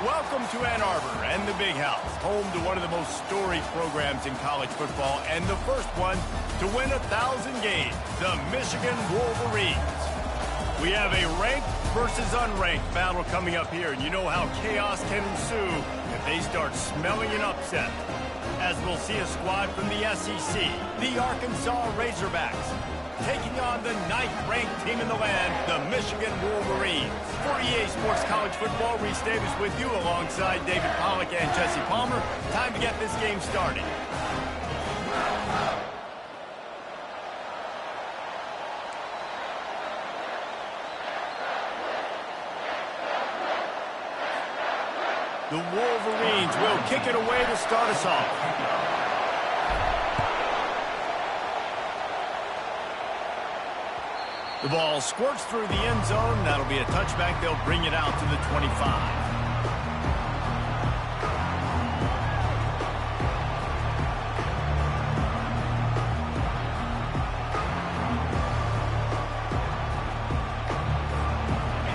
Welcome to Ann Arbor and the Big House, home to one of the most storied programs in college football and the first one to win 1,000 games, the Michigan Wolverines. We have a ranked versus unranked battle coming up here, and you know how chaos can ensue if they start smelling an upset. As we'll see a squad from the SEC, the Arkansas Razorbacks, taking on the 9th-ranked team in the land, the Michigan Wolverines. For EA Sports College Football, Reese Davis with you alongside David Pollack and Jesse Palmer. Time to get this game started. The Wolverines will kick it away to start us off. The ball squirts through the end zone. That'll be a touchback. They'll bring it out to the 25.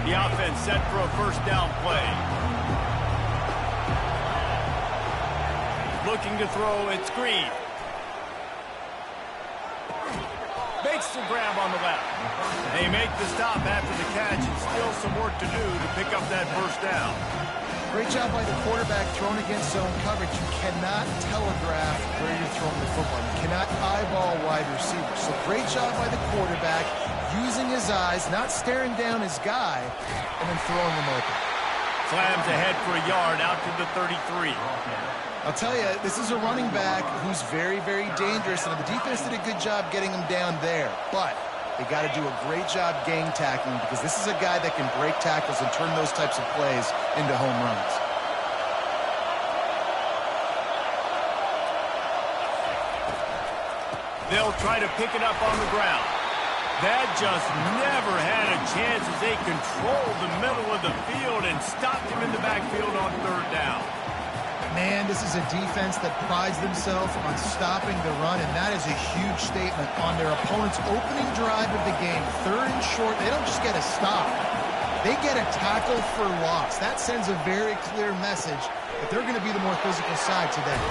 The offense set for a first down play. Looking to throw, it's Green. Makes the grab on the left. They make the stop after the catch, and still some work to do to pick up that first down. Great job by the quarterback thrown against zone coverage. You cannot telegraph where you're throwing the football. You cannot eyeball wide receivers. So great job by the quarterback using his eyes, not staring down his guy, and then throwing him open. Slams ahead for a yard out to the 33. I'll tell you, this is a running back who's very, very dangerous, and the defense did a good job getting him down there. But they got to do a great job gang tackling because this is a guy that can break tackles and turn those types of plays into home runs. They'll try to pick it up on the ground. That just never had a chance as they controlled the middle of the field and stopped him in the backfield on third down. Man, this is a defense that prides themselves on stopping the run, and that is a huge statement on their opponent's opening drive of the game. Third and short, they don't just get a stop. They get a tackle for loss. That sends a very clear message that they're going to be the more physical side today.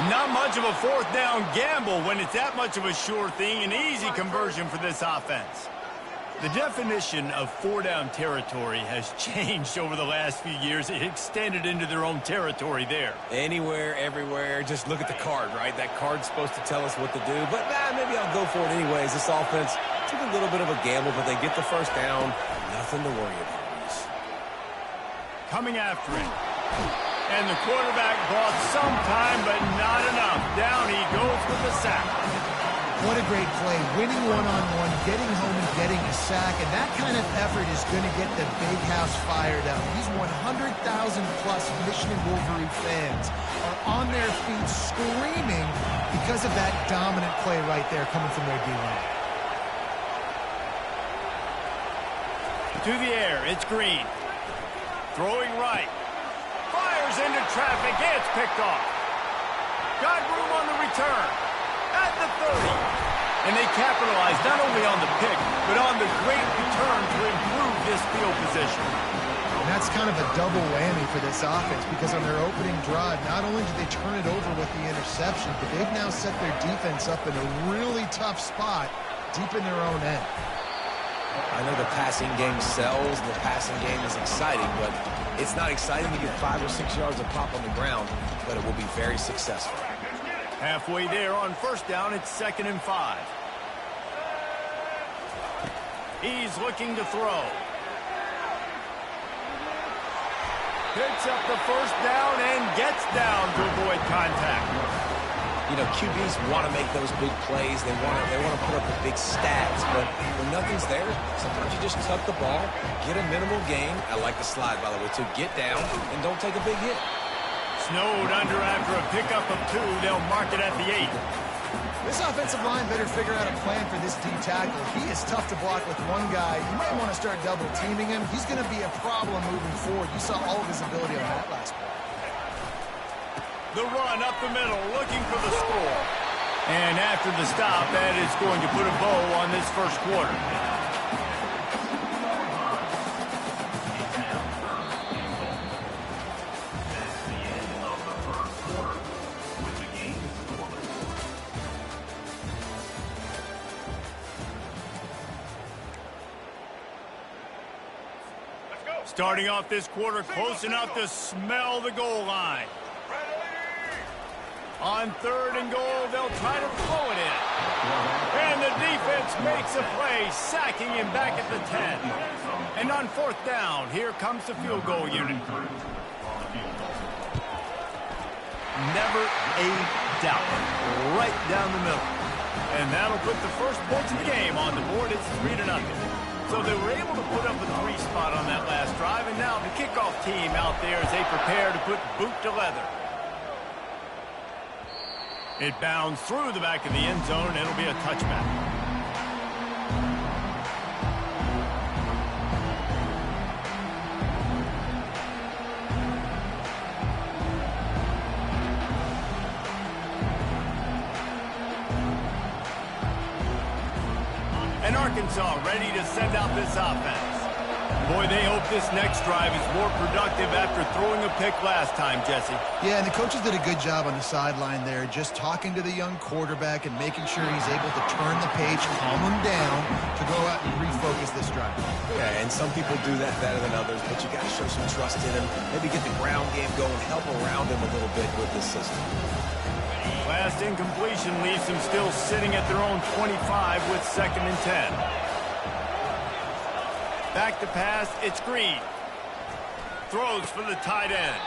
Not much of a fourth down gamble when it's that much of a sure thing, an easy conversion for this offense. The definition of four-down territory has changed over the last few years. It extended into their own territory there. Anywhere, everywhere, just look at the card, right? That card's supposed to tell us what to do, but maybe I'll go for it anyways. This offense took a little bit of a gamble, but they get the first down. Nothing to worry about. Coming after it. And the quarterback bought some time, but not enough. Down he goes with the sack. What a great play, winning one-on-one, getting home and getting a sack, and that kind of effort is going to get the Big House fired up. These 100,000-plus Michigan Wolverine fans are on their feet screaming because of that dominant play right there coming from their D-line. To the air, it's Green. Throwing right. Fires into traffic, it's picked off. Got room on the return. At the 30. And they capitalized not only on the pick, but on the great return to improve this field position. And that's kind of a double whammy for this offense because on their opening drive, not only did they turn it over with the interception, but they've now set their defense up in a really tough spot deep in their own end. I know the passing game sells, and the passing game is exciting, but it's not exciting to get 5 or 6 yards of pop on the ground, but it will be very successful. Halfway there on first down, it's 2nd and 5. He's looking to throw. Picks up the first down and gets down to avoid contact. You know, QBs want to make those big plays. They want to put up the big stats, but when nothing's there, sometimes you just tuck the ball, get a minimal gain. I like the slide, by the way, too. Get down and don't take a big hit. Snowed under after a pickup of 2. They'll mark it at the 8. This offensive line better figure out a plan for this D tackle. He is tough to block with one guy. You might want to start double teaming him. He's going to be a problem moving forward. You saw all of his ability on that last play. The run up the middle, looking for the score. And after the stop, that is going to put a bow on this first quarter. Starting off this quarter close enough to smell the goal line. On 3rd and goal, they'll try to throw it in. And the defense makes a play, sacking him back at the 10. And on 4th down, here comes the field goal unit. Never a doubt. Right down the middle. And that'll put the first points of the game on the board. It's 3-0. So they were able to put up a 3 spot on that last drive. And now the kickoff team out there as they prepare to put boot to leather. It bounds through the back of the end zone, and it'll be a touchback. And Arkansas ready to send out this offense. Boy, they hope this next drive is more productive after throwing a pick last time, Jesse. Yeah, and the coaches did a good job on the sideline there, just talking to the young quarterback and making sure he's able to turn the page, calm him down to go out and refocus this drive. Yeah, and some people do that better than others, but you got to show some trust in him. Maybe get the ground game going, help around him a little bit with this system. Last incompletion leaves them still sitting at their own 25 with 2nd and 10. Back to pass, it's Green. Throws for the tight end.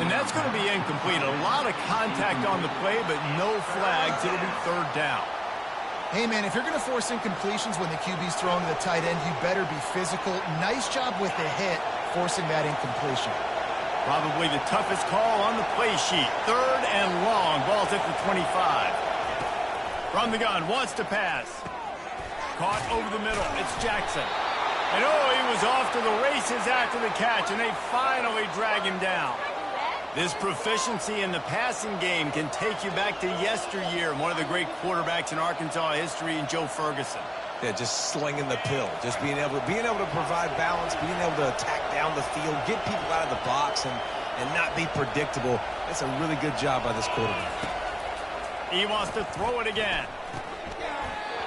And that's going to be incomplete. A lot of contact on the play, but no flags. It'll be 3rd down. Hey, man, if you're going to force incompletions when the QB's throwing to the tight end, you better be physical. Nice job with the hit, forcing that incompletion. Probably the toughest call on the play sheet. 3rd and long. Ball's at the 25. From the gun, wants to pass. Caught over the middle. It's Jackson. And oh, he was off to the races after the catch, and they finally drag him down. This proficiency in the passing game can take you back to yesteryear, one of the great quarterbacks in Arkansas history, in Joe Ferguson. Yeah, just slinging the pill, just being able to provide balance, being able to attack down the field, get people out of the box, and not be predictable. That's a really good job by this quarterback. He wants to throw it again.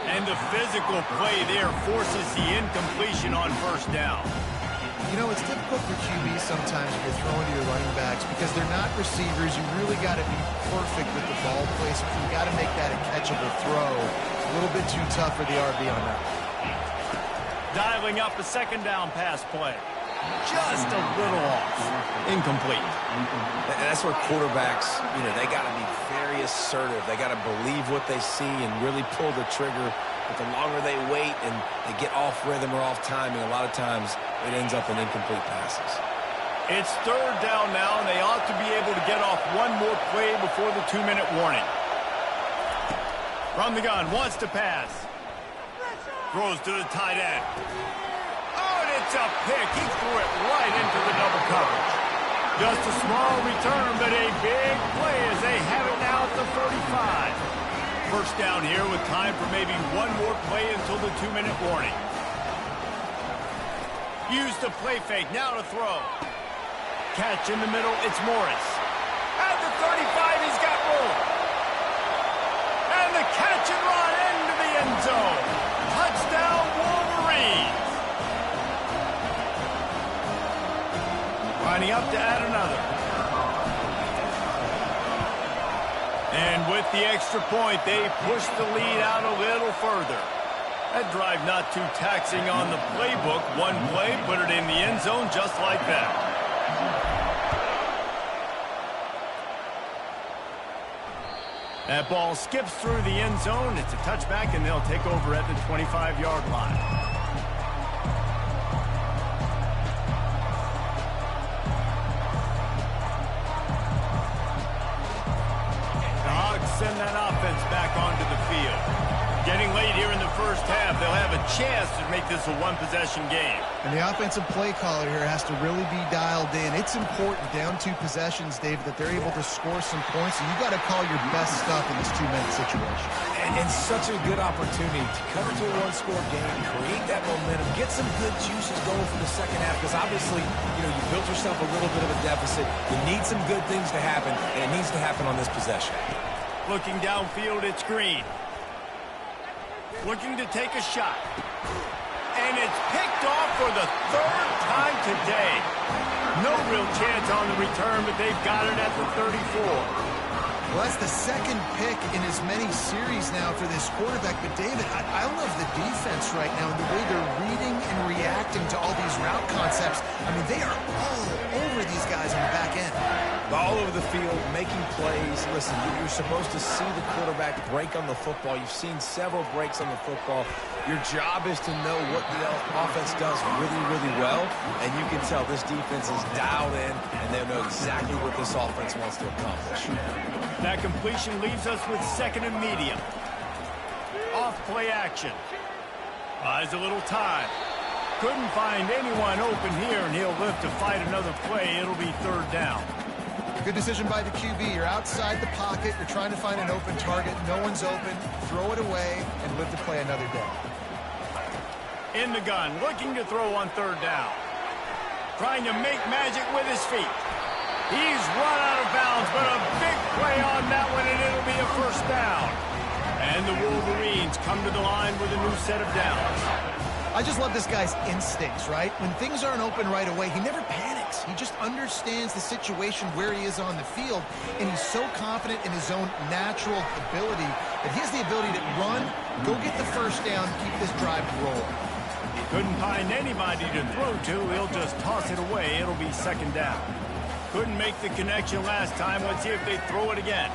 And the physical play there forces the incompletion on 1st down. You know, it's difficult for QBs sometimes when you're throwing to your running backs because they're not receivers. You really got to be perfect with the ball placement. You got to make that a catchable throw. It's a little bit too tough for the RB on that. Dialing up a 2nd down pass play. Just a little off. Incomplete. And that's where quarterbacks, they got to be very assertive. They got to believe what they see and really pull the trigger. But the longer they wait and they get off rhythm or off timing, a lot of times it ends up in incomplete passes. It's 3rd down now, and they ought to be able to get off one more play before the 2-minute warning. From the gun, wants to pass. Throws to the tight end. Oh, and it's a pick. He threw it right into the double coverage. Just a small return, but a big play as they have it now at the 35. 1st down here with time for maybe one more play until the 2-minute warning. Use the play fake, now to throw. Catch in the middle, it's Morris. At the 35, he's got room. And the catch and run into the end zone. Touchdown, Wolverines. Lining up to add another. And with the extra point, they push the lead out a little further. That drive not too taxing on the playbook. One play, put it in the end zone just like that. That ball skips through the end zone. It's a touchback, and they'll take over at the 25-yard line. Send that offense back onto the field. Getting late here in the 1st half, they'll have a chance to make this a one-possession game. And the offensive play caller here has to really be dialed in. It's important, down 2 possessions, Dave, that they're able to score some points. And you got to call your best stuff in this 2-minute situation. And such a good opportunity to cut into a 1-score game, create that momentum, get some good juices going for the 2nd half. Because obviously, you built yourself a little bit of a deficit. You need some good things to happen, and it needs to happen on this possession. Looking downfield, it's Green. Looking to take a shot. And it's picked off for the third time today. No real chance on the return, but they've got it at the 34. Well, that's the second pick in as many series now for this quarterback. But, David, I love the defense right now and the way they're reading and reacting to all these route concepts. I mean, they are all over these guys on the back end. All over the field, making plays. Listen, you're supposed to see the quarterback break on the football. You've seen several breaks on the football. Your job is to know what the offense does really, really well. And you can tell this defense is dialed in, and they know exactly what this offense wants to accomplish. That completion leaves us with second and medium. Off play action. Buys a little time. Couldn't find anyone open here, and he'll live to fight another play. It'll be third down. Good decision by the QB. You're outside the pocket. You're trying to find an open target. No one's open. Throw it away and live to play another day. In the gun, looking to throw on third down. Trying to make magic with his feet. He's run out of bounds, but a big play on that one, and it'll be a first down. And the Wolverines come to the line with a new set of downs. I just love this guy's instincts, right? When things aren't open right away, he never panics. He just understands the situation where he is on the field, and he's so confident in his own natural ability that he has the ability to run, go get the first down, keep this drive rolling. He couldn't find anybody to throw to. He'll just toss it away. It'll be second down. Couldn't make the connection last time. Let's see if they throw it again.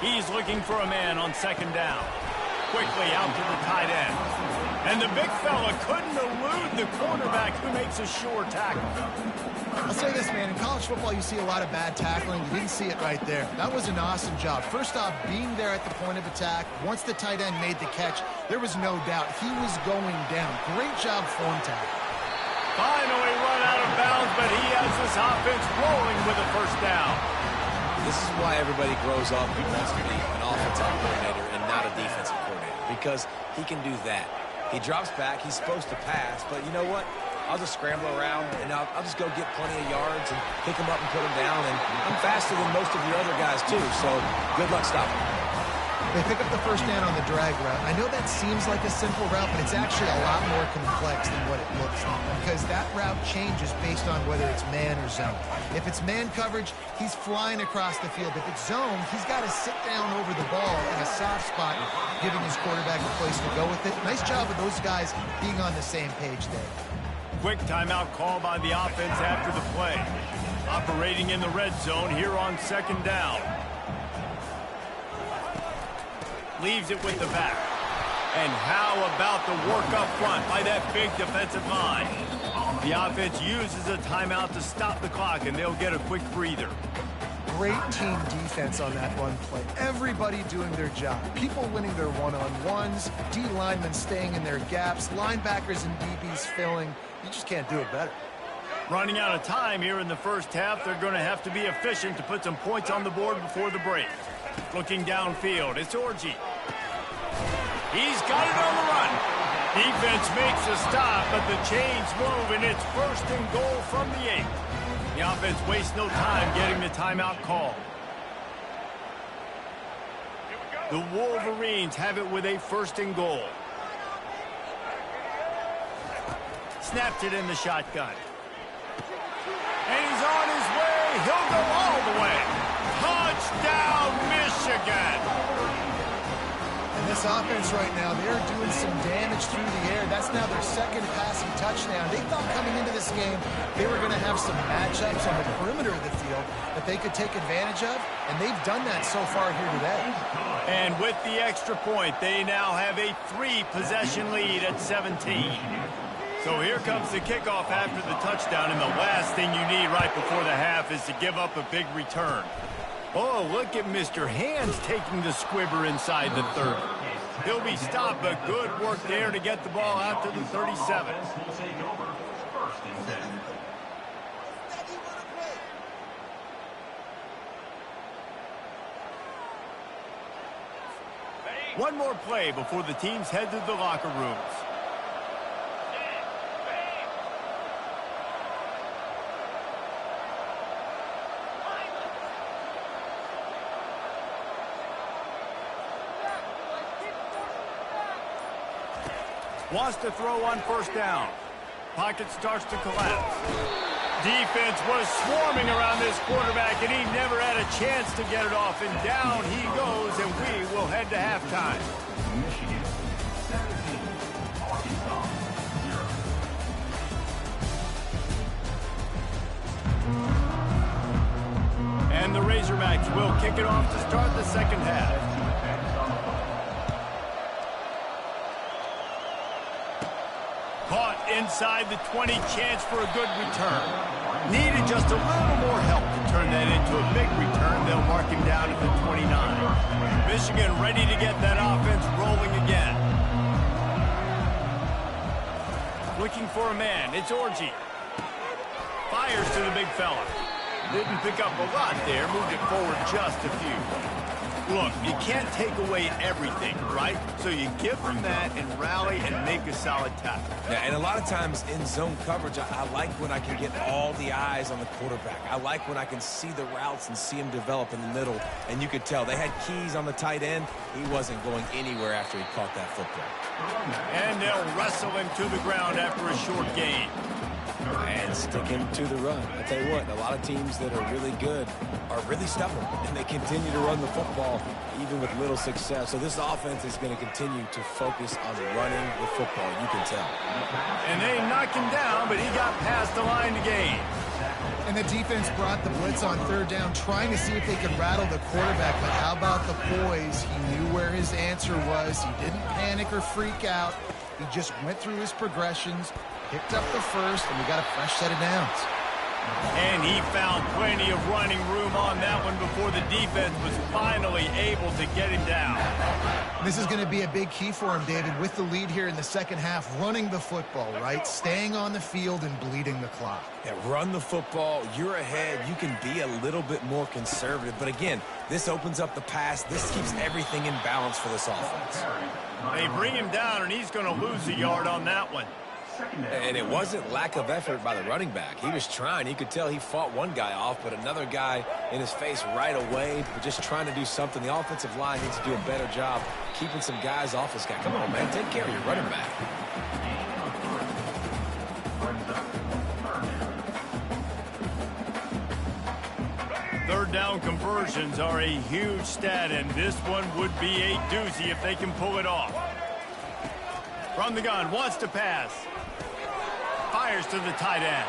He's looking for a man on second down. Quickly out to the tight end. And the big fella couldn't elude the quarterback who makes a sure tackle. I'll say this, man. In college football, you see a lot of bad tackling. You didn't see it right there. That was an awesome job. First off, being there at the point of attack. Once the tight end made the catch, there was no doubt he was going down. Great job form tackle. Finally run out of bounds, but he has this offense rolling with a first down. This is why everybody grows up and wants to be an offensive coordinator and not a defensive coordinator, because he can do that. He drops back. He's supposed to pass, but you know what? I'll just scramble around, and I'll just go get plenty of yards and pick them up and put them down, and I'm faster than most of the other guys, too, so good luck stopping. They pick up the first down on the drag route. I know that seems like a simple route, but it's actually a lot more complex than what it looks like, because that route changes based on whether it's man or zone. If it's man coverage, he's flying across the field. If it's zone, he's got to sit down over the ball in a soft spot, giving his quarterback a place to go with it. Nice job of those guys being on the same page there. Quick timeout call by the offense after the play. Operating in the red zone here on second down. Leaves it with the back. And how about the work up front by that big defensive line? The offense uses a timeout to stop the clock, and they'll get a quick breather. Great team defense on that run play. Everybody doing their job. People winning their one-on-ones, D linemen staying in their gaps, linebackers and DBs filling. You just can't do it better. Running out of time here in the first half. They're going to have to be efficient to put some points on the board before the break. Looking downfield, it's Orji. He's got it on the run. Defense makes a stop, but the chains move, and it's first and goal from the 8. The offense wastes no time getting the timeout call. The Wolverines have it with a first and goal. Snapped it in the shotgun. And he's on his way. He'll go all the way. Touchdown, Michigan. And this offense right now, they're doing some damage through the air. That's now their second passing touchdown. They thought coming into this game they were going to have some matchups on the perimeter of the field that they could take advantage of, and they've done that so far here today. And with the extra point, they now have a 3-possession lead at 17. So here comes the kickoff after the touchdown, and the last thing you need right before the half is to give up a big return. Oh, look at Mr. Hands taking the squibber inside the 30. He'll be stopped, but good work there to get the ball out to the 37. One more play before the teams head to the locker rooms. Wants to throw on first down. Pocket starts to collapse. Defense was swarming around this quarterback, and he never had a chance to get it off. And down he goes, and we will head to halftime. Michigan 17, Arkansas 0. And the Razorbacks will kick it off to start the second half. Caught inside the 20, chance for a good return. Needed just a little more help to turn that into a big return. They'll mark him down at the 29. Michigan ready to get that offense rolling again. Looking for a man, it's Orji. Fires to the big fella. Didn't pick up a lot there, moved it forward just a few. Look, you can't take away everything, right? So you give them that and rally and make a solid tackle. Yeah, and a lot of times in zone coverage, I like when I can get all the eyes on the quarterback. I like when I can see the routes and see him develop in the middle. And you could tell they had keys on the tight end. He wasn't going anywhere after he caught that football. And they'll wrestle him to the ground after a short gain. And stick him to the run. I tell you what, a lot of teams that are really good are really stubborn, and they continue to run the football even with little success. So this offense is going to continue to focus on running the football, you can tell. And they knocked him down, but he got past the line to gain. And the defense brought the blitz on third down, trying to see if they could rattle the quarterback. But how about the poise? He knew where his answer was. He didn't panic or freak out. He just went through his progressions, picked up the first, and we got a fresh set of downs. And he found plenty of running room on that one before the defense was finally able to get him down. This is going to be a big key for him, David, with the lead here in the second half, running the football, right? Staying on the field and bleeding the clock. Yeah, run the football. You're ahead. You can be a little bit more conservative. But again, this opens up the pass. This keeps everything in balance for this offense. They bring him down, and he's going to lose a yard on that one. And it wasn't lack of effort by the running back. He was trying. You could tell he fought one guy off, but another guy in his face right away, just trying to do something. The offensive line needs to do a better job keeping some guys off this guy. Come on, man. Take care of your running back. Third down conversions are a huge stat, and this one would be a doozy if they can pull it off. From the gun, wants to pass. Fires to the tight end.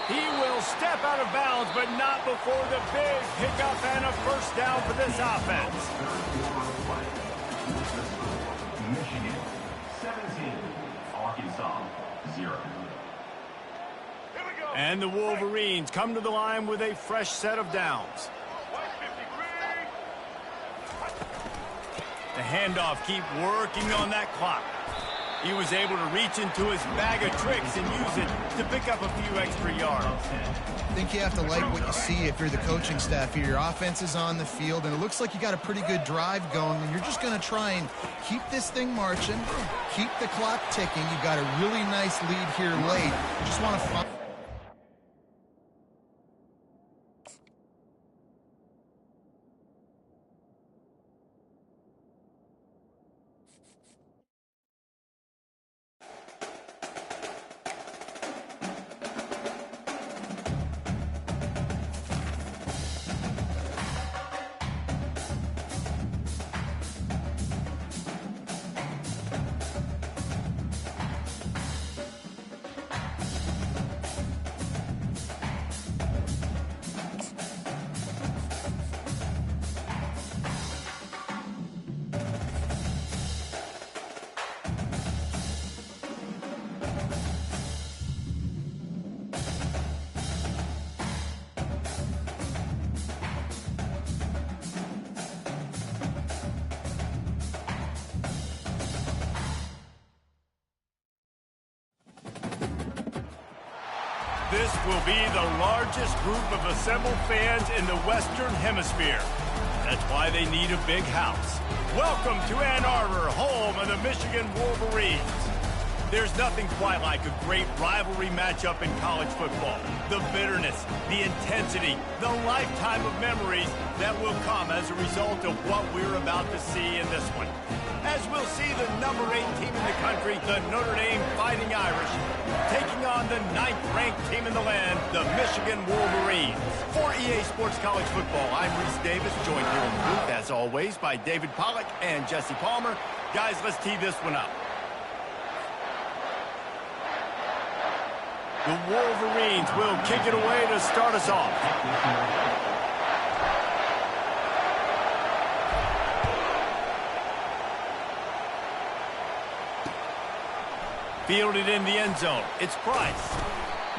He will step out of bounds, but not before the big pickup and a first down for this offense. Michigan 17, Arkansas 0. And the Wolverines come to the line with a fresh set of downs. The handoff, keep working on that clock. He was able to reach into his bag of tricks and use it to pick up a few extra yards. I think you have to like what you see if you're the coaching staff here. Your offense is on the field, and it looks like you got a pretty good drive going, and you're just going to try and keep this thing marching, keep the clock ticking. You got a really nice lead here late. You just want to find... This will be the largest group of assembled fans in the Western Hemisphere. That's why they need a big house. Welcome to Ann Arbor, home of the Michigan Wolverines. There's nothing quite like a great rivalry matchup in college football. The bitterness, the intensity, the lifetime of memories that will come as a result of what we're about to see in this one. as we'll see the number 8 team in the country, the Notre Dame Fighting Irish, taking on the 9th-ranked team in the land, the Michigan Wolverines. For EA Sports College Football, I'm Reese Davis, joined here in the booth, as always, by David Pollack and Jesse Palmer. Guys, let's tee this one up. The Wolverines will kick it away to start us off. Fielded in the end zone. It's Price.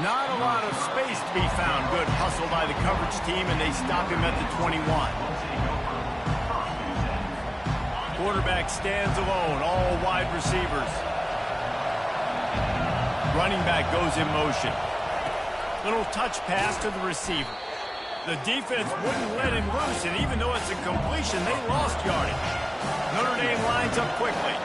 Not a lot of space to be found. Good hustle by the coverage team, and they stop him at the 21. Quarterback stands alone, all wide receivers. Running back goes in motion. Little touch pass to the receiver. The defense wouldn't let him loose, and even though it's a completion, they lost yardage. Notre Dame lines up quickly.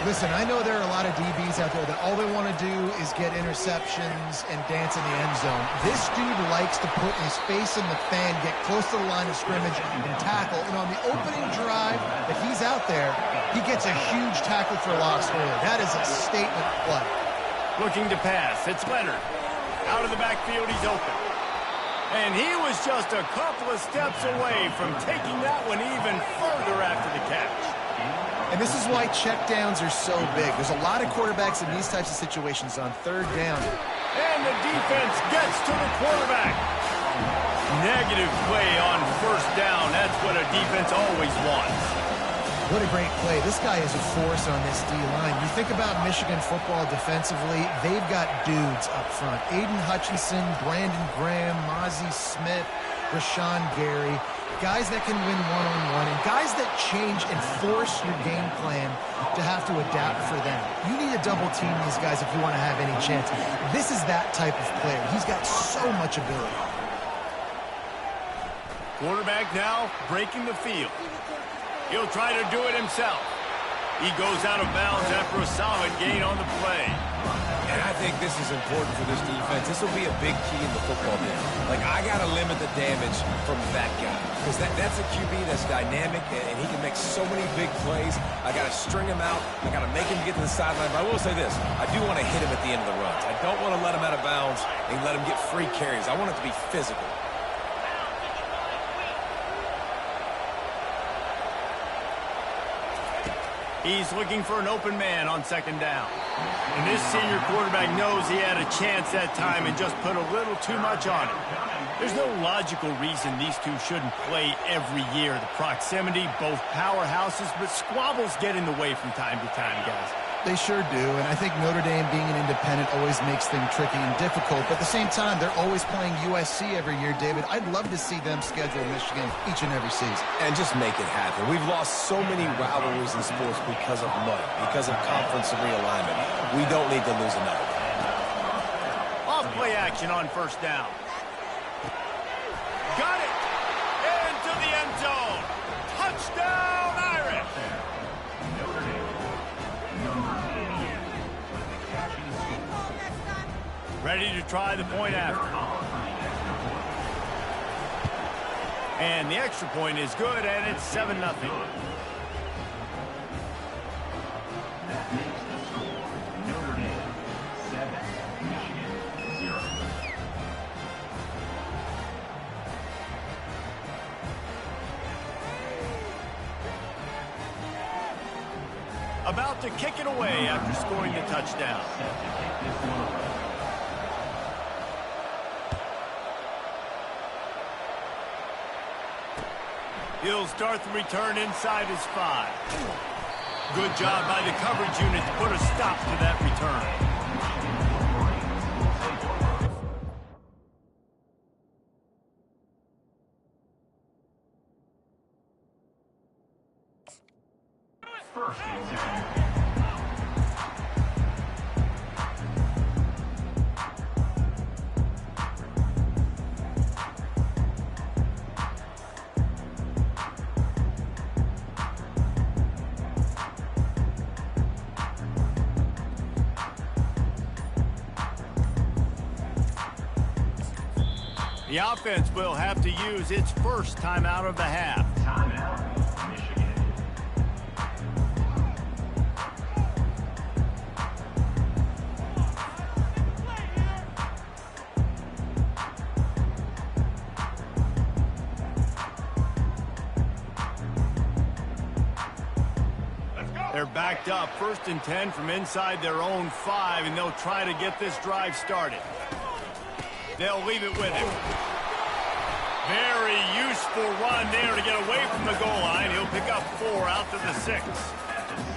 Listen, I know there are a lot of DBs out there that all they want to do is get interceptions and dance in the end zone. This dude likes to put his face in the fan, get close to the line of scrimmage, and tackle. And on the opening drive that he's out there, he gets a huge tackle for loss early. That is a statement play. Looking to pass. It's Leonard. Out of the backfield, he's open. And he was just a couple of steps away from taking that one even further after the catch. And this is why checkdowns are so big. There's a lot of quarterbacks in these types of situations on third down. And the defense gets to the quarterback. Negative play on first down. That's what a defense always wants. What a great play. This guy is a force on this D-line. You think about Michigan football defensively, they've got dudes up front. Aiden Hutchinson, Brandon Graham, Mozzie Smith, Rashawn Gary. Guys that can win one-on-one, and guys that change and force your game plan to have to adapt for them. You need to double-team these guys if you want to have any chance. This is that type of player. He's got so much ability. Quarterback now breaking the field. He'll try to do it himself. He goes out of bounds after a solid gain on the play. And I think this is important for this defense. This will be a big key in the football game. Like, I got to limit the damage from that guy. Because that's a QB that's dynamic, and he can make so many big plays. I got to string him out. I got to make him get to the sideline. But I will say this. I do want to hit him at the end of the runs. I don't want to let him out of bounds and let him get free carries. I want it to be physical. He's looking for an open man on second down. And this senior quarterback knows he had a chance that time and just put a little too much on it. There's no logical reason these two shouldn't play every year. The proximity, both powerhouses, but squabbles get in the way from time to time, guys. They sure do, and I think Notre Dame being an independent always makes things tricky and difficult, but at the same time, they're always playing USC every year, David. I'd love to see them schedule Michigan each and every season. And just make it happen. We've lost so many rivalries in sports because of money, because of conference realignment. We don't need to lose another. Off play action on first down. Got it! Into the end zone. Touchdown, Irish! Ready to try the point after. And the extra point is good, and it's 7-0. That makes the score Notre Dame 7, Michigan 0. About to kick it away after scoring the touchdown. He'll start the return inside his 5. Good job by the coverage unit to put a stop to that return. First and 10. The offense will have to use its first timeout of the half. Timeout, Michigan. They're backed up, 1st and 10 from inside their own 5, and they'll try to get this drive started. They'll leave it with him. Very useful run there to get away from the goal line. He'll pick up 4 out to the 6.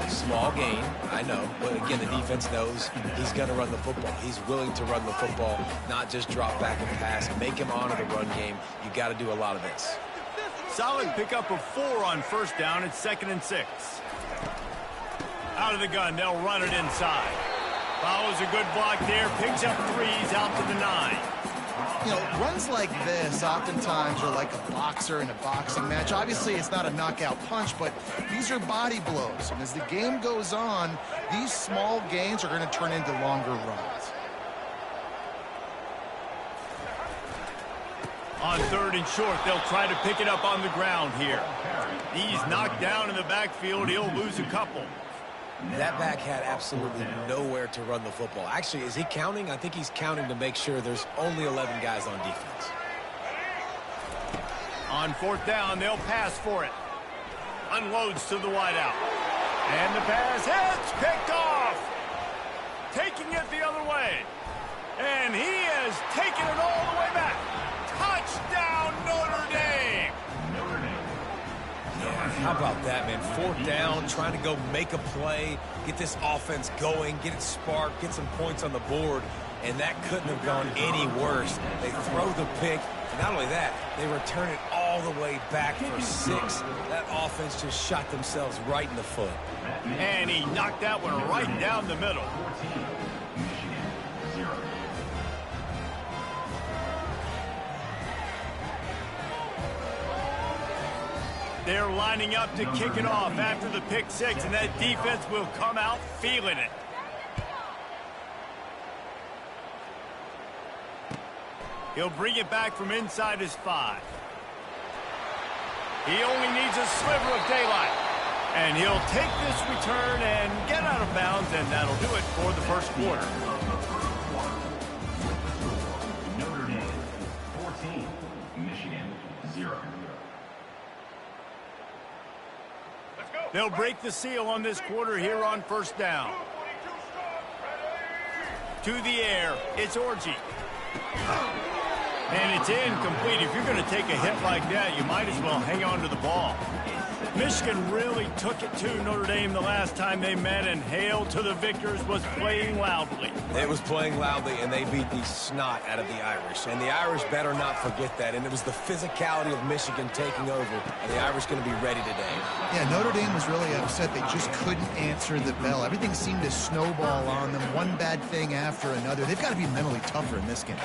Small gain, I know, but again, the defense knows he's going to run the football. He's willing to run the football, not just drop back and pass. Make him honor the run game. You got to do a lot of this. Solid pickup of 4 on 1st down. It's 2nd and 6. Out of the gun, they'll run it inside. Follows a good block there, picks up 3s out to the 9. You know, runs like this oftentimes are like a boxer in a boxing match. Obviously, it's not a knockout punch, but these are body blows. And as the game goes on, these small gains are going to turn into longer runs. On 3rd and short, they'll try to pick it up on the ground here. He's knocked down in the backfield. He'll lose a couple. That back had absolutely nowhere to run the football. Actually, is he counting? I think he's counting to make sure there's only 11 guys on defense. On 4th down, they'll pass for it. Unloads to the wideout. And the pass hits, picked off. Taking it the other way. And he has taken it all the way back. Touchdown, Notre Dame. Yeah, how about that, man? 4th down, trying to go make a play, get this offense going, get it sparked, get some points on the board, and that couldn't have gone any worse. They throw the pick, and not only that, they return it all the way back for 6. That offense just shot themselves right in the foot. And he knocked that one right down the middle. They're lining up to kick it off after the pick 6, and that defense will come out feeling it. He'll bring it back from inside his 5. He only needs a sliver of daylight. And he'll take this return and get out of bounds, and that'll do it for the 1st quarter. Notre Dame 14, Michigan 0. They'll break the seal on this quarter here on 1st down. To the air, it's Orji. And it's incomplete. If you're going to take a hit like that, you might as well hang on to the ball. Michigan really took it to Notre Dame the last time they met, and Hail to the Victors was playing loudly. It was playing loudly, and they beat the snot out of the Irish. And the Irish better not forget that. And it was the physicality of Michigan taking over, and the Irish going to be ready today. Yeah, Notre Dame was really upset. They just couldn't answer the bell. Everything seemed to snowball on them, one bad thing after another. They've got to be mentally tougher in this game.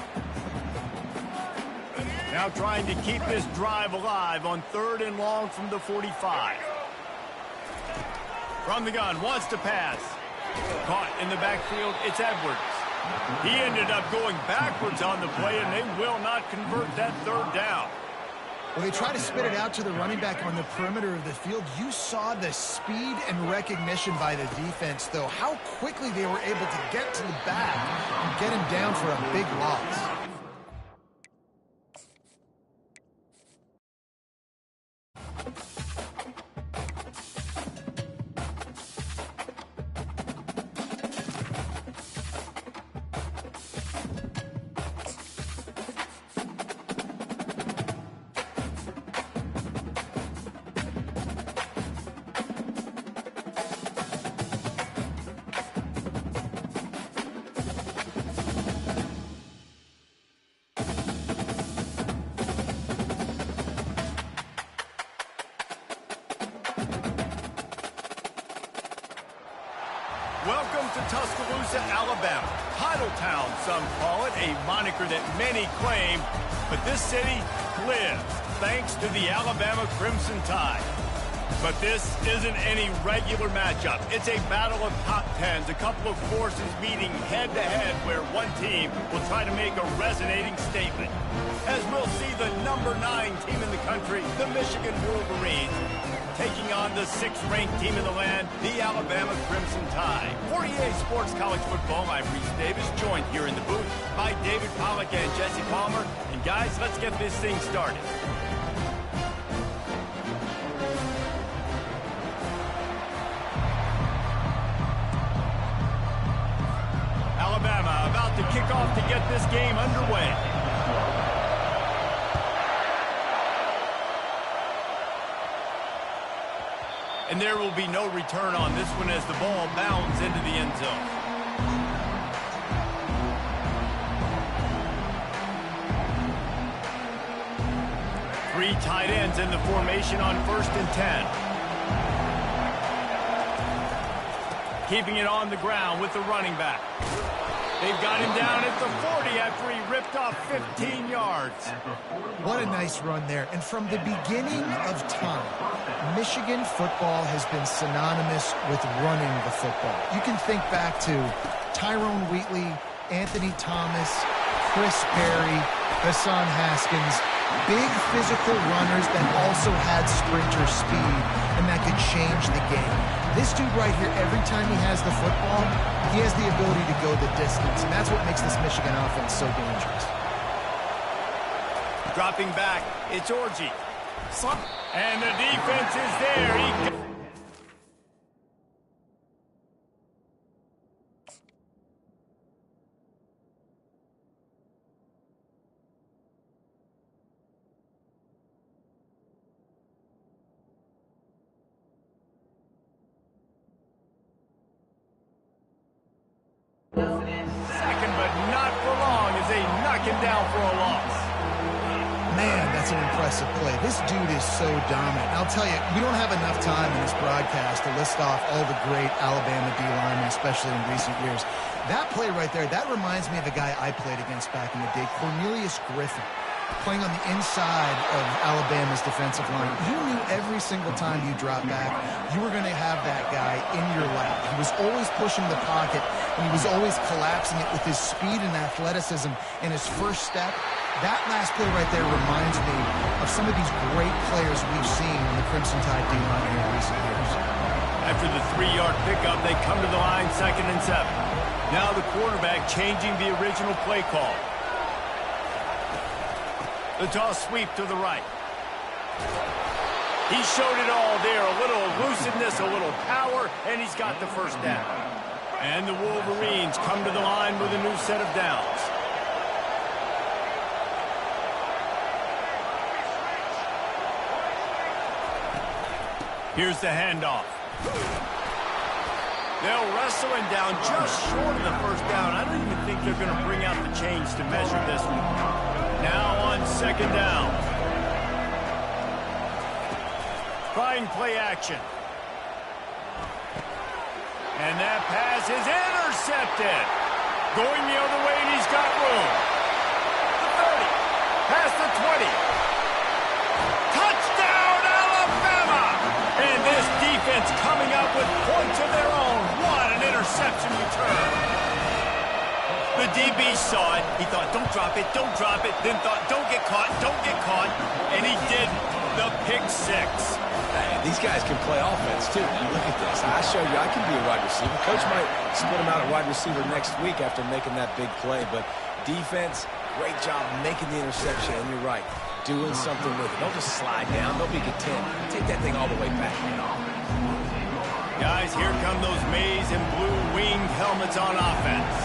Now trying to keep this drive alive on 3rd and long from the 45. From the gun, wants to pass. Caught in the backfield, it's Edwards. He ended up going backwards on the play, and they will not convert that 3rd down. When they try to spit it out to the running back on the perimeter of the field, you saw the speed and recognition by the defense, though, how quickly they were able to get to the back and get him down for a big loss. Welcome to Tuscaloosa, Alabama. Titletown, some call it, a moniker that many claim, but this city lives thanks to the Alabama Crimson Tide. But this isn't any regular matchup. It's a battle of top tens, a couple of forces meeting head-to-head where one team will try to make a resonating statement. As we'll see the number 9 team in the country, the Michigan Wolverines, taking on the 6th-ranked team in the land, the Alabama Crimson Tide. For EA Sports College Football, I'm Reese Davis, joined here in the booth by David Pollack and Jesse Palmer. And guys, let's get this thing started. to kick off to get this game underway. And there will be no return on this one as the ball bounds into the end zone. Three tight ends in the formation on 1st and 10. Keeping it on the ground with the running back. They've got him down at the 40 after he ripped off 15 yards. What a nice run there. And from the beginning of time, Michigan football has been synonymous with running the football. You can think back to Tyrone Wheatley, Anthony Thomas, Chris Perry, Hassan Haskins, big physical runners that also had sprinter speed and that could change the game. This dude right here, every time he has the football, he has the ability to go the distance, and that's what makes this Michigan offense so dangerous. Dropping back, it's Orji. And the defense is there. Second, but not for long as they knock him down for a loss. Man, that's an impressive play. This dude is so dominant. And I'll tell you, we don't have enough time in this broadcast to list off all the great Alabama D linemen, especially in recent years. That play right there, that reminds me of a guy I played against back in the day, Cornelius Griffin, playing on the inside of Alabama's defensive line. You knew every single time you dropped back, you were going to have that guy in your lap. He was always pushing the pocket, and he was always collapsing it with his speed and athleticism and his first step. That last play right there reminds me of some of these great players we've seen in the Crimson Tide D-line in recent years. After the 3-yard pickup, they come to the line 2nd and 7. Now the quarterback changing the original play call. The toss sweep to the right. He showed it all there. A little elusiveness, a little power, and he's got the first down. And the Wolverines come to the line with a new set of downs. Here's the handoff. They'll wrestle him down just short of the first down. I don't even think they're going to bring out the chains to measure this one. Now on 2nd down. Trying play action. And that pass is intercepted. Going the other way, and he's got room. The 30. Past the 20. Touchdown, Alabama! And this defense coming up with points of their own. What an interception return. The DB saw it. He thought, don't drop it, don't drop it. Then thought, don't get caught, don't get caught. And he didn't. The pick 6. Hey, these guys can play offense, too. Now, look at this. I showed you I can be a wide receiver. Coach might split him out at wide receiver next week after making that big play. But defense, great job making the interception. And you're right, doing something with it. Don't just slide down. Don't be content. Take that thing all the way back. Guys, here come those maize and blue winged helmets on offense.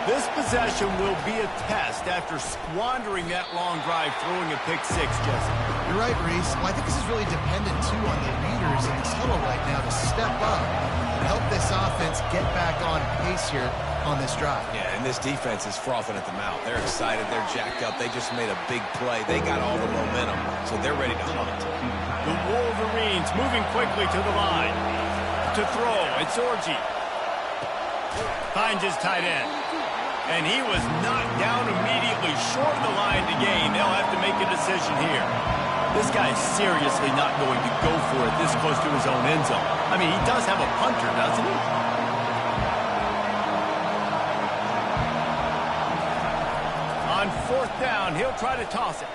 This possession will be a test after squandering that long drive throwing a pick 6, Jesse. You're right, Reese. Well, I think this is really dependent, too, on the leaders in this huddle right now to step up and help this offense get back on pace here on this drive. Yeah, and this defense is frothing at the mouth. They're excited. They're jacked up. They just made a big play. They got all the momentum, so they're ready to hunt. The Wolverines moving quickly to the line. To throw, it's Orji. Finds his tight end. And he was knocked down immediately short of the line to gain. They'll have to make a decision here. This guy is seriously not going to go for it this close to his own end zone. I mean, he does have a punter, doesn't he? On 4th down, he'll try to toss it.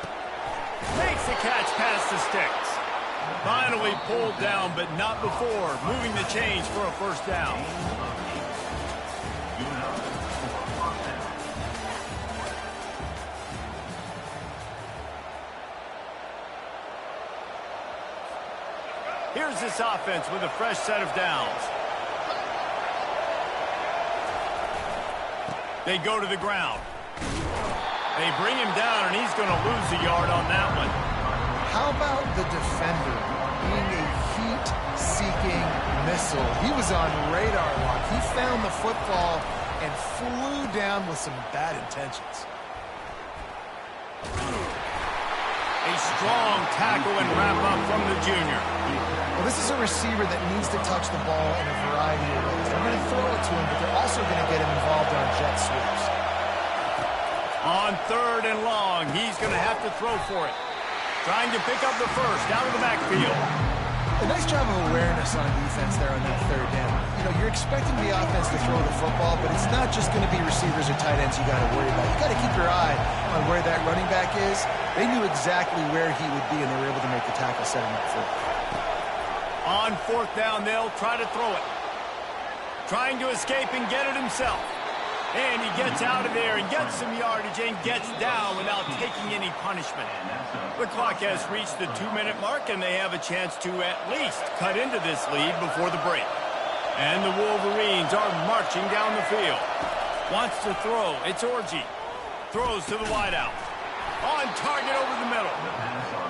Makes the catch past the sticks. Finally pulled down, but not before. Moving the chains for a first down. Here's this offense with a fresh set of downs. They go to the ground. They bring him down, and he's going to lose a yard on that one. How about the defender being a heat-seeking missile? He was on radar lock. He found the football and flew down with some bad intentions. A strong tackle and wrap-up from the junior. Well, this is a receiver that needs to touch the ball in a variety of ways. They're going to throw it to him, but they're also going to get him involved on jet sweeps. On 3rd and long, he's going to have to throw for it. Trying to pick up the first out of the backfield. A nice job of awareness on defense there on that 3rd down. You know, you're expecting the offense to throw the football, but it's not just going to be receivers or tight ends you got to worry about. You got to keep your eye on where that running back is. They knew exactly where he would be, and they were able to make the tackle, setting up for it. On 4th down, they'll try to throw it. Trying to escape and get it himself. And he gets out of there and gets some yardage and gets down without taking any punishment. The clock has reached the 2-minute mark, and they have a chance to at least cut into this lead before the break. And the Wolverines are marching down the field. Wants to throw. It's Orji. Throws to the wideout. On target over the middle.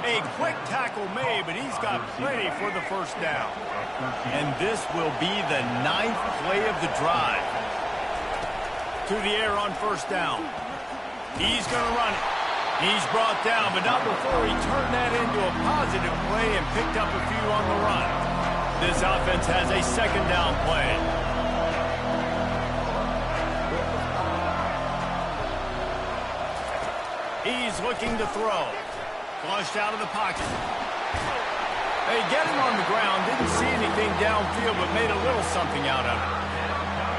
A quick tackle made, but he's got plenty for the first down. And this will be the 9th play of the drive. To the air on 1st down. He's going to run it. He's brought down, but not before he turned that into a positive play and picked up a few on the run. This offense has a 2nd down play. He's looking to throw. Flushed out of the pocket. They get him on the ground. Didn't see anything downfield, but made a little something out of it.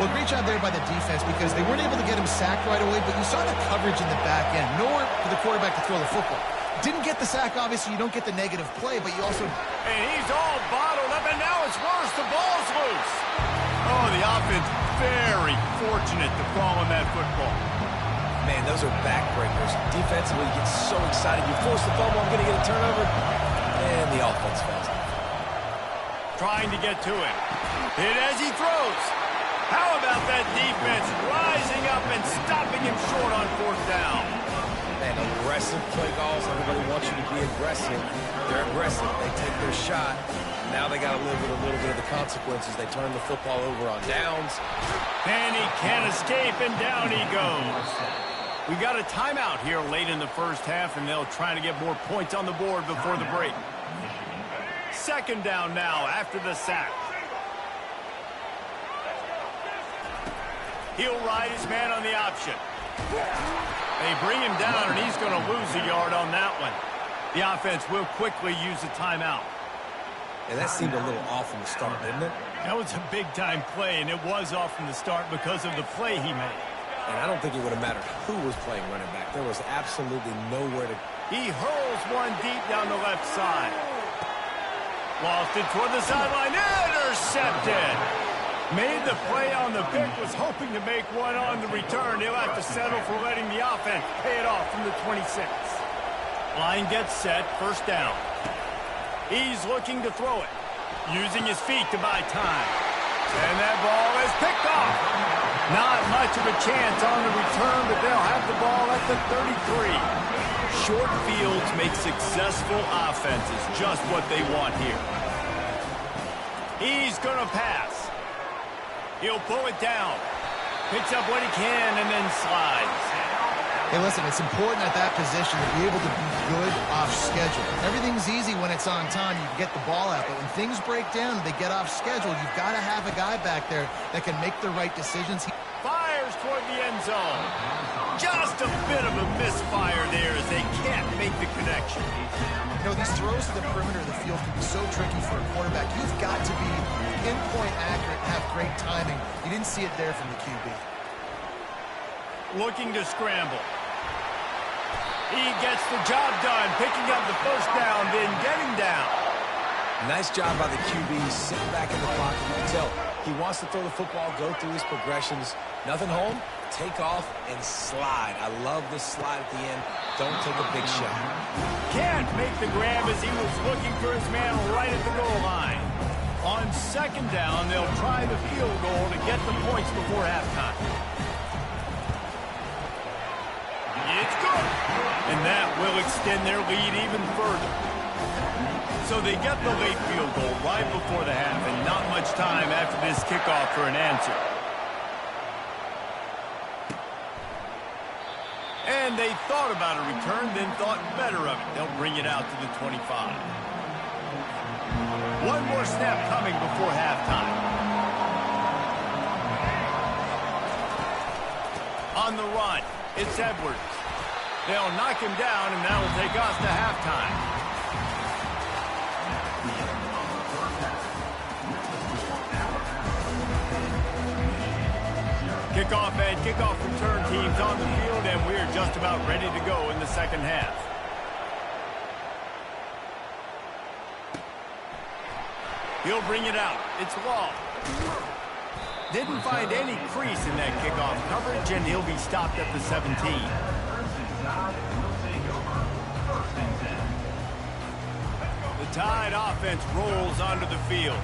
Well, great job there by the defense because they weren't able to get him sacked right away, but you saw the coverage in the back end. Nowhere for the quarterback to throw the football. Didn't get the sack, obviously. You don't get the negative play, but you also... And he's all bottled up, and now it's worse. The ball's loose. Oh, the offense very fortunate to fall on that football. Man, those are backbreakers. Defensively, you get so excited. You force the fumble, I'm going to get a turnover. And the offense fails. Trying to get to him. Hit as he throws. How about that defense rising up and stopping him short on 4th down? Man, aggressive play calls. Everybody wants you to be aggressive. They're aggressive. They take their shot. Now they got to live with a little bit of the consequences. They turn the football over on downs. And he can't escape, and down he goes. We got a timeout here late in the first half, and they'll try to get more points on the board before the break. 2nd down now after the sack. He'll ride his man on the option. They bring him down, and he's going to lose a yard on that one. The offense will quickly use a timeout. And that seemed a little off from the start, didn't it? That was a big-time play, and it was off from the start because of the play he made. And I don't think it would have mattered who was playing running back. There was absolutely nowhere to... He hurls one deep down the left side. Lofted toward the sideline. Intercepted. Made the play on the pick, was hoping to make one on the return. He'll have to settle for letting the offense pay it off from the 26. Line gets set, 1st down. He's looking to throw it, using his feet to buy time. And that ball is picked off. Not much of a chance on the return, but they'll have the ball at the 33. Short fields make successful offenses, just what they want here. He's going to pass. He'll pull it down. Picks up what he can and then slides. Hey, listen, it's important at that position to be able to be good off schedule. Everything's easy when it's on time. You can get the ball out. But when things break down and they get off schedule, you've got to have a guy back there that can make the right decisions. Fires toward the end zone. Just a bit of a misfire there as they can't make the connection. You know, these throws to the perimeter of the field can be so tricky for a quarterback. You've got to be pinpoint accurate and have great timing. You didn't see it there from the QB. Looking to scramble. He gets the job done, picking up the 1st down, then getting down. Nice job by the QB, sitting back in the pocket. You can tell he wants to throw the football, go through his progressions. Nothing home, take off, and slide. I love the slide at the end. Don't take a big shot. Can't make the grab as he was looking for his man right at the goal line. On 2nd down, they'll try the field goal to get the points before halftime. And that will extend their lead even further. So they get the late field goal right before the half, and not much time after this kickoff for an answer. And they thought about a return, then thought better of it. They'll bring it out to the 25. One more snap coming before halftime. On the run, it's Edwards. They'll knock him down, and that will take us to halftime. Kickoff and kickoff return teams on the field, and we're just about ready to go in the second half. He'll bring it out. It's Law. Didn't find any crease in that kickoff coverage, and he'll be stopped at the 17. The Tide offense rolls onto the field.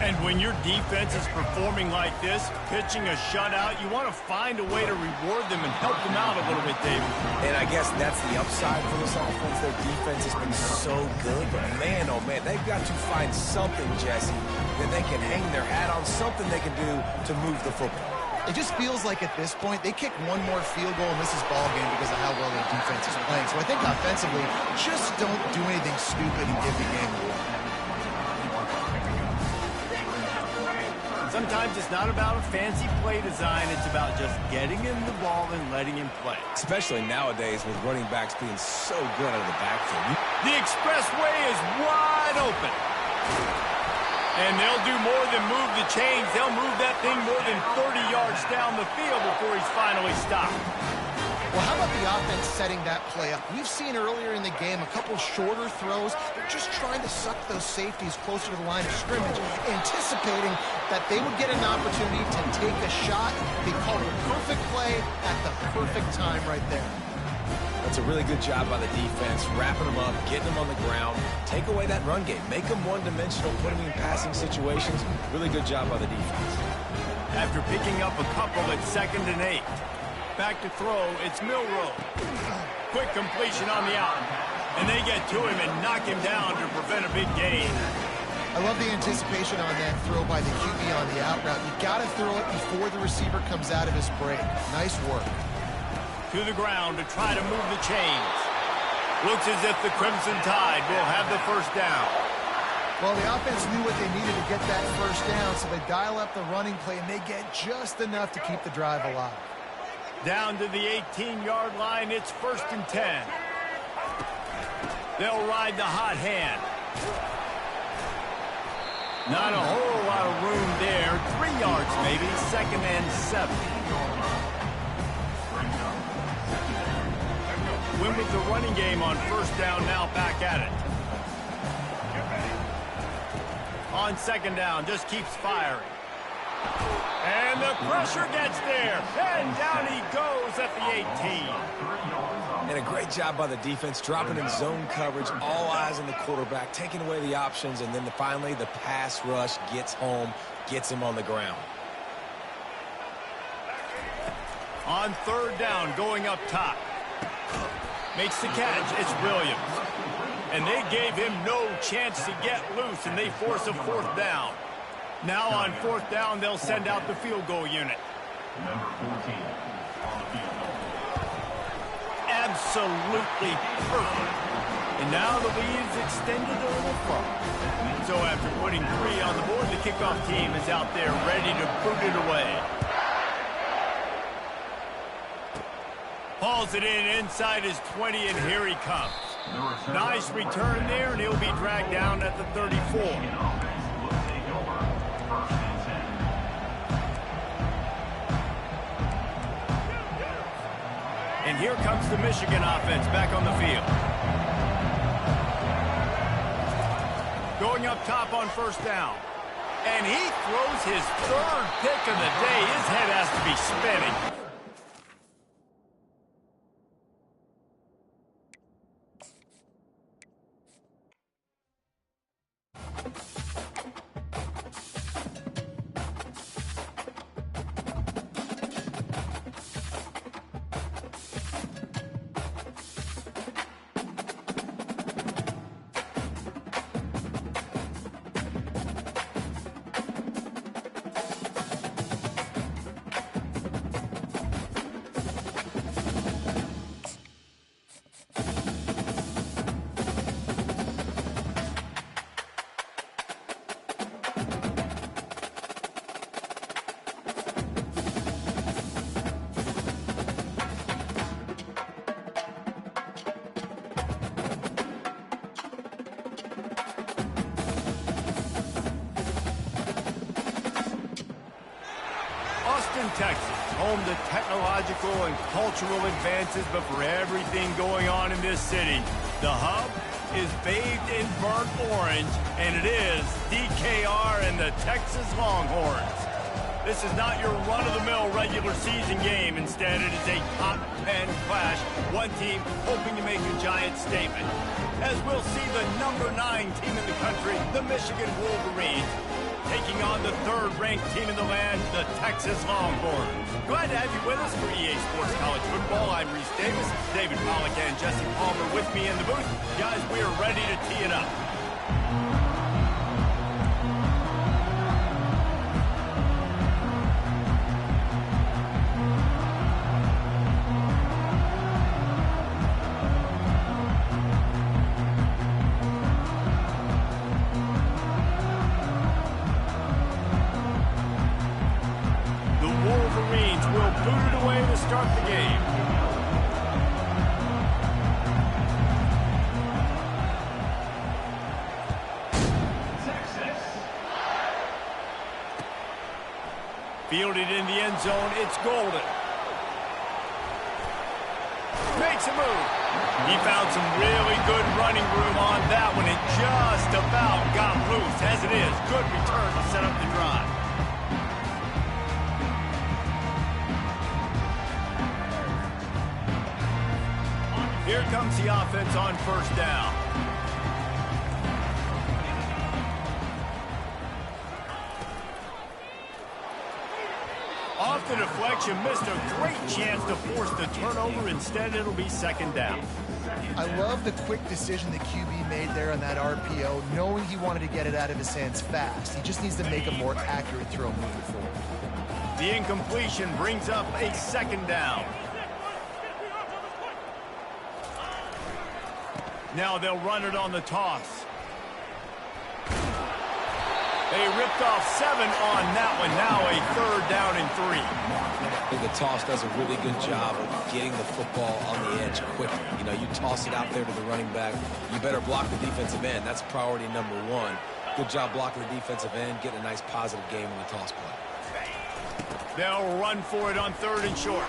And when your defense is performing like this, pitching a shutout, you want to find a way to reward them and help them out a little bit, David. And I guess that's the upside for this offense. Their defense has been so good, but man, oh man, they've got to find something, Jesse, that they can hang their hat on, something they can do to move the football. It just feels like at this point, they kick one more field goal and this is ball game because of how well their defense is playing. So I think offensively, just don't do anything stupid and give the game away. Sometimes it's not about a fancy play design. It's about just getting him the ball and letting him play. Especially nowadays with running backs being so good out of the backfield. The expressway is wide open. And they'll do more than move the chains. They'll move that thing more than 30 yards down the field before he's finally stopped. Well, how about the offense setting that play up? We've seen earlier in the game a couple shorter throws. They're just trying to suck those safeties closer to the line of scrimmage, anticipating that they would get an opportunity to take a shot. They call a perfect play at the perfect time right there. That's a really good job by the defense, wrapping them up, getting them on the ground, take away that run game, make them one-dimensional, put them in passing situations. Really good job by the defense. After picking up a couple at 2nd and 8. Back to throw, it's Milroe. Quick completion on the out. And they get to him and knock him down to prevent a big gain. I love the anticipation on that throw by the QB on the out route. You got to throw it before the receiver comes out of his break. Nice work. To the ground to try to move the chains. Looks as if the Crimson Tide will have the first down. Well, the offense knew what they needed to get that first down, so they dial up the running play, and they get just enough to keep the drive alive. Down to the 18-yard line, it's 1st and 10. They'll ride the hot hand. Not a whole lot of room there. 3 yards maybe, 2nd and 7. Win with the running game on 1st down, now back at it. On 2nd down, just keeps firing. And the pressure gets there. And down he goes at the 18. And a great job by the defense, dropping in zone coverage, all eyes on the quarterback, taking away the options, and then finally the pass rush gets home, gets him on the ground. On 3rd down, going up top. Makes the catch. It's Williams. And they gave him no chance to get loose, and they force a 4th down. Now on 4th down, they'll send out the field goal unit. Number 14 on the field goal. Absolutely perfect. And now the lead is extended a little further. So after putting 3 on the board, the kickoff team is out there ready to boot it away. Hauls it in inside his 20, and here he comes. Nice return there, and he'll be dragged down at the 34. And here comes the Michigan offense back on the field. Going up top on 1st down. And he throws his 3rd pick of the day. His head has to be spinning. Austin, Texas, home to technological and cultural advances, but for everything going on in this city, the hub is bathed in burnt orange, and it is DKR and the Texas Longhorns. This is not your run-of-the-mill regular season game. Instead, it is a top 10 clash, one team hoping to make a giant statement. As we'll see the number 9 team in the country, the Michigan Wolverines, taking on the third-ranked team in the land, the Texas Longhorns. Glad to have you with us for EA Sports College Football. I'm Reese Davis, David Pollack and Jesse Palmer with me in the booth. Guys, we are ready to tee it up. Start the game. Texas. Fielded in the end zone, it's Golden. Makes a move. He found some really good running room on that one. It just about got loose. As it is, good return to set up the drive. Here comes the offense on first down. Off the deflection, missed a great chance to force the turnover. Instead, it'll be second down. I love the quick decision the QB made there on that RPO, knowing he wanted to get it out of his hands fast. He just needs to make a more accurate throw moving forward. The incompletion brings up a second down. Now they'll run it on the toss. They ripped off 7 on that one. Now a third down and 3. I think the toss does a really good job of getting the football on the edge quickly. You know, you toss it out there to the running back. You better block the defensive end. That's priority number 1. Good job blocking the defensive end, getting a nice positive game in the toss play. They'll run for it on third and short.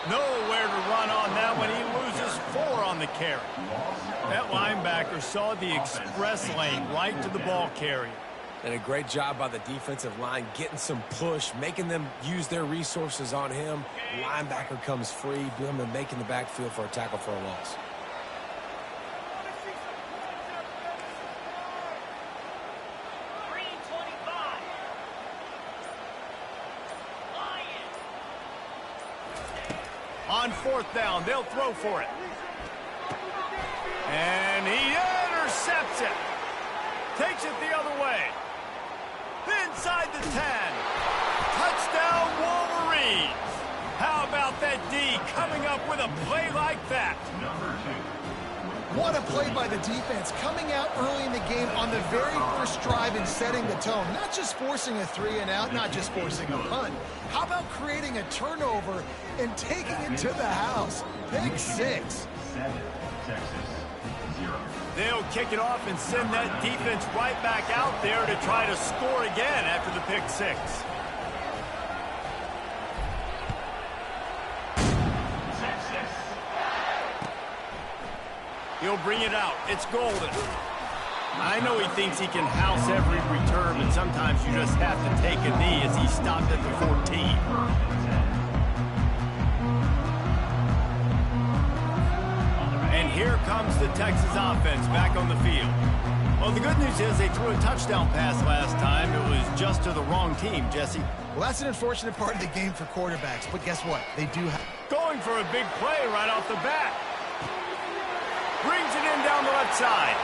Nowhere to run on that one. He loses 4 on the carry. That linebacker saw the express lane right to the ball carrier. And a great job by the defensive line, getting some push, making them use their resources on him. Linebacker comes free, making the backfield for a tackle for a loss. On fourth down, they'll throw for it. And he intercepts it. Takes it the other way. Inside the 10. Touchdown, Wolverines. How about that D coming up with a play like that? Number 2. What a play by the defense, coming out early in the game on the very first drive and setting the tone. Not just forcing a 3-and-out, not just forcing a punt. How about creating a turnover and taking it to the house? Pick 6. 7. Texas 0. They'll kick it off and send that defense right back out there to try to score again after the pick 6. Texas. He'll bring it out. It's Golden. I know he thinks he can house every return, but sometimes you just have to take a knee as he stopped at the 14. And here comes the Texas offense back on the field. Well, the good news is they threw a touchdown pass last time. It was just to the wrong team, Jesse. Well, that's an unfortunate part of the game for quarterbacks, but guess what? They do have... Going for a big play right off the bat. Brings it in down the left side.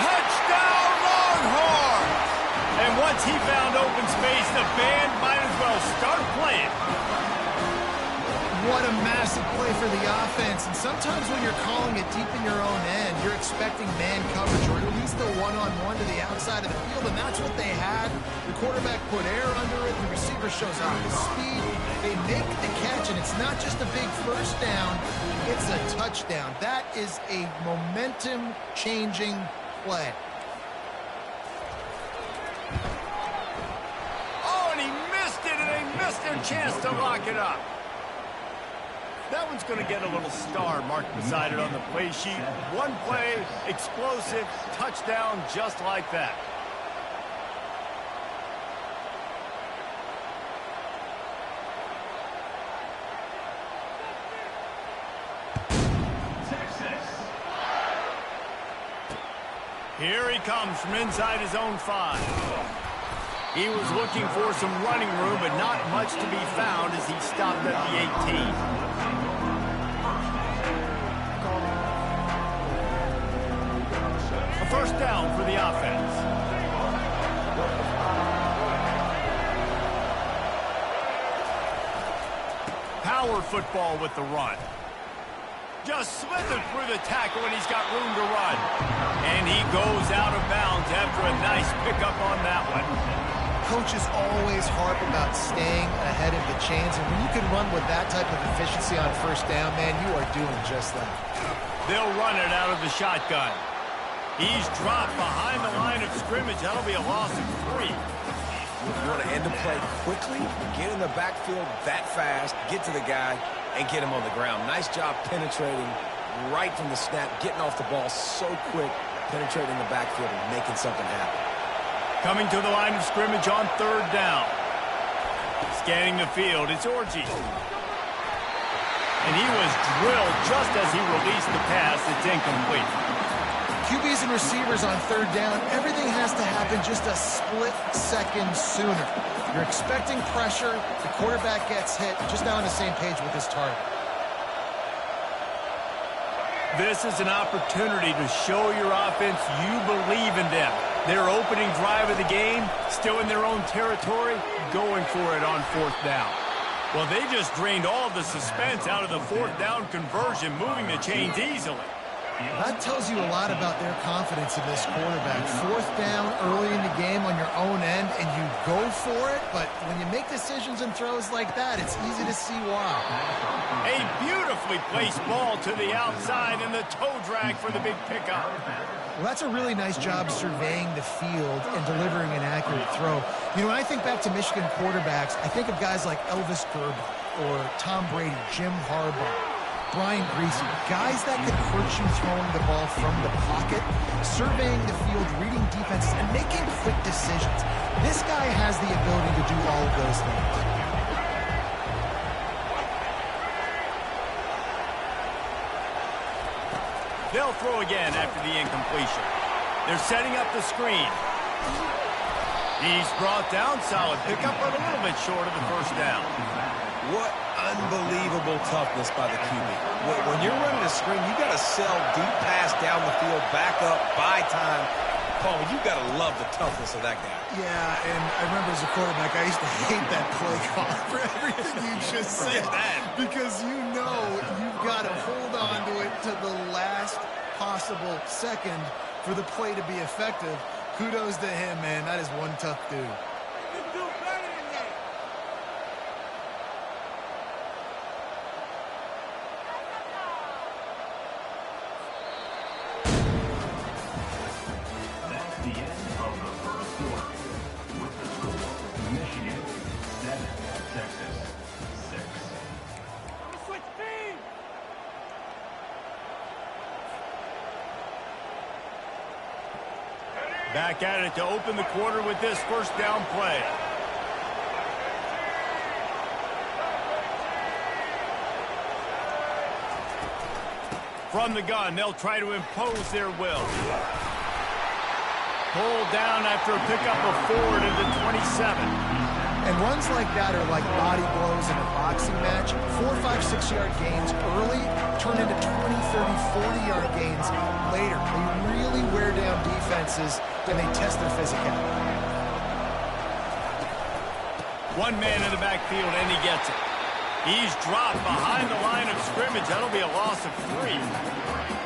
Touchdown, Longhorns! And once he found open space, the band might as well start playing. What a massive play for the offense. And sometimes when you're calling it deep in your own end, you're expecting man coverage or at least a one-on-one to the outside of the field, and that's what they had. The quarterback put air under it. The receiver shows off his speed. They make the catch, and it's not just a big first down. It's a touchdown. That is a momentum-changing play. Chance to lock it up. That one's going to get a little star marked beside it on the play sheet. One play, explosive, touchdown just like that. Here he comes from inside his own 5. He was looking for some running room, but not much to be found as he stopped at the 18. A first down for the offense. Power football with the run. Just slithered through the tackle, and he's got room to run. And he goes out of bounds after a nice pickup on that one. Coaches always harp about staying ahead of the chains, and when you can run with that type of efficiency on first down, man, you are doing just that. They'll run it out of the shotgun. He's dropped behind the line of scrimmage. That'll be a loss of 3. You want to end the play quickly, get in the backfield that fast, get to the guy, and get him on the ground. Nice job penetrating right from the snap, getting off the ball so quick, penetrating the backfield and making something happen. Coming to the line of scrimmage on third down. Scanning the field, it's Orji. And he was drilled just as he released the pass. It's incomplete. QBs and receivers on third down, everything has to happen just a split second sooner. You're expecting pressure, the quarterback gets hit, just not on the same page with his target. This is an opportunity to show your offense you believe in them. Their opening drive of the game, still in their own territory, going for it on fourth down. Well, they just drained all of the suspense out of the fourth down conversion, moving the chains easily. That tells you a lot about their confidence in this quarterback. Fourth down early in the game on your own end, and you go for it, but when you make decisions and throws like that, it's easy to see why. A beautifully placed ball to the outside, and the toe drag for the big pickup. Well, that's a really nice job surveying the field and delivering an accurate throw. You know, when I think back to Michigan quarterbacks, I think of guys like Elvis Gerber or Tom Brady, Jim Harbaugh, Brian Griese, guys that could hurt you throwing the ball from the pocket, surveying the field, reading defenses, and making quick decisions. This guy has the ability to do all of those things. They'll throw again after the incompletion. They're setting up the screen. He's brought down, solid pickup, but a little bit short of the first down. What unbelievable toughness by the QB. When you're running a screen, you got to sell deep pass down the field, back up, buy time. Paul, you got to love the toughness of that guy. Yeah, and I remember as a quarterback, I used to hate that play call for everything you just said. Because you know you've got to hold on to it to the last possible second for the play to be effective. Kudos to him, man. That is one tough dude. Back at it to open the quarter with this first down play. From the gun, they'll try to impose their will. Pulled down after a pickup of 4 to the 27. And runs like that are like body blows in a boxing match. 4, 5, 6-yard gains early turn into 20, 30, 40-yard gains later. They really wear down defenses and they test their physicality. One man in the backfield, and he gets it. He's dropped behind the line of scrimmage. That'll be a loss of 3.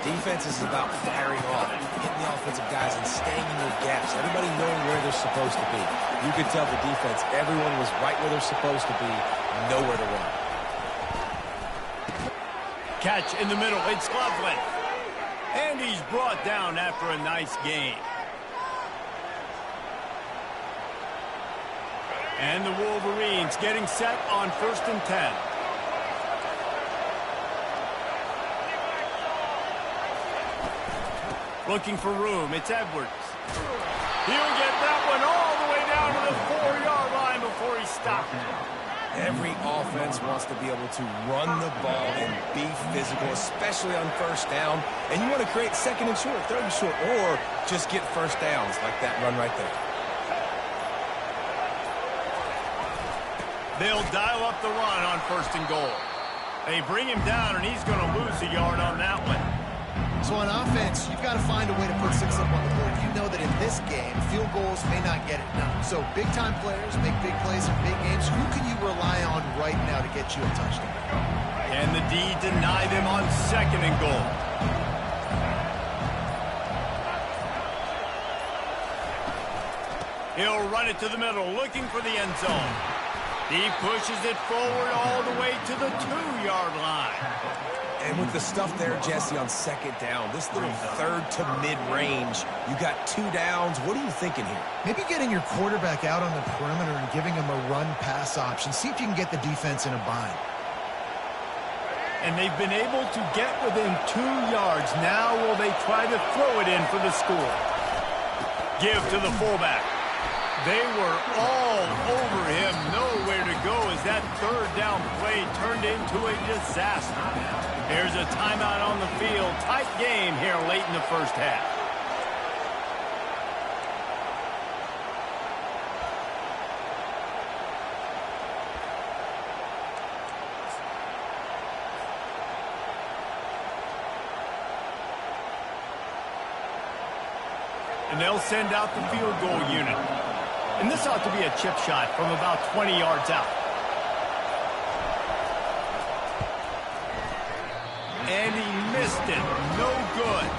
Defense is about firing off, hitting the offensive guys and staying in their gaps. Everybody knowing where they're supposed to be. You could tell the defense, everyone was right where they're supposed to be, nowhere to run. Catch in the middle, it's Loveland. And he's brought down after a nice gain. And the Wolverines getting set on 1st and 10. Looking for room. It's Edwards. He'll get that one all the way down to the 4-yard line before he stopped. Every offense wants to be able to run the ball and be physical, especially on 1st down. And you want to create 2nd and short, 3rd and short, or just get 1st downs like that run right there. They'll dial up the run on 1st and goal. They bring him down, and he's going to lose a yard on that one. So on offense, you've got to find a way to put 6 up on the board. You know that in this game, field goals may not get it done. So big-time players make big plays in big games. Who can you rely on right now to get you a touchdown? And the D deny them on 2nd and goal. He'll run it to the middle, looking for the end zone. He pushes it forward all the way to the 2-yard line. And with the stuff there, Jesse, on 2nd down, this little 3rd to mid-range, you got 2 downs. What are you thinking here? Maybe getting your quarterback out on the perimeter and giving him a run-pass option. See if you can get the defense in a bind. And they've been able to get within 2 yards. Now will they try to throw it in for the score? Give to the fullback. They were all over him. Nowhere to go as that 3rd down play turned into a disaster. There's a timeout on the field. Tight game here late in the 1st half. And they'll send out the field goal unit. And this ought to be a chip shot from about 20 yards out. And he missed it. No good.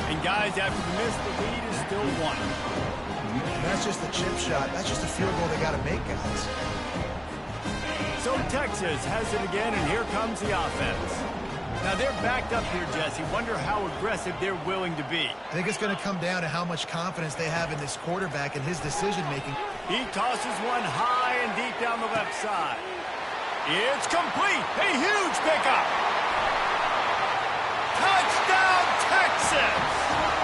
And guys, after the miss, the lead is still 1. And that's just a chip shot. That's just a field goal they got to make, guys. So Texas has it again, and here comes the offense. Now they're backed up here, Jesse. Wonder how aggressive they're willing to be. I think it's going to come down to how much confidence they have in this quarterback and his decision-making. He tosses one high and deep down the left side. It's complete. A huge pickup. Touchdown, Texas!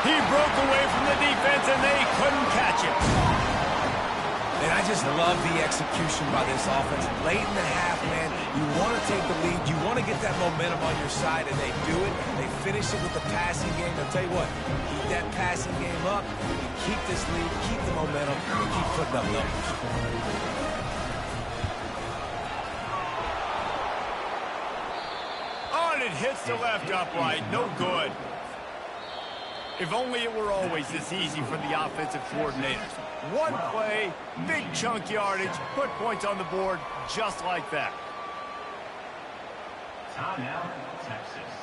He broke away from the defense, and they couldn't catch him. And I just love the execution by this offense. Late in the half, man, you want to take the lead. You want to get that momentum on your side, and they do it. They finish it with the passing game. I'll tell you what, keep that passing game up. You keep this lead, keep the momentum, and keep putting up numbers. It hits the left upright. No good. If only it were always this easy for the offensive coordinators. One play, big chunk yardage, put points on the board just like that. Timeout, Texas.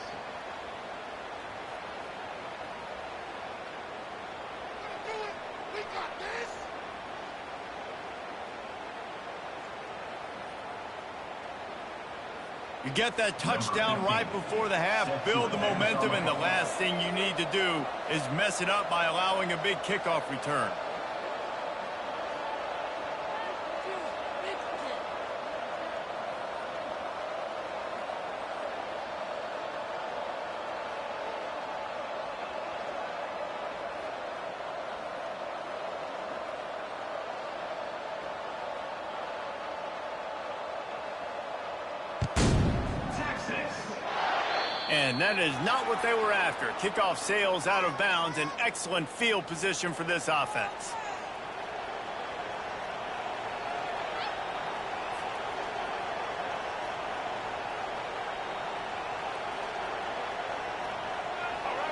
We got this. You get that touchdown right before the half, build the momentum, and the last thing you need to do is mess it up by allowing a big kickoff return. And that is not what they were after. Kickoff sails out of bounds, an excellent field position for this offense.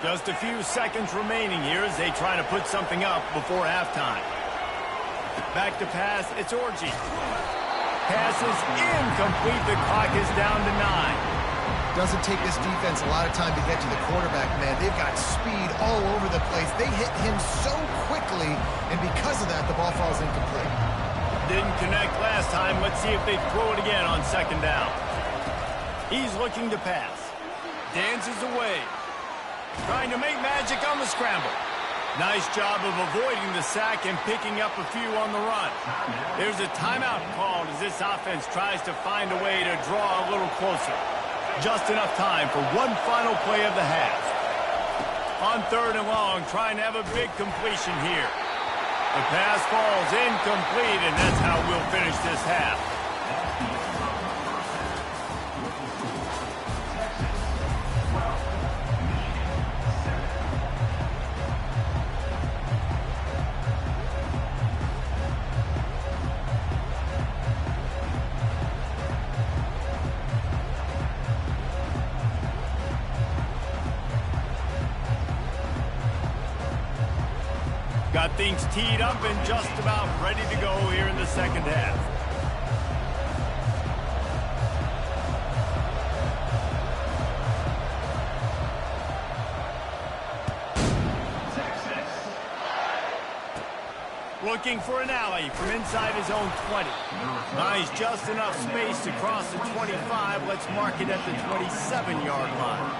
Just a few seconds remaining here as they try to put something up before halftime. Back to pass, it's Orji. Pass is incomplete. The clock is down to 9. Doesn't take this defense a lot of time to get to the quarterback, man. They've got speed all over the place. They hit him so quickly, and because of that, the ball falls incomplete. Didn't connect last time. Let's see if they throw it again on 2nd down. He's looking to pass. Dances away. Trying to make magic on the scramble. Nice job of avoiding the sack and picking up a few on the run. There's a timeout called as this offense tries to find a way to draw a little closer. Just enough time for one final play of the half. On 3rd and long, trying to have a big completion here. The pass falls incomplete, and that's how we'll finish this half. Got things teed up and just about ready to go here in the second half. Looking for an alley from inside his own 20. Nice, just enough space to cross the 25. Let's mark it at the 27-yard line.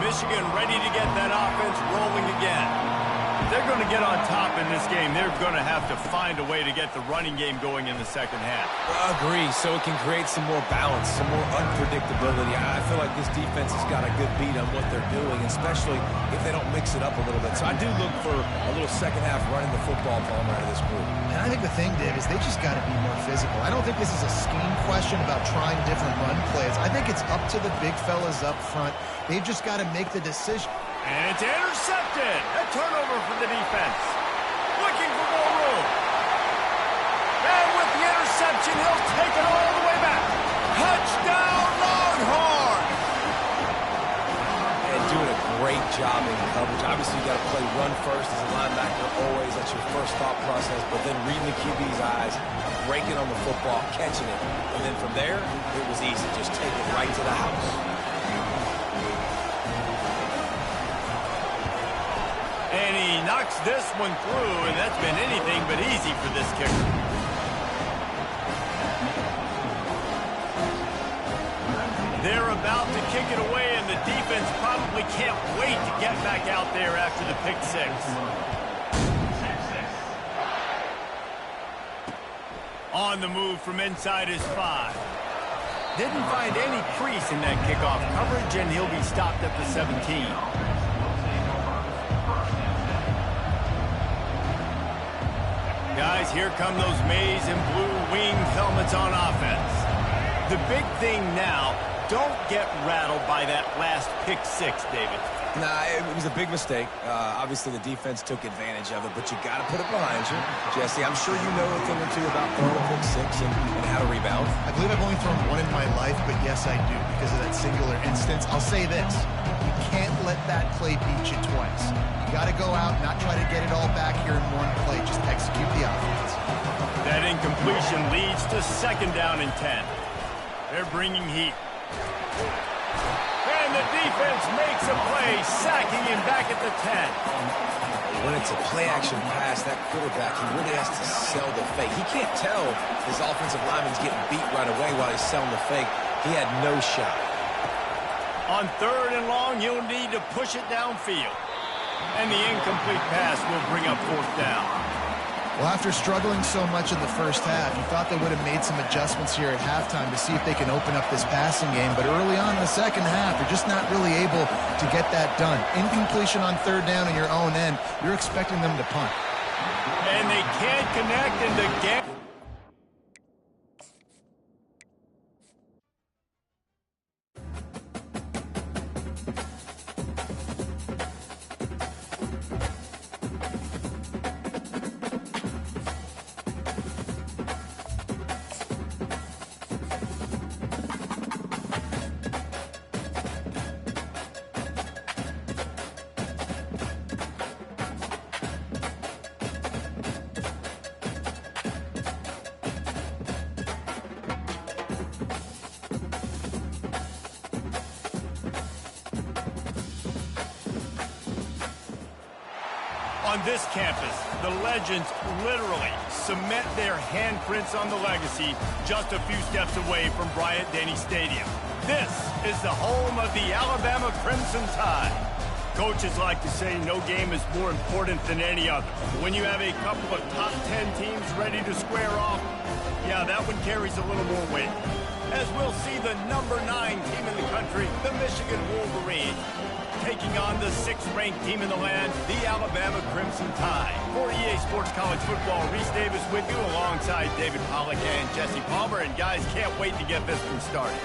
Michigan ready to get that offense rolling again. If they're going to get on top in this game, they're going to have to find a way to get the running game going in the second half. Agree, so it can create some more balance, some more unpredictability. I feel like this defense has got a good beat on what they're doing, especially if they don't mix it up a little bit. So I do look for a little second half running the football ball out of this group. And I think the thing, Dave, is they just got to be more physical. I don't think this is a scheme question about trying different run plays. I think it's up to the big fellas up front. They've just got to make the decision. And it's intercepted. A turnover for the defense. Looking for more room. And with the interception, he'll take it all the way back. Touchdown, Longhorn! And doing a great job in coverage. Obviously, you got to play run first as a linebacker always. That's your first thought process. But then reading the QB's eyes, breaking on the football, catching it. And then from there, it was easy. Just take it right to the house. And he knocks this one through, and that's been anything but easy for this kicker. They're about to kick it away, and the defense probably can't wait to get back out there after the pick six. On the move from inside his 5. Didn't find any crease in that kickoff coverage, and he'll be stopped at the 17. Guys, here come those maize and blue winged helmets on offense. The big thing now, don't get rattled by that last pick six, David. Nah, it was a big mistake. Obviously, the defense took advantage of it, but you got to put it behind you. Jesse, I'm sure you know a thing or two about throwing a pick six and how to rebound. I believe I've only thrown one in my life, but yes, I do because of that singular instance. I'll say this. You can't let that play beat you twice. You got to go out, not try to get it all back here in one play. Just execute the offense. That incompletion leads to 2nd down and 10. They're bringing heat. And the defense makes a play, sacking him back at the 10. When it's a play-action pass, that quarterback, he really has to sell the fake. He can't tell his offensive lineman's getting beat right away while he's selling the fake. He had no shot. On 3rd and long, he'll need to push it downfield. And the incomplete pass will bring up 4th down. Well, after struggling so much in the first half, you thought they would have made some adjustments here at halftime to see if they can open up this passing game. But early on in the second half, they're just not really able to get that done. Incompletion on 3rd down in your own end, you're expecting them to punt. And they can't connect, and the game. On this campus, the legends literally cement their handprints on the legacy just a few steps away from Bryant-Denny Stadium. This is the home of the Alabama Crimson Tide. Coaches like to say no game is more important than any other. When you have a couple of top 10 teams ready to square off, yeah, that one carries a little more weight. As we'll see the number 9 team in the country, the Michigan Wolverines, taking on the 6th-ranked team in the land, the Alabama Crimson Tide. For EA Sports College Football, Reese Davis with you alongside David Pollack and Jesse Palmer. And guys, can't wait to get this one started.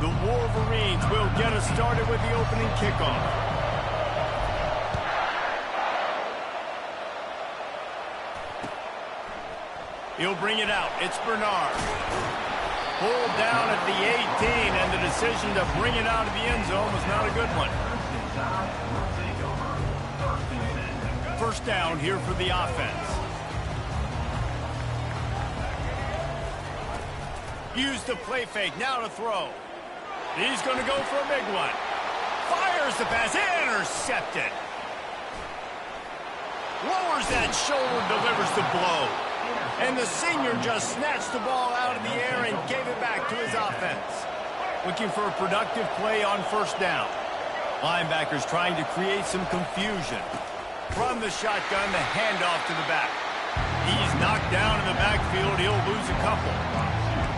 The Wolverines will get us started with the opening kickoff. He'll bring it out. It's Bernard. Pulled down at the 18, and the decision to bring it out of the end zone was not a good one. First down here for the offense. Use the play fake. Now to throw. He's going to go for a big one. Fires the pass. Intercepted. Lowers that shoulder, delivers the blow. And the senior just snatched the ball out of the air and gave it back to his offense. Looking for a productive play on first down. Linebackers trying to create some confusion. From the shotgun, the handoff to the back. He's knocked down in the backfield. He'll lose a couple.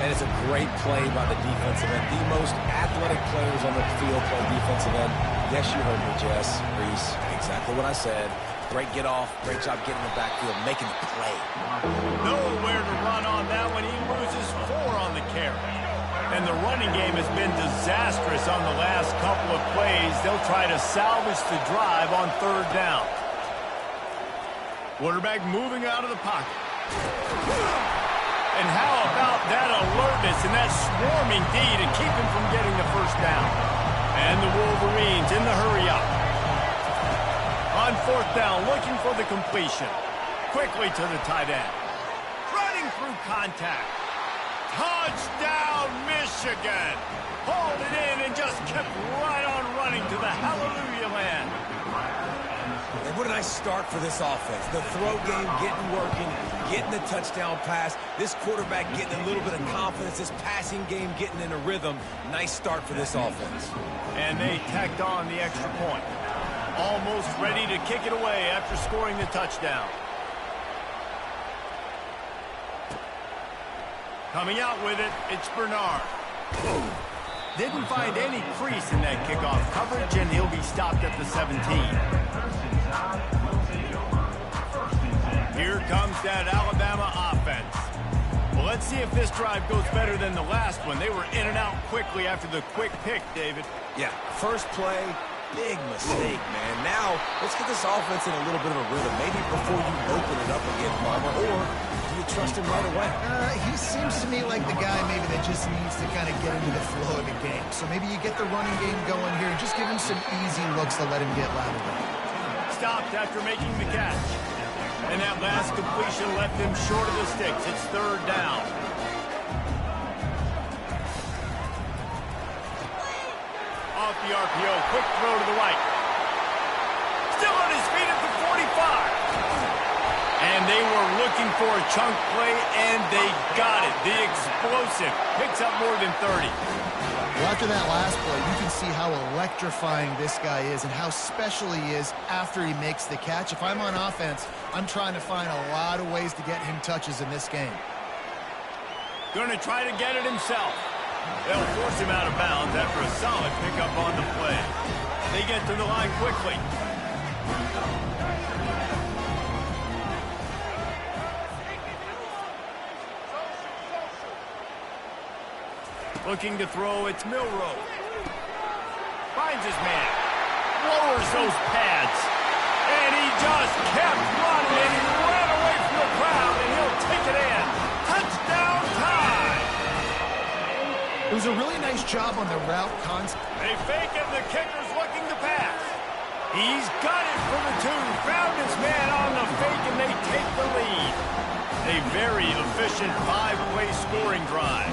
And it's a great play by the defensive end. The most athletic players on the field play defensive end. Yes, you heard me, Jess. Reese, exactly what I said. Great get off. Great job getting in the backfield, making the play. Nowhere to run on that one. He loses 4 on the carry. And the running game has been disastrous on the last couple of plays. They'll try to salvage the drive on third down. Quarterback moving out of the pocket. And how about that alertness and that swarming D to keep him from getting the first down? And the Wolverines in the hurry-up. On fourth down, looking for the completion. Quickly to the tight end. Running through contact. Touchdown, Michigan. Hauled it in and just kept right on running to the hallelujah land. And what a nice start for this offense. The throw game getting working, getting the touchdown pass. This quarterback getting a little bit of confidence. This passing game getting in a rhythm. Nice start for this offense. And they tacked on the extra point. Almost ready to kick it away after scoring the touchdown. Coming out with it, it's Bernard. Didn't find any crease in that kickoff coverage, and he'll be stopped at the 17. Here comes that Alabama offense. Well, let's see if this drive goes better than the last one. They were in and out quickly after the quick pick, David. Yeah, first play, big mistake, man. Now, let's get this offense in a little bit of a rhythm. Maybe before you open it up again, Palmer, or do you trust him right away? He seems to me like the guy maybe that just needs to kind of get into the flow of the game. So maybe you get the running game going here and just give him some easy looks to let him get lateral. Stopped after making the catch. And that last completion left him short of the sticks. It's third down. Off the RPO, quick throw to the right. Still on his feet at the 45. And they were looking for a chunk play, and they got it. The explosive picks up more than 30. Well, after that last play, you can see how electrifying this guy is and how special he is after he makes the catch. If I'm on offense, I'm trying to find a lot of ways to get him touches in this game. Going to try to get it himself. They'll force him out of bounds after a solid pickup on the play. They get to the line quickly. Looking to throw, it's Milroe. Finds his man. Lowers those pads. And he just kept running, and he ran away from the crowd, and he'll take it in. Touchdown time! It was a really nice job on the route concept. They fake it, the kicker's looking to pass. He's got it for the 2. Found his man on the fake, and they take the lead. A very efficient 5-play scoring drive.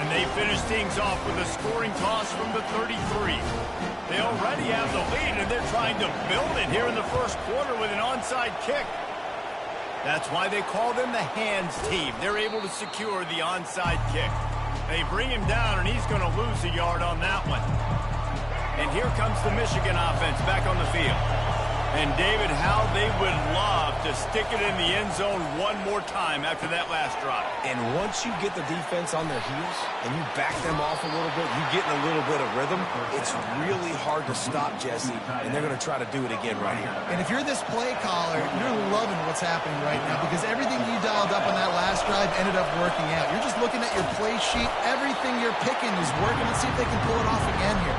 And they finish things off with a scoring toss from the 33. They already have the lead, and they're trying to build it here in the first quarter with an onside kick. That's why they call them the hands team. They're able to secure the onside kick. They bring him down, and he's going to lose a yard on that one. And here comes the Michigan offense back on the field. And, David, how they would love to stick it in the end zone one more time after that last drive. And once you get the defense on their heels and you back them off a little bit, you get in a little bit of rhythm, it's really hard to stop, Jesse, and they're going to try to do it again right here. And if you're this play caller, you're loving what's happening right now because everything you dialed up on that last drive ended up working out. You're just looking at your play sheet. Everything you're picking is working. Let's see if they can pull it off again here.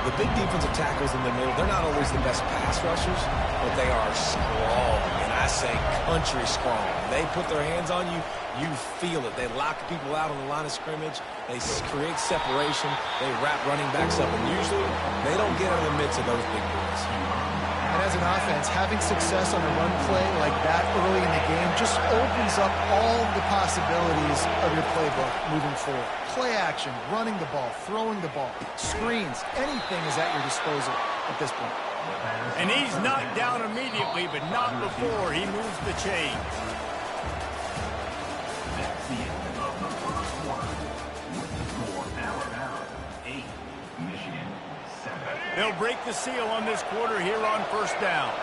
The big defensive tackles in the middle, they're not always the best pass rushers, but they are strong, and I say country strong. They put their hands on you, you feel it. They lock people out on the line of scrimmage. They create separation. They wrap running backs up, and usually they don't get out of the midst of those big boys. And as an offense, having success on a run play like that early in the game just opens up all the possibilities of your playbook moving forward. Play action, running the ball, throwing the ball, screens, anything is at your disposal at this point. And he's knocked down immediately, but not before he moves the chains. That's the end of the first quarter. With the score, Alabama 8, Michigan 7. They'll break the seal on this quarter here on first down.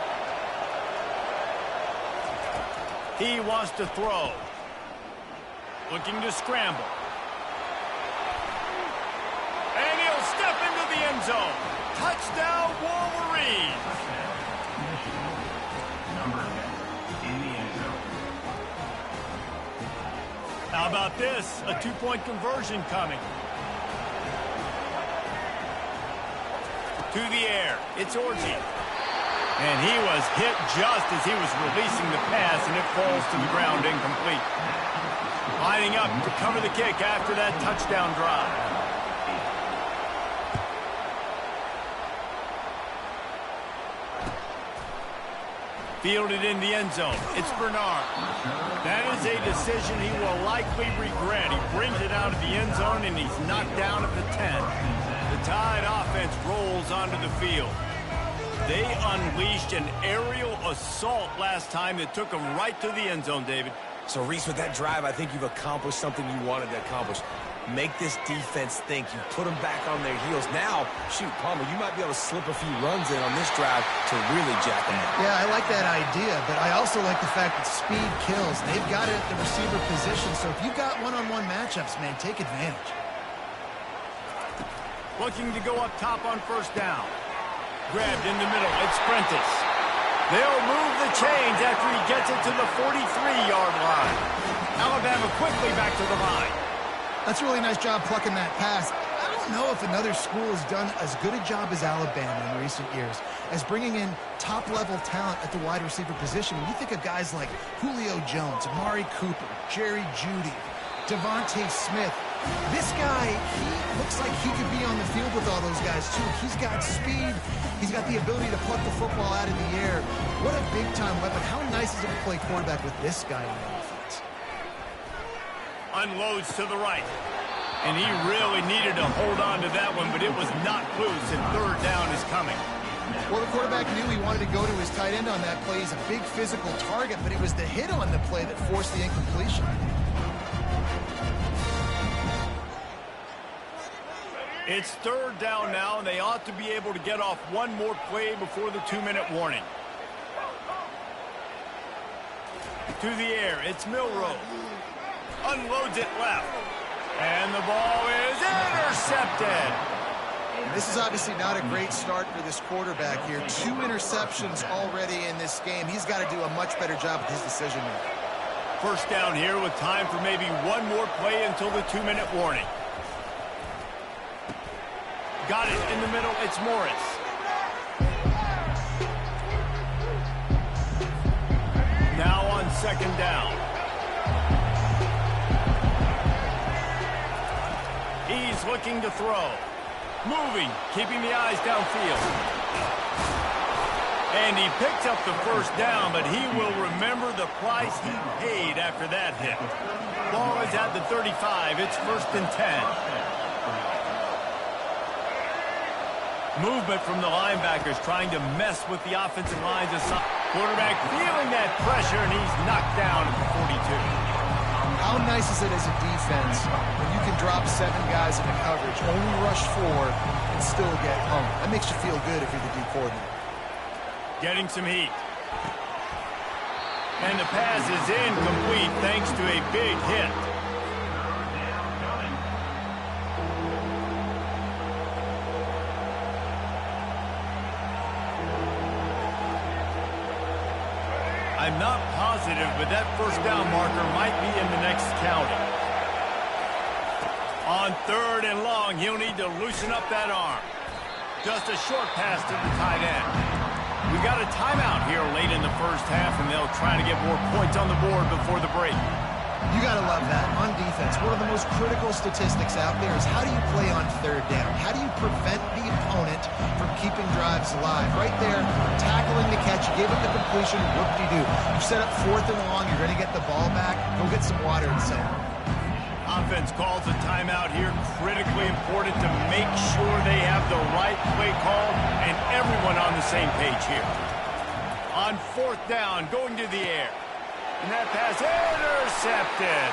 He wants to throw. Looking to scramble. And he'll step into the end zone. Touchdown, Wolverines. Michigan, number 10, in the end zone. How about this? A two-point conversion coming. To the air. It's Orji. And he was hit just as he was releasing the pass, and it falls to the ground incomplete. Lining up to cover the kick after that touchdown drive. Fielded in the end zone. It's Bernard. That is a decision he will likely regret. He brings it out of the end zone, and he's knocked down at the 10. The Tide offense rolls onto the field. They unleashed an aerial assault last time that took them right to the end zone, David. So, Reese, with that drive, I think you've accomplished something you wanted to accomplish. Make this defense think. You put them back on their heels. Now, shoot, Palmer, you might be able to slip a few runs in on this drive to really jack them up. Yeah, I like that idea, but I also like the fact that speed kills. They've got it at the receiver position, so if you've got one-on-one matchups, man, take advantage. Looking to go up top on first down. Grabbed in the middle. It's Prentice. They'll move the chains after he gets it to the 43-yard line. Alabama quickly back to the line. That's a really nice job plucking that pass. I don't know if another school has done as good a job as Alabama in recent years as bringing in top-level talent at the wide receiver position. When you think of guys like Julio Jones, Amari Cooper, Jerry Jeudy, Devontae Smith, this guy, he looks like he could be on the field with all those guys, too. He's got speed. He's got the ability to pluck the football out of the air. What a big-time weapon. How nice is it to play quarterback with this guy in the offense? Unloads to the right. And he really needed to hold on to that one, but it was not loose, and third down is coming. Well, the quarterback knew he wanted to go to his tight end on that play. He's a big physical target, but it was the hit on the play that forced the incompletion. It's third down now, and they ought to be able to get off one more play before the 2-minute warning. To the air, it's Milroe. Unloads it left. And the ball is intercepted. This is obviously not a great start for this quarterback here. 2 interceptions already in this game. He's got to do a much better job with his decision making. First down here with time for maybe one more play until the 2-minute warning. Got it in the middle. It's Morris. Now on second down. He's looking to throw. Moving, keeping the eyes downfield. And he picks up the first down, but he will remember the price he paid after that hit. Ball is at the 35. It's 1st and 10. Movement from the linebackers trying to mess with the offensive lines. Quarterback feeling that pressure, and he's knocked down at the 42. How nice is it as a defense when you can drop 7 guys into coverage, only rush 4, and still get home? That makes you feel good if you're the D coordinator. Getting some heat. And the pass is incomplete thanks to a big hit. I'm not positive, but that first down marker might be in the next county. On 3rd and long, he'll need to loosen up that arm. Just a short pass to the tight end. We got a timeout here late in the first half, and they'll try to get more points on the board before the break. You got to love that. On defense, one of the most critical statistics out there is how do you play on 3rd down? How do you prevent the opponent from keeping drives alive? Right there, tackling the catch, you gave up the completion, whoop-de-doo. You set up 4th and long, you're going to get the ball back, go get some water and center. Offense calls a timeout here. Critically important to make sure they have the right play call and everyone on the same page here. On 4th down, going to the air. And that pass intercepted.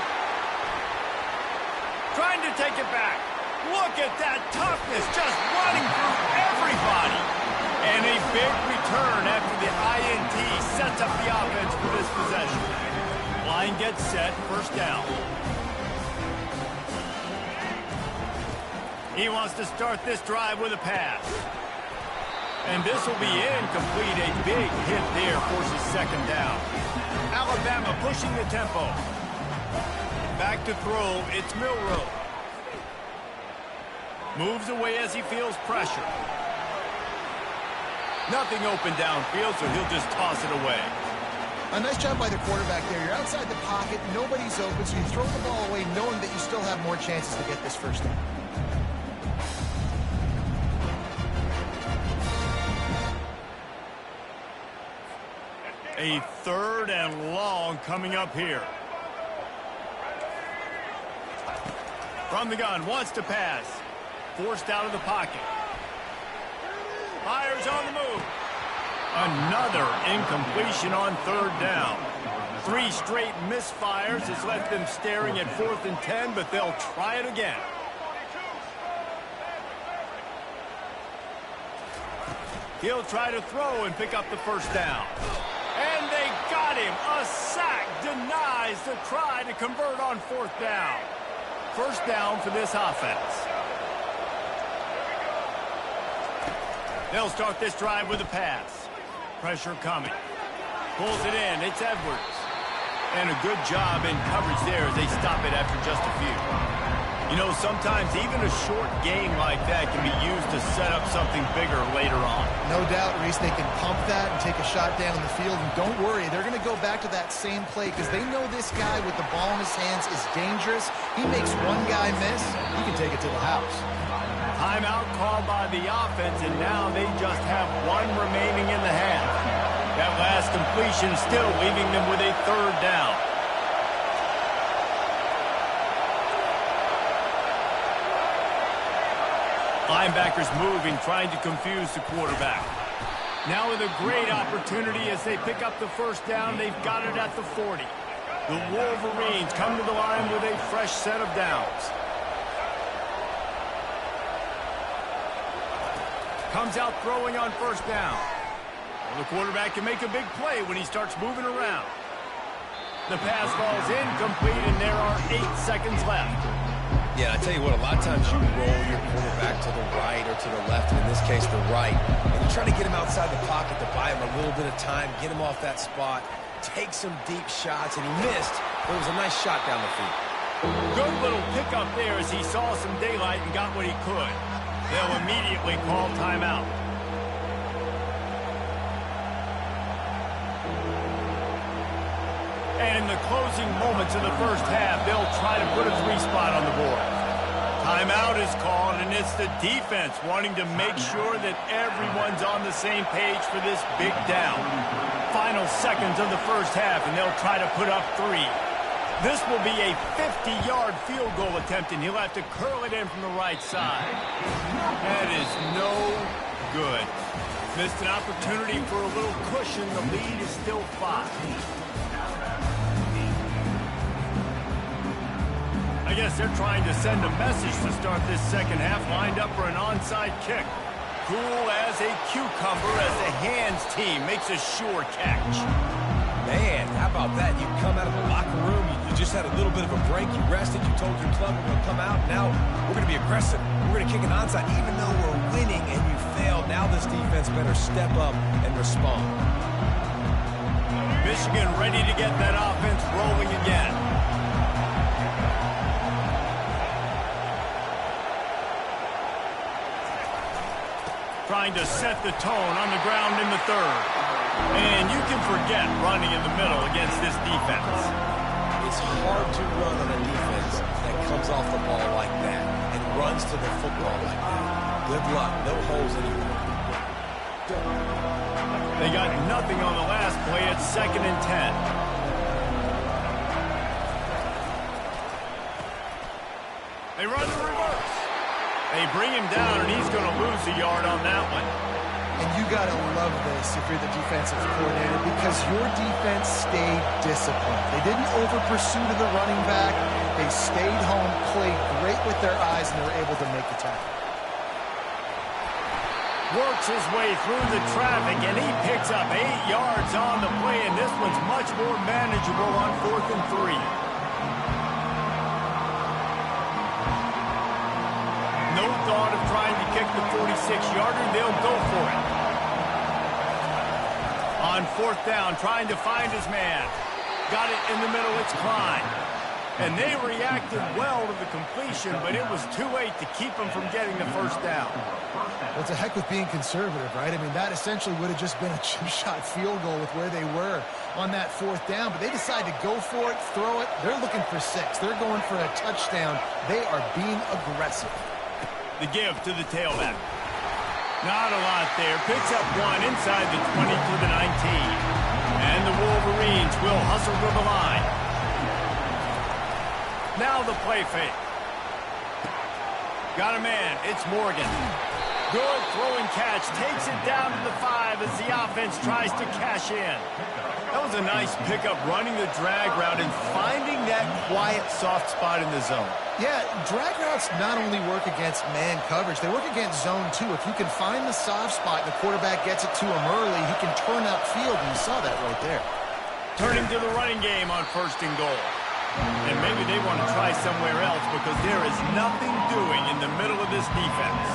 Trying to take it back. Look at that toughness, just running through everybody. And a big return after the INT sets up the offense for this possession. Line gets set, 1st down. He wants to start this drive with a pass. And this will be incomplete. A big hit there forces 2nd down. Alabama pushing the tempo. Back to throw, it's Milroe. Moves away as he feels pressure. Nothing open downfield, so he'll just toss it away. A nice job by the quarterback there. You're outside the pocket, nobody's open, so you throw the ball away knowing that you still have more chances to get this first down. A 3rd and long coming up here. From the gun, wants to pass. Forced out of the pocket. Fires on the move. Another incompletion on 3rd down. 3 straight misfires has left them staring at 4th and 10, but they'll try it again. He'll try to throw and pick up the first down. And they got him. A sack denies the try to convert on 4th down. First down for this offense. They'll start this drive with a pass. Pressure coming. Pulls it in. It's Edwards. And a good job in coverage there as they stop it after just a few. You know, sometimes even a short game like that can be used to set up something bigger later on. No doubt, Reese, they can pump that and take a shot down the field. And don't worry, they're going to go back to that same play because they know this guy with the ball in his hands is dangerous. He makes one guy miss, he can take it to the house. Timeout called by the offense, and now they just have 1 remaining in the half. That last completion still leaving them with a 3rd down. Linebackers moving, trying to confuse the quarterback. Now with a great opportunity as they pick up the first down. They've got it at the 40. The Wolverines come to the line with a fresh set of downs. Comes out throwing on first down. Well, the quarterback can make a big play when he starts moving around. The pass falls incomplete, and there are 8 seconds left. Yeah, I tell you what, a lot of times you roll your quarterback to the right or to the left, and in this case, the right. And you try to get him outside the pocket to buy him a little bit of time, get him off that spot, take some deep shots, and he missed, but it was a nice shot down the field. Good little pickup there as he saw some daylight and got what he could. They'll immediately call timeout. And in the closing moments of the first half, they'll try to put a 3 spot on the board. Timeout is called, and it's the defense wanting to make sure that everyone's on the same page for this big down. Final seconds of the first half, and they'll try to put up 3. This will be a 50-yard field goal attempt, and he'll have to curl it in from the right side. That is no good. Missed an opportunity for a little cushion. The lead is still 5. I guess they're trying to send a message to start this second half, lined up for an onside kick. Cool as a cucumber as the hands team makes a sure catch. Man, how about that? You come out of the locker room, you just had a little bit of a break, you rested, you told your club we're going to come out, now we're going to be aggressive. We're going to kick an onside, even though we're winning and you failed. Now this defense better step up and respond. Michigan ready to get that offense rolling again. Trying to set the tone on the ground in the third. And you can forget running in the middle against this defense. It's hard to run on a defense that comes off the ball like that and runs to the football like that. Good luck. No holes anywhere. They got nothing on the last play. It's 2nd and 10. They run the reverse. They bring him down, and he's going to lose a yard on that one. And you got to love this if you're the defensive coordinator, because your defense stayed disciplined. They didn't over-pursue to the running back. They stayed home, played great with their eyes, and they were able to make the tackle. Works his way through the traffic, and he picks up 8 yards on the play, and this one's much more manageable on 4th and 3. No thought of trying to kick the 46-yarder. They'll go for it. On 4th down, trying to find his man. Got it in the middle. It's Klein. And they reacted well to the completion, but it was too late to keep them from getting the first down. Well, it's a heck with being conservative, right? I mean, that essentially would have just been a chip shot field goal with where they were on that 4th down, but they decided to go for it, throw it. They're looking for 6. They're going for a touchdown. They are being aggressive. The give to the tailback. Not a lot there. Picks up 1 inside the 20 to the 19. And the Wolverines will hustle to the line. Now the play fake. Got a man. It's Morgan. Good throwing catch. Takes it down to the 5 as the offense tries to cash in. That was a nice pickup, running the drag route and finding that quiet, soft spot in the zone. Yeah, drag routes not only work against man coverage, they work against zone too. If you can find the soft spot and the quarterback gets it to him early, he can turn upfield, and you saw that right there. Turning to the running game on 1st and goal. And maybe they want to try somewhere else because there is nothing doing in the middle of this defense.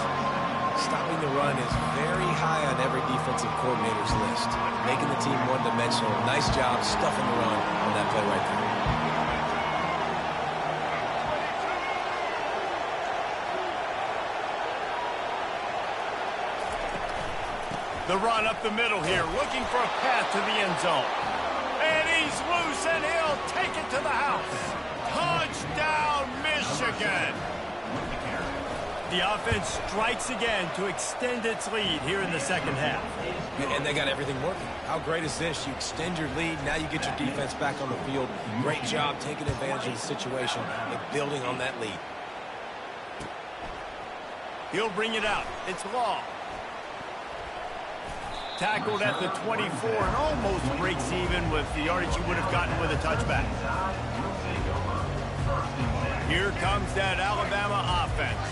Stopping the run is very high on every defensive coordinator's list. Making the team one-dimensional. Nice job stuffing the run on that play right there. The run up the middle here, looking for a path to the end zone. And he's loose, and he'll take it to the house. Touchdown, Michigan! The offense strikes again to extend its lead here in the second half. And they got everything working. How great is this? You extend your lead, now you get your defense back on the field. Great job taking advantage of the situation and building on that lead. He'll bring it out. It's Law. Tackled at the 24 and almost breaks even with the yardage he would have gotten with a touchback. Here comes that Alabama offense.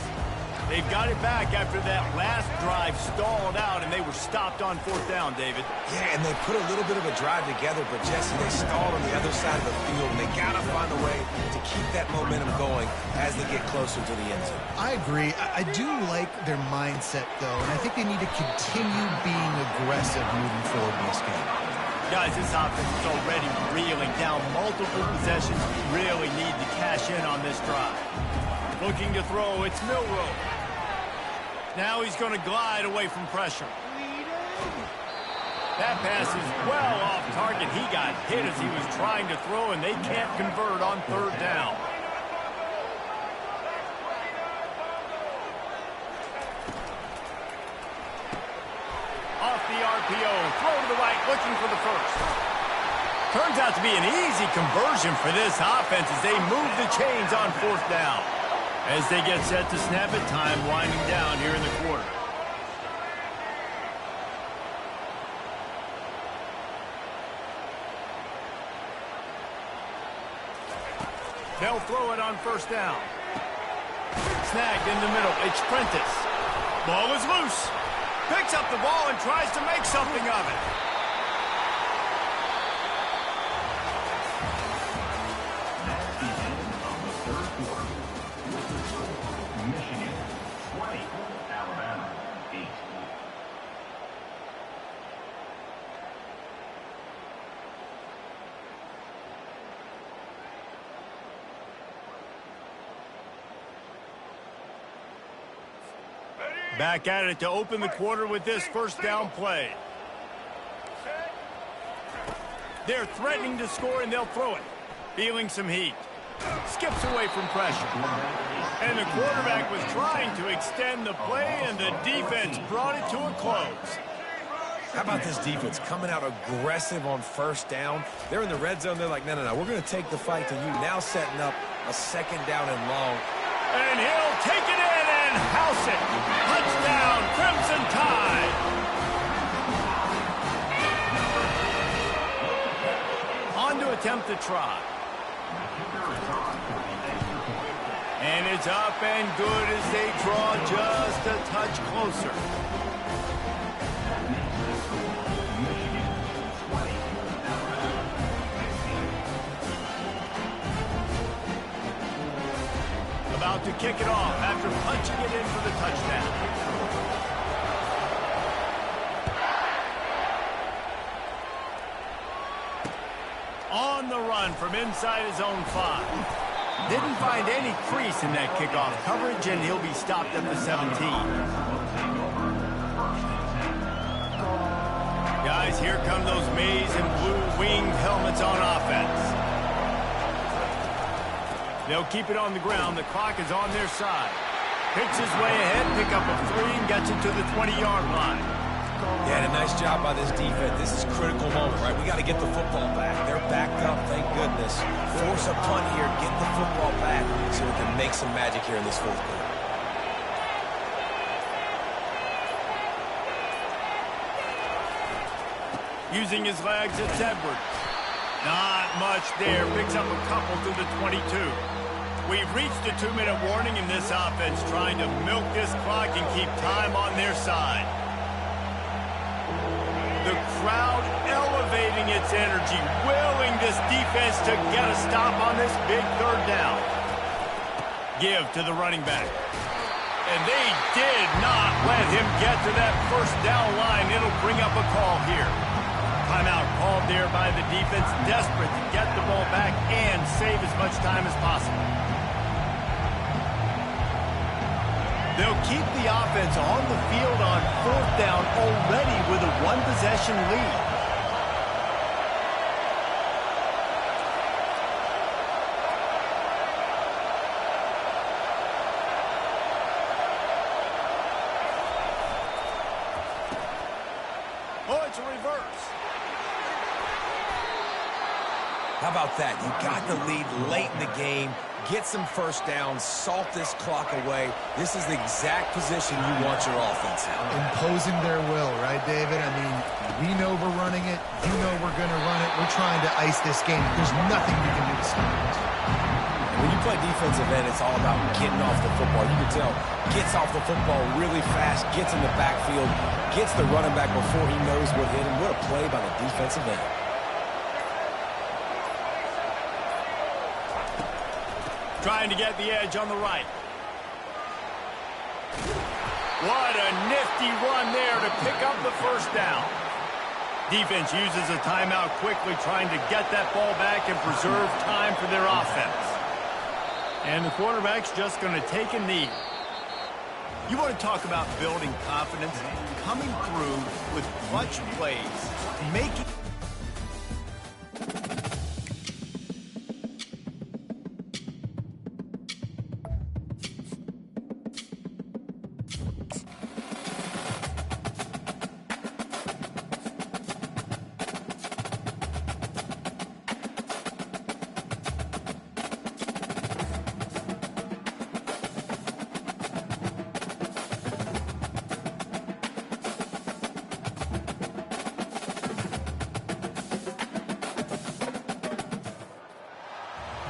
They've got it back after that last drive stalled out, and they were stopped on 4th down, David. Yeah, and they put a little bit of a drive together, but Jesse, they stalled on the other side of the field, and they got to find a way to keep that momentum going as they get closer to the end zone. I agree. I do like their mindset, though, and I think they need to continue being aggressive moving forward in this game. Guys, this offense is already reeling down multiple possessions. We really need to cash in on this drive. Looking to throw, it's Milroe. Now he's going to glide away from pressure. That pass is well off target. He got hit as he was trying to throw, and they can't convert on 3rd down. RPO. Throw to the right, looking for the first. Turns out to be an easy conversion for this offense as they move the chains on fourth down. As they get set to snap it, time winding down here in the quarter. They'll throw it on first down. Snagged in the middle. It's Prentice. Ball is loose. Picks up the ball and tries to make something of it. That's the end of the third quarter. With the score, Michigan 20, Alabama 8. Back at it to open the quarter with this first down play. They're threatening to score, and they'll throw it. Feeling some heat. Skips away from pressure. And the quarterback was trying to extend the play, and the defense brought it to a close. How about this defense coming out aggressive on first down? They're in the red zone. They're like, no, we're going to take the fight to you. Now setting up a second down and long. And he'll take it in and house it. Touchdown, Crimson Tide. On to attempt the try. And it's up and good as they draw just a touch closer. About to kick it off after punching it in for the touchdown. On the run from inside his own 5. Didn't find any crease in that kickoff coverage, and he'll be stopped at the 17. Guys, here come those maize and blue winged helmets on offense. They'll keep it on the ground. The clock is on their side. Picks his way ahead, pick up a 3, and gets it to the 20-yard line. Yeah, and a nice job by this defense. This is a critical moment, right? We got to get the football back. They're backed up, thank goodness. Force a punt here, get the football back so we can make some magic here in this fourth quarter. Using his legs, it's Edwards. Not much there. Picks up a couple to the 22. We've reached a 2-minute warning in this offense, trying to milk this clock and keep time on their side. The crowd elevating its energy, willing this defense to get a stop on this big third down. Give to the running back. And they did not let him get to that first down line. It'll bring up a call here. Timeout called there by the defense, desperate to get the ball back and save as much time as possible. They'll keep the offense on the field on fourth down already with a one-possession lead. Oh, it's a reverse. How about that? You got the lead late in the game. Get some first downs, salt this clock away. This is the exact position you want your offense in. Imposing their will, right, David? I mean, we know we're running it. You know we're going to run it. We're trying to ice this game. There's nothing you can do to stop it. When you play defensive end, it's all about getting off the football. You can tell, gets off the football really fast, gets in the backfield, gets the running back before he knows what hit him. What a play by the defensive end. Trying to get the edge on the right. What a nifty run there to pick up the first down. Defense uses a timeout quickly, trying to get that ball back and preserve time for their offense. And the quarterback's just going to take a knee. You want to talk about building confidence? Coming through with clutch plays, making...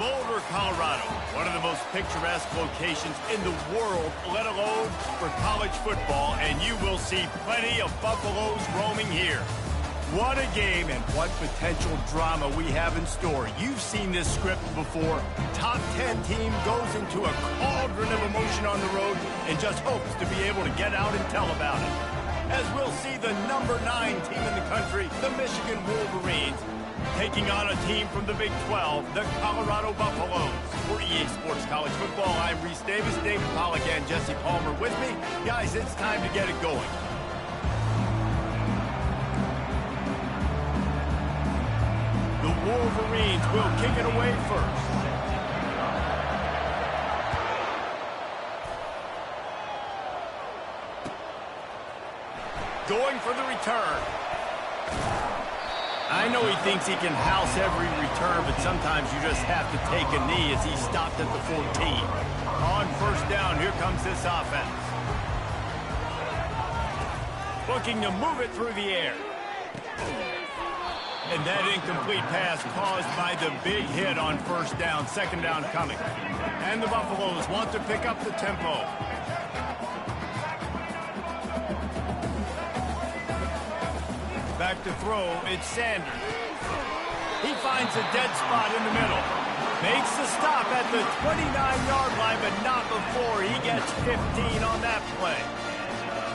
Boulder, Colorado, one of the most picturesque locations in the world, let alone for college football, and you will see plenty of Buffaloes roaming here. What a game and what potential drama we have in store. You've seen this script before. Top 10 team goes into a cauldron of emotion on the road and just hopes to be able to get out and tell about it. As we'll see the number 9 team in the country, the Michigan Wolverines, taking on a team from the Big 12, the Colorado Buffaloes. For EA Sports College Football, I'm Reese Davis, David Pollack, and Jesse Palmer with me. Guys, it's time to get it going. The Wolverines will kick it away first. Going for the return. I know he thinks he can house every return, but sometimes you just have to take a knee as he stopped at the 14. On first down, here comes this offense. Looking to move it through the air. And that incomplete pass caused by the big hit on first down. Second down coming. And the Buffaloes want to pick up the tempo. Back to throw, it's Sanders. He finds a dead spot in the middle. Makes the stop at the 29-yard line, but not before he gets 15 on that play.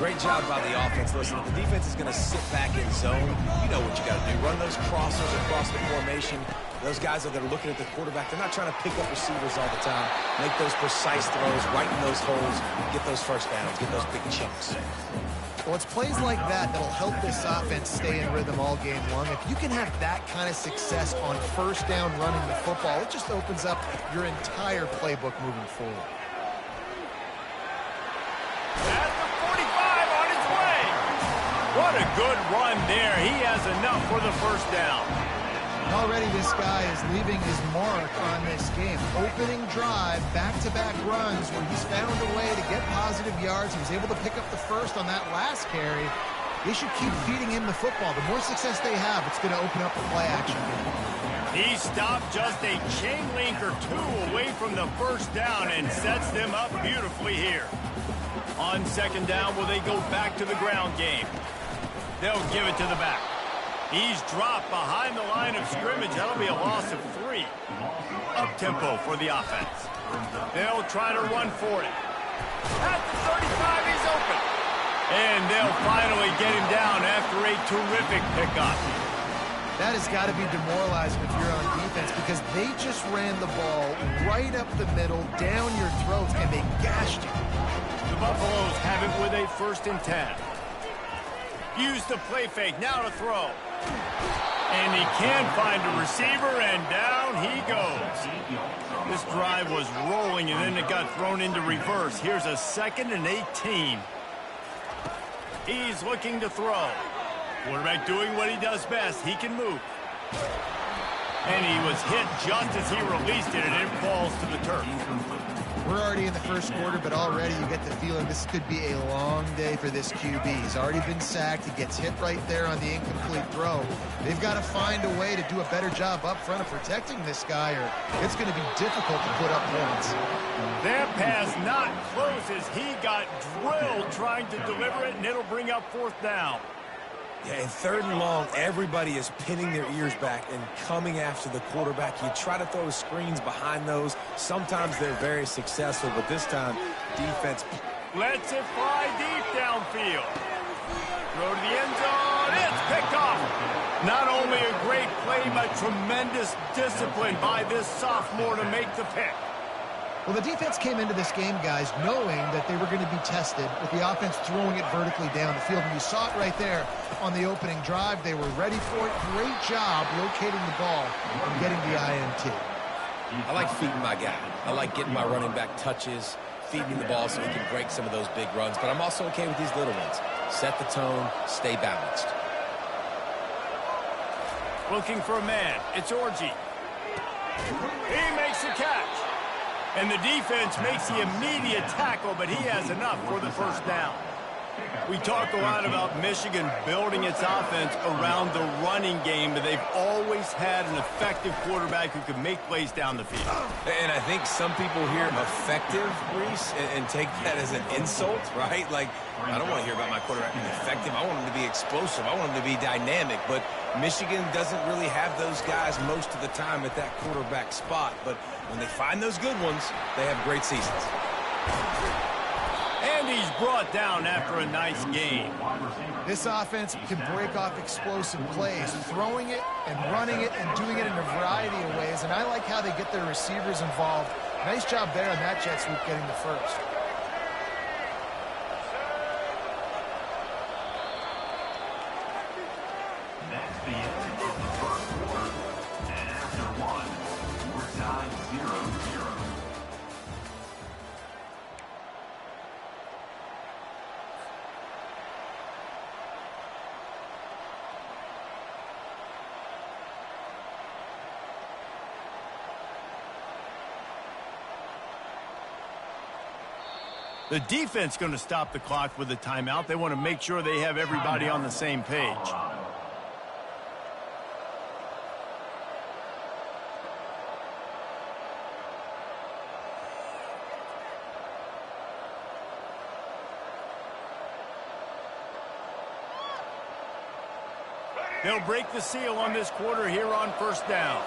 Great job by the offense. Listen, if the defense is going to sit back in zone, you know what you got to do. Run those crossers across the formation. Those guys that are looking at the quarterback, they're not trying to pick up receivers all the time. Make those precise throws, right in those holes, get those first downs, get those big chunks. Well, it's plays like that that'll help this offense stay in rhythm all game long. If you can have that kind of success on first down running the football, it just opens up your entire playbook moving forward. At the 45 on his way. What a good run there. He has enough for the first down. Already this guy is leaving his mark on this game. Opening drive, back-to-back runs where he's found a way to get positive yards. He was able to pick up the first on that last carry. They should keep feeding him the football. The more success they have, it's going to open up the play action game. He stopped just a chain link or two away from the first down and sets them up beautifully here. On second down, will they go back to the ground game? They'll give it to the back. He's dropped behind the line of scrimmage. That'll be a loss of 3. Up-tempo for the offense. They'll try to run for it. At the 35, he's open. And they'll finally get him down after a terrific pickup. That has got to be demoralizing if you're on defense because they just ran the ball right up the middle, down your throats, and they gashed you. The Buffaloes have it with a 1st and 10. Use the play fake, now to throw. And he can find a receiver, and down he goes. This drive was rolling, and then it got thrown into reverse. Here's a 2nd and 18. He's looking to throw. Quarterback doing what he does best. He can move. And he was hit just as he released it, and it falls to the turf. We're already in the first quarter, but already you get the feeling this could be a long day for this QB. He's already been sacked. He gets hit right there on the incomplete throw. They've got to find a way to do a better job up front of protecting this guy, or it's going to be difficult to put up points. That pass not close as he got drilled trying to deliver it, and it'll bring up 4th down. Yeah, in 3rd and long, everybody is pinning their ears back and coming after the quarterback. You try to throw screens behind those. Sometimes they're very successful, but this time, defense lets it fly deep downfield. Throw to the end zone. It's picked off. Not only a great play, but tremendous discipline by this sophomore to make the pick. Well, the defense came into this game, guys, knowing that they were going to be tested with the offense throwing it vertically down the field. And you saw it right there on the opening drive. They were ready for it. Great job locating the ball and getting the INT. I like feeding my guy. I like getting my running back touches, feeding the ball so he can break some of those big runs. But I'm also okay with these little ones. Set the tone, stay balanced. Looking for a man. It's Orji. He makes the catch. And the defense makes the immediate tackle, but he has enough for the first down. We talk a lot about Michigan building its offense around the running game, but they've always had an effective quarterback who can make plays down the field. And I think some people hear effective, Reese, and take that as an insult, right? Like, I don't want to hear about my quarterback being effective. I want him to be explosive. I want him to be dynamic. But Michigan doesn't really have those guys most of the time at that quarterback spot. But when they find those good ones, they have great seasons. And he's brought down after a nice game. This offense can break off explosive plays, throwing it and running it and doing it in a variety of ways. And I like how they get their receivers involved. Nice job there on that jet sweep getting the first. That's the end of the first quarter. And after one, we're tied 0-0. The defense going to stop the clock with a timeout. They want to make sure they have everybody on the same page. They'll break the seal on this quarter here on first down.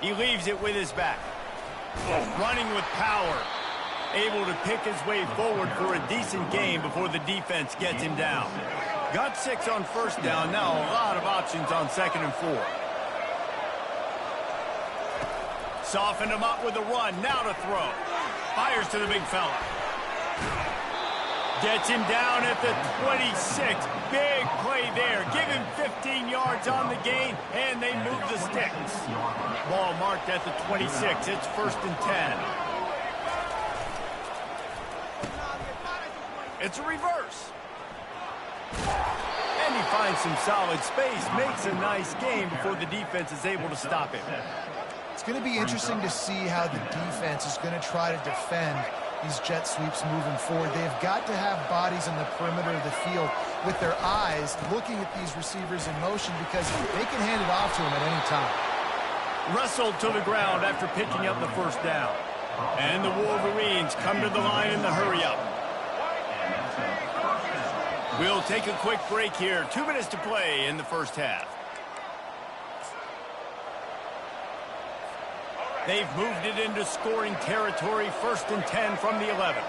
He leaves it with his back. Running with power. Able to pick his way forward for a decent game before the defense gets him down. Got 6 on first down. Now a lot of options on 2nd and 4. Softened him up with a run. Now to throw. Fires to the big fella. Gets him down at the 26. Big play there. Give him 15 yards on the gain, and they move the sticks. Ball marked at the 26. It's 1st and 10. It's a reverse. And he finds some solid space. Makes a nice game before the defense is able to stop him. It's going to be interesting to see how the defense is going to try to defend these jet sweeps moving forward. They've got to have bodies on the perimeter of the field with their eyes looking at these receivers in motion because they can hand it off to them at any time. Wrestled to the ground after picking up the first down. And the Wolverines come to the line in the hurry-up. We'll take a quick break here. 2 minutes to play in the first half. They've moved it into scoring territory, 1st and 10 from the 11.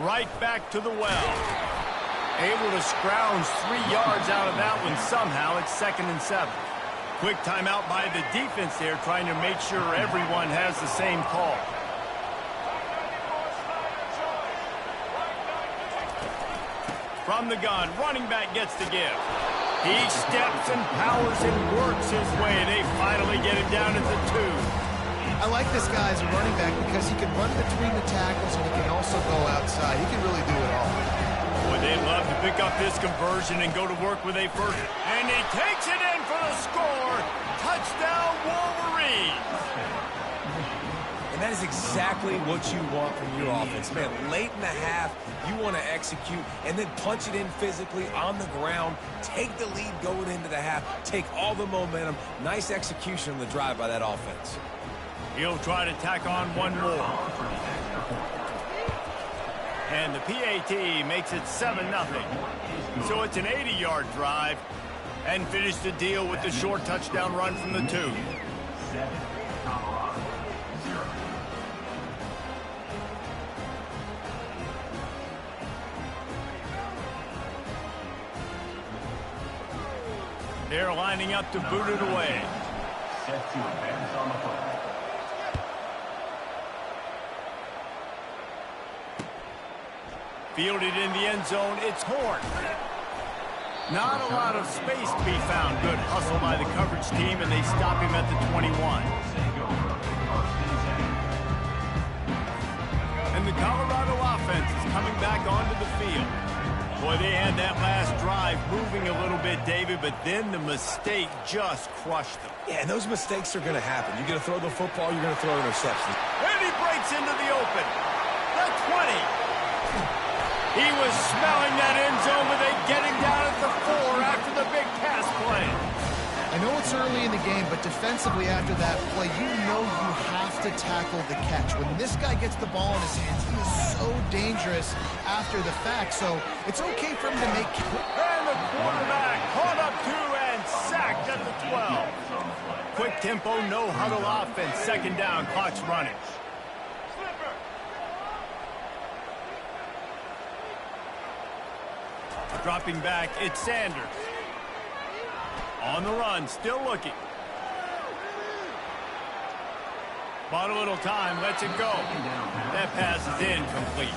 Right back to the well. Able to scrounge 3 yards out of that one somehow. It's 2nd and 7. Quick timeout by the defense there, trying to make sure everyone has the same call. From the gun, running back gets the give. He steps and powers and works his way. They finally get him down at the 2. I like this guy as a running back because he can run between the tackles and he can also go outside. He can really do it all. Boy, they'd love to pick up this conversion and go to work with a first. And he takes it in for the score. Touchdown, Wolverines. And that is exactly what you want from your offense. Man, late in the half, you want to execute and then punch it in physically on the ground. Take the lead going into the half. Take all the momentum. Nice execution on the drive by that offense. He'll try to tack on one more. And the PAT makes it 7-0. So it's an 80-yard drive. And finish the deal with the short touchdown run from the 2. They're lining up to boot it away. Set to advance on the play. Fielded in the end zone, it's Horn. Not a lot of space to be found. Good hustle by the coverage team, and they stop him at the 21. And the Colorado offense is coming back onto the field. Boy, they had that last drive moving a little bit, David, but then the mistake just crushed them. Yeah, and those mistakes are going to happen. You're going to throw the football, you're going to throw interceptions. And he breaks into the open. The 20. He was smelling that end zone, but they get him down at the 4 after the big pass play. I know it's early in the game, but defensively after that play, you know you have to tackle the catch. When this guy gets the ball in his hands, he is so dangerous after the fact. So it's okay for him to make... And the quarterback caught up to and sacked at the 12. Quick tempo, no huddle offense. Second down, clock's running. Dropping back, it's Sanders. On the run, still looking. Bought a little time, lets it go. That pass is incomplete.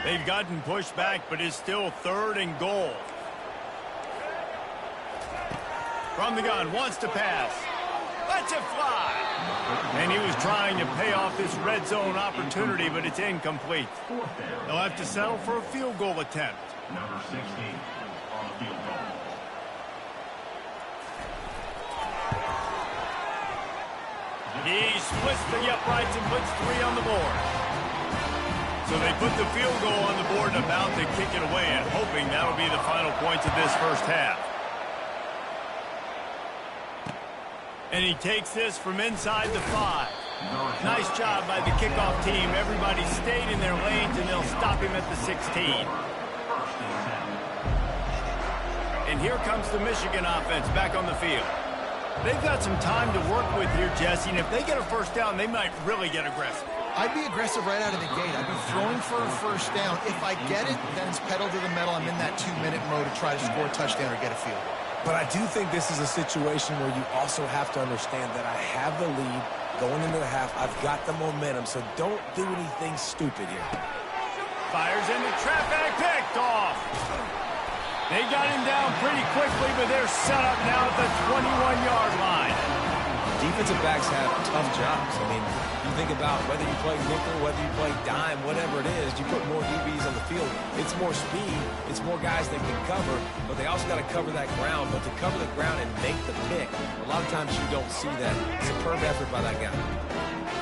They've gotten pushed back, but it's still 3rd and goal. From the gun, wants to pass. Lets it fly. And he was trying to pay off this red zone opportunity, but it's incomplete. They'll have to settle for a field goal attempt. Number 16 on the field goal. He splits the uprights and puts 3 on the board. So they put the field goal on the board and about to kick it away and hoping that'll be the final points of this first half. And he takes this from inside the 5. Nice job by the kickoff team. Everybody stayed in their lanes, and they'll stop him at the 16. And here comes the Michigan offense back on the field. They've got some time to work with here, Jesse, and if they get a first down, they might really get aggressive. I'd be aggressive right out of the gate. I'd be throwing for a first down. If I get it, then it's pedal to the metal. I'm in that 2-minute mode to try to score a touchdown or get a field goal. But I do think this is a situation where you also have to understand that I have the lead going into the half. I've got the momentum, so don't do anything stupid here. Fires into traffic, picked off. They got him down pretty quickly, but they're set up now at the 21-yard line. Defensive backs have tough jobs. I mean, you think about whether you play nickel, whether you play dime, whatever it is, you put more DBs on the field. It's more speed. It's more guys that can cover, but they also got to cover that ground. But to cover the ground and make the pick, a lot of times you don't see that. Superb effort by that guy.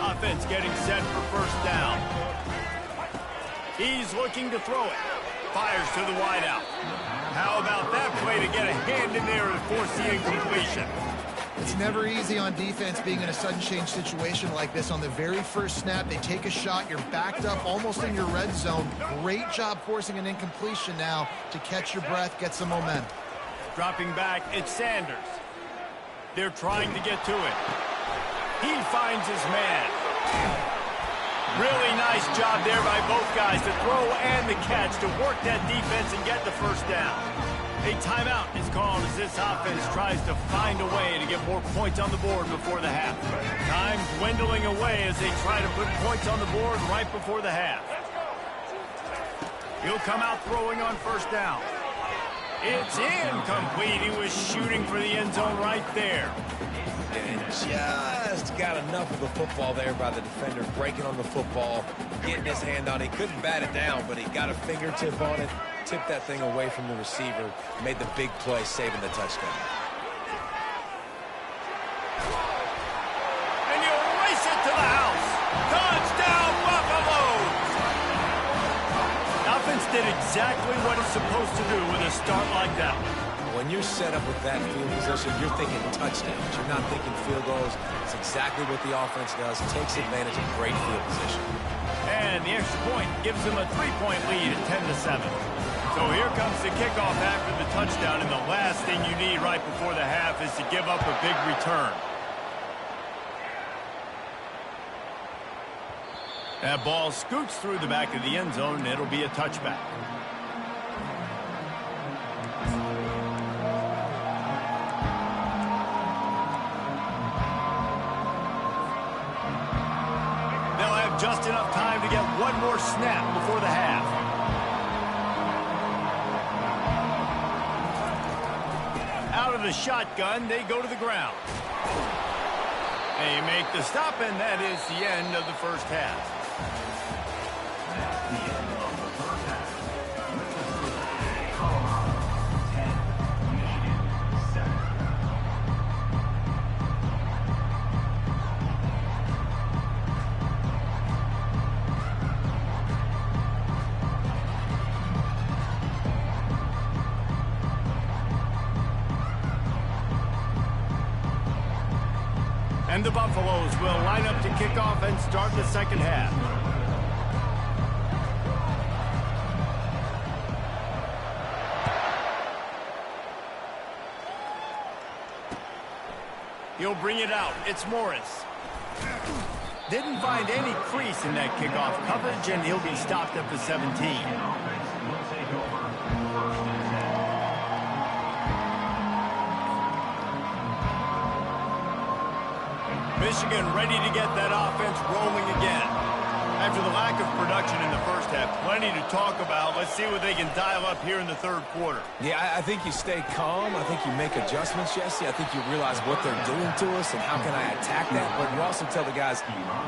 Offense getting set for first down. He's looking to throw it. Fires to the wideout. How about that play to get a hand in there and force the incompletion? It's never easy on defense being in a sudden change situation like this. On the very first snap, they take a shot. You're backed up almost in your red zone. Great job forcing an incompletion now to catch your breath, get some momentum. Dropping back, it's Sanders. They're trying to get to it. He finds his man. Really nice job there by both guys to throw and the catch to work that defense and get the first down. A timeout is called as this offense tries to find a way to get more points on the board before the half. Time dwindling away as they try to put points on the board right before the half. He'll come out throwing on first down. It's incomplete. He was shooting for the end zone right there. And just got enough of the football there by the defender, breaking on the football, getting his hand on it. He couldn't bat it down, but he got a fingertip on it, tipped that thing away from the receiver, made the big play, saving the touchdown. And he'll race it to the house. Touchdown, Buffaloes! Offense did exactly what it's supposed to do with a start like that. When you're set up with that field position, you're thinking touchdowns. You're not thinking field goals. It's exactly what the offense does. It takes advantage of great field position. And the extra point gives them a 3-point lead at 10-7. So here comes the kickoff after the touchdown, and the last thing you need right before the half is to give up a big return. That ball scoots through the back of the end zone, and it'll be a touchback. Just enough time to get one more snap before the half. Out of the shotgun, they go to the ground. They make the stop, and that is the end of the first half. And the Buffaloes will line up to kick off and start the second half. He'll bring it out. It's Morris. Didn't find any crease in that kickoff coverage, and he'll be stopped at the 17. Michigan ready to get that offense rolling again. After the lack of production in the first half, plenty to talk about. Let's see what they can dial up here in the third quarter. Yeah, I think you stay calm. I think you make adjustments, Jesse. I think you realize what they're doing to us and how can I attack that. But you also tell the guys,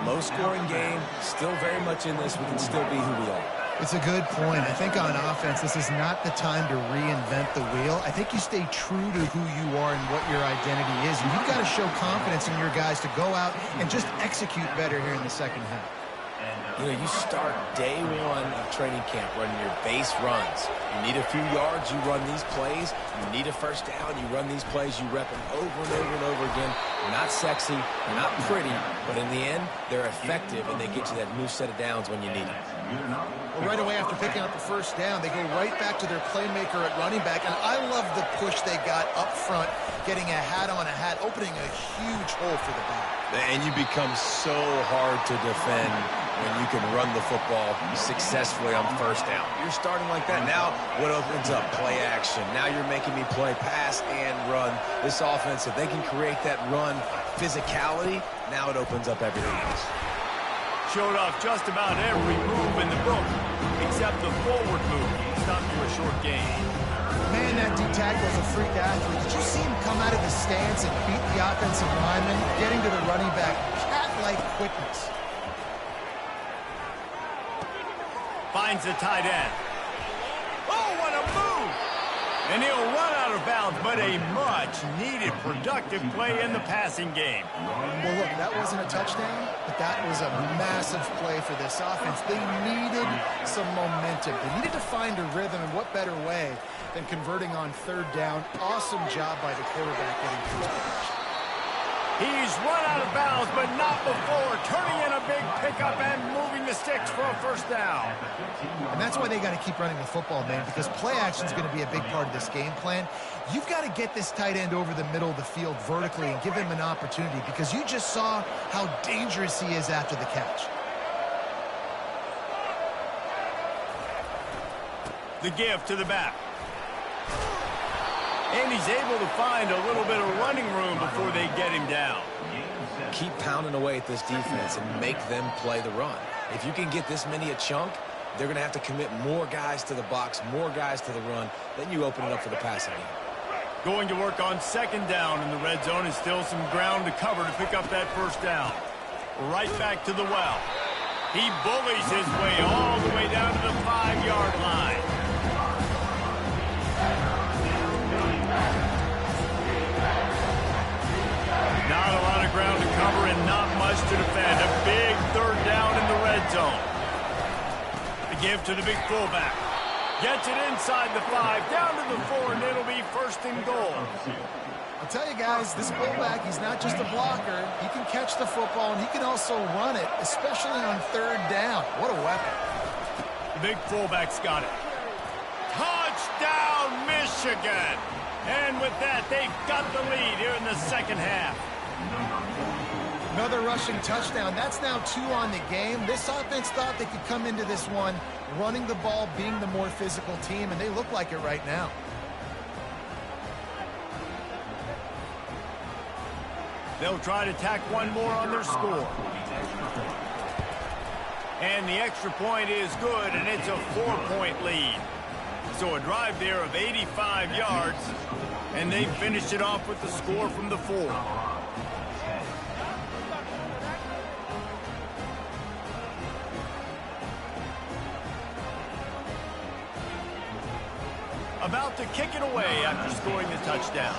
low-scoring game, still very much in this. We can still be who we are. It's a good point. I think on offense, this is not the time to reinvent the wheel. I think you stay true to who you are and what your identity is. And you've got to show confidence in your guys to go out and just execute better here in the second half. You know, you start day one of training camp running your base runs. You need a few yards, you run these plays. You need a first down, you run these plays. You rep them over and over and over again. They're not sexy, they're not pretty, but in the end, they're effective, and they get you that new set of downs when you need them. Well, right away after picking up the first down, they go right back to their playmaker at running back, and I love the push they got up front, getting a hat on a hat, opening a huge hole for the back. And you become so hard to defend when you can run the football successfully on first down. You're starting like that. Now, what opens up? Play action. Now you're making me play pass and run. This offense, if they can create that run physicality, now it opens up everything else. Showed off just about every move in the book, except the forward move. He stopped for a short gain. Man, that D-tackle is a freak athlete. Did you see him come out of the stance and beat the offensive lineman, getting to the running back? Cat-like quickness. Finds the tight end. Oh, what a move! And he'll run out of bounds, but a much-needed productive play in the passing game. Well, look, that wasn't a touchdown, but that was a massive play for this offense. They needed some momentum. They needed to find a rhythm, and what better way than converting on third down. Awesome job by the quarterback getting through his position. He's run out of bounds, but not before turning in a big pickup and moving the sticks for a first down. And that's why they got to keep running the football, man, because play action is going to be a big part of this game plan. You've got to get this tight end over the middle of the field vertically and give him an opportunity, because you just saw how dangerous he is after the catch. The give to the back. And he's able to find a little bit of running room before they get him down. Keep pounding away at this defense and make them play the run. If you can get this many a chunk, they're going to have to commit more guys to the box, more guys to the run. Then you open it up for the passing game. Going to work on second down in the red zone, and still some ground to cover to pick up that first down. Right back to the well. He bullies his way all the way down to the 5-yard line. Not a lot of ground to cover and not much to defend. A big third down in the red zone. The give to the big fullback. Gets it inside the 5, down to the 4, and it'll be first and goal. I'll tell you guys, this fullback, he's not just a blocker. He can catch the football, and he can also run it, especially on third down. What a weapon. The big fullback's got it. Touchdown, Michigan! And with that, they've got the lead here in the second half. Another rushing touchdown. That's now 2 on the game. This offense thought they could come into this one running the ball, being the more physical team, and they look like it right now. They'll try to tack one more on their score. And the extra point is good, and it's a 4-point lead. So a drive there of 85 yards, and they finished it off with the score from the 4. About to kick it away after scoring the touchdown.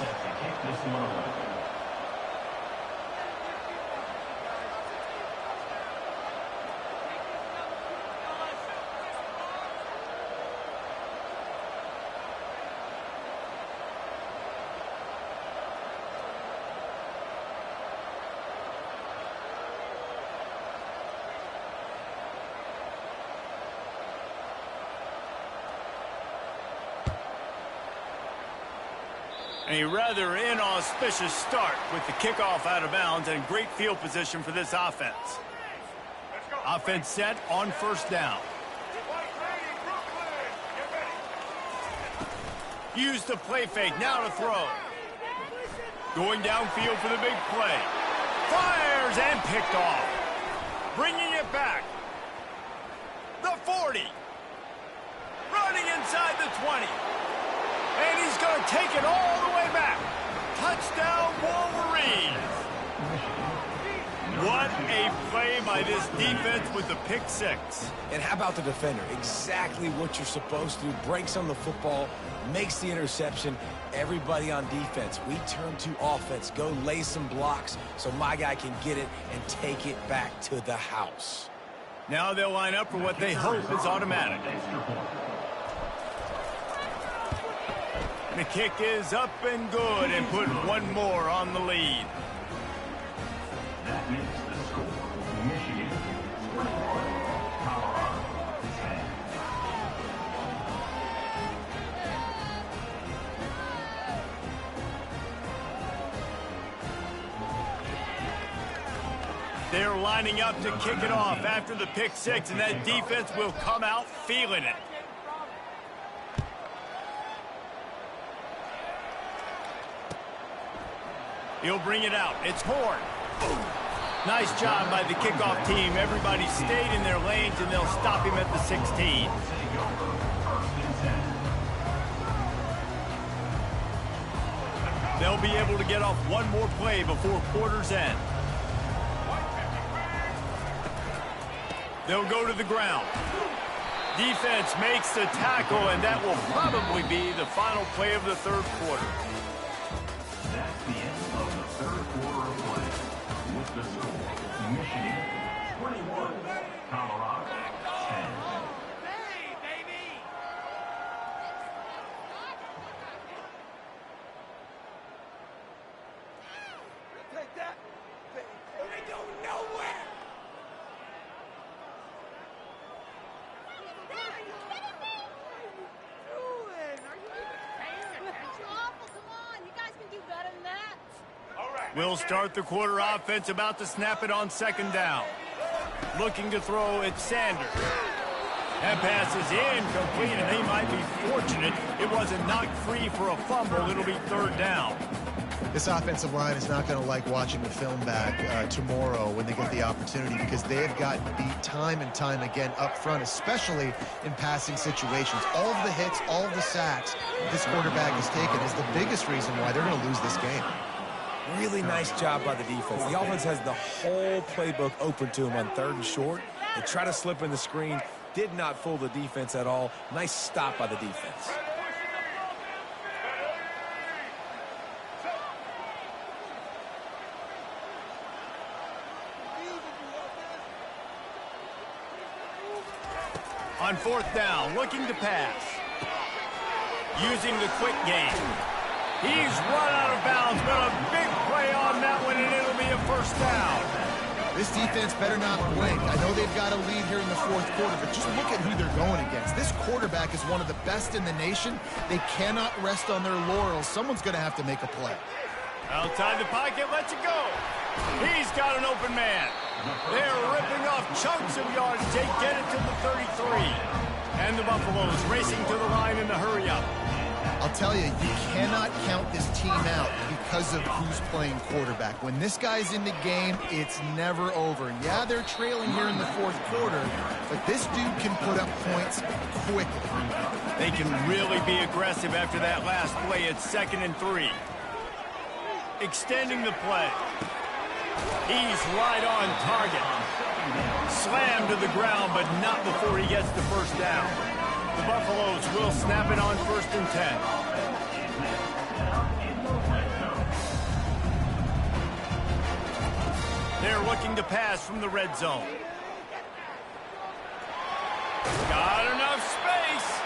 A rather inauspicious start with the kickoff out of bounds and great field position for this offense. Offense set on first down. Use the play fake, now to throw. Going downfield for the big play. Fires and picked off. Bringing it back. The 40. Running inside the 20. And he's going to take it all the way back. Touchdown, Wolverines. What a play by this defense with the pick six. And how about the defender? Exactly what you're supposed to do. Breaks on the football, makes the interception. Everybody on defense, we turn to offense. Go lay some blocks so my guy can get it and take it back to the house. Now they'll line up for what they hope is automatic. The kick is up and good and put one more on the lead. That makes the score Michigan 21, Colorado 10. They're lining up to kick it off after the pick six, and that defense will come out feeling it. He'll bring it out. It's Horn. Nice job by the kickoff team. Everybody stayed in their lanes, and they'll stop him at the 16. They'll be able to get off one more play before quarter's end. They'll go to the ground. Defense makes the tackle, and that will probably be the final play of the third quarter. That's the end of the third quarter of play. With the score, Michigan 21, Colorado 10. Take that. They go nowhere. We'll start the quarter offense, about to snap it on second down. Looking to throw, it's Sanders. That pass is incomplete, and he might be fortunate it wasn't knocked free for a fumble. It'll be third down. This offensive line is not going to like watching the film back tomorrow when they get the opportunity, because they have gotten beat time and time again up front, especially in passing situations. All of the hits, all of the sacks this quarterback has taken is the biggest reason why they're going to lose this game. Really nice job by the defense. The offense has the whole playbook open to him on third and short. They try to slip in the screen. Did not fool the defense at all. Nice stop by the defense. On fourth down, looking to pass. Using the quick game. He's run out of bounds, but a big play on that one, and it'll be a first down. This defense better not blink. I know they've got a lead here in the fourth quarter, but just look at who they're going against. This quarterback is one of the best in the nation. They cannot rest on their laurels. Someone's going to have to make a play. Outside the pocket, lets it go. He's got an open man. They're ripping off chunks of yards. They get it to the 33. And the Buffaloes racing to the line in the hurry-up. I'll tell you, you cannot count this team out because of who's playing quarterback. When this guy's in the game, it's never over. Yeah, they're trailing here in the fourth quarter, but this dude can put up points quickly. They can really be aggressive after that last play. It's 2nd and 3. Extending the play. He's right on target. Slammed to the ground, but not before he gets the first down. The Buffaloes will snap it on 1st and 10. They're looking to pass from the red zone. Got enough space.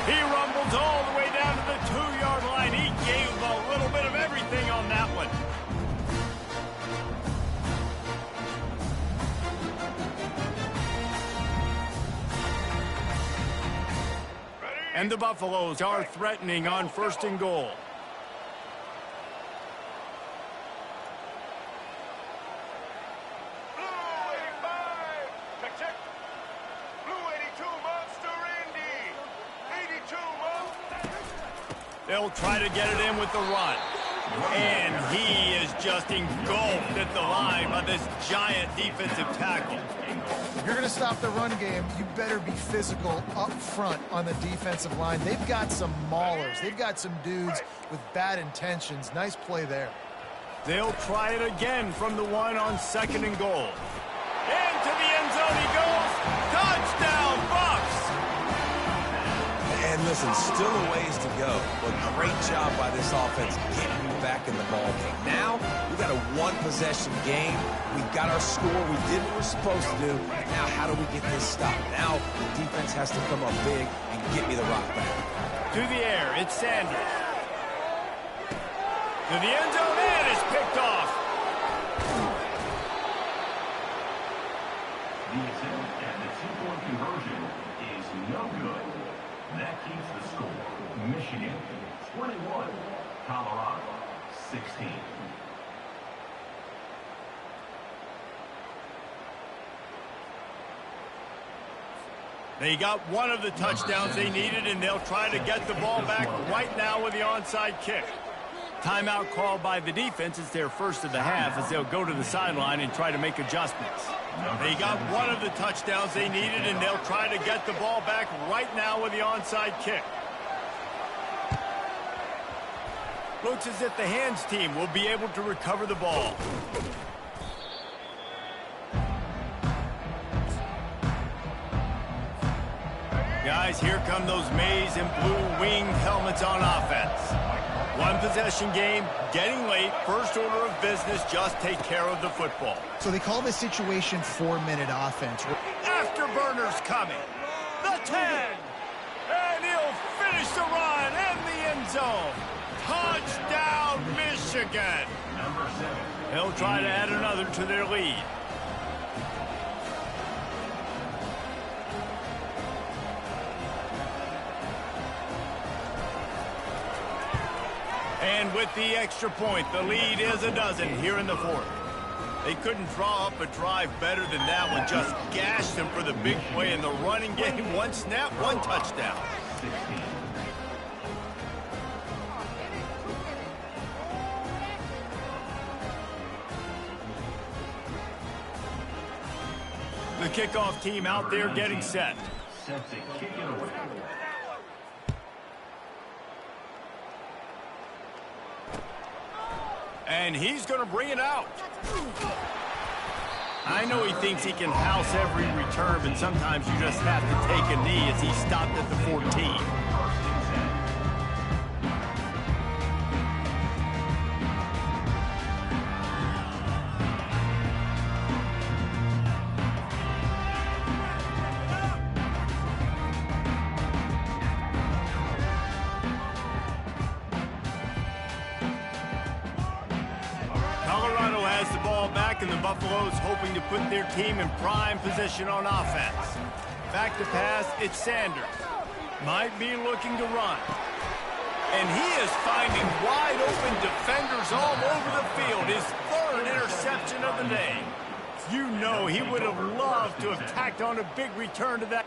He rumbles all the way down to the 2-yard line. He gave a little bit of everything on that one. And the Buffaloes are threatening on 1st and goal. They'll try to get it in with the run. And he is just engulfed at the line by this giant defensive tackle. If you're going to stop the run game, you better be physical up front on the defensive line. They've got some maulers. They've got some dudes with bad intentions. Nice play there. They'll try it again from the one on 2nd and goal. Into the end zone he goes. Touchdown, Bucs! And listen, still a ways to go, but great job by this offense getting you back in the ball game. Now, we got a one-possession game. We got our score. We did what we're supposed to do. Now, how do we get this stopped? Now, the defense has to come up big and get me the rock back. To the air, it's Sanders. To the end zone, and it's picked off. The attempt at the two-point conversion is no good. That keeps the score. Michigan 21, Colorado 16. They got one of the touchdowns they needed, and they'll try to get the ball back right now with the onside kick. Timeout called by the defense. It's their first of the half as they'll go to the sideline and try to make adjustments. They got one of the touchdowns they needed, and they'll try to get the ball back right now with the onside kick. Looks as if the hands team will be able to recover the ball. Guys, here come those maize and blue winged helmets on offense. One possession game, getting late, first order of business, just take care of the football. So they call this situation 4-minute offense. Afterburners coming. The 10. And he'll finish the run in the end zone. Touchdown, Michigan. He'll try to add another to their lead. And with the extra point, the lead is a dozen here in the fourth. They couldn't draw up a drive better than that one. Just gashed them for the big play in the running game. One snap, one touchdown. The kickoff team out there getting set. Set to kick it away. And he's going to bring it out. I know he thinks he can house every return, but sometimes you just have to take a knee as he stopped at the 14. Colorado has the ball back, and the Buffaloes hoping to put their team in prime position on offense. Back to pass, it's Sanders. Might be looking to run. And he is finding wide open defenders all over the field. His third interception of the day. You know he would have loved to have tacked on a big return to that.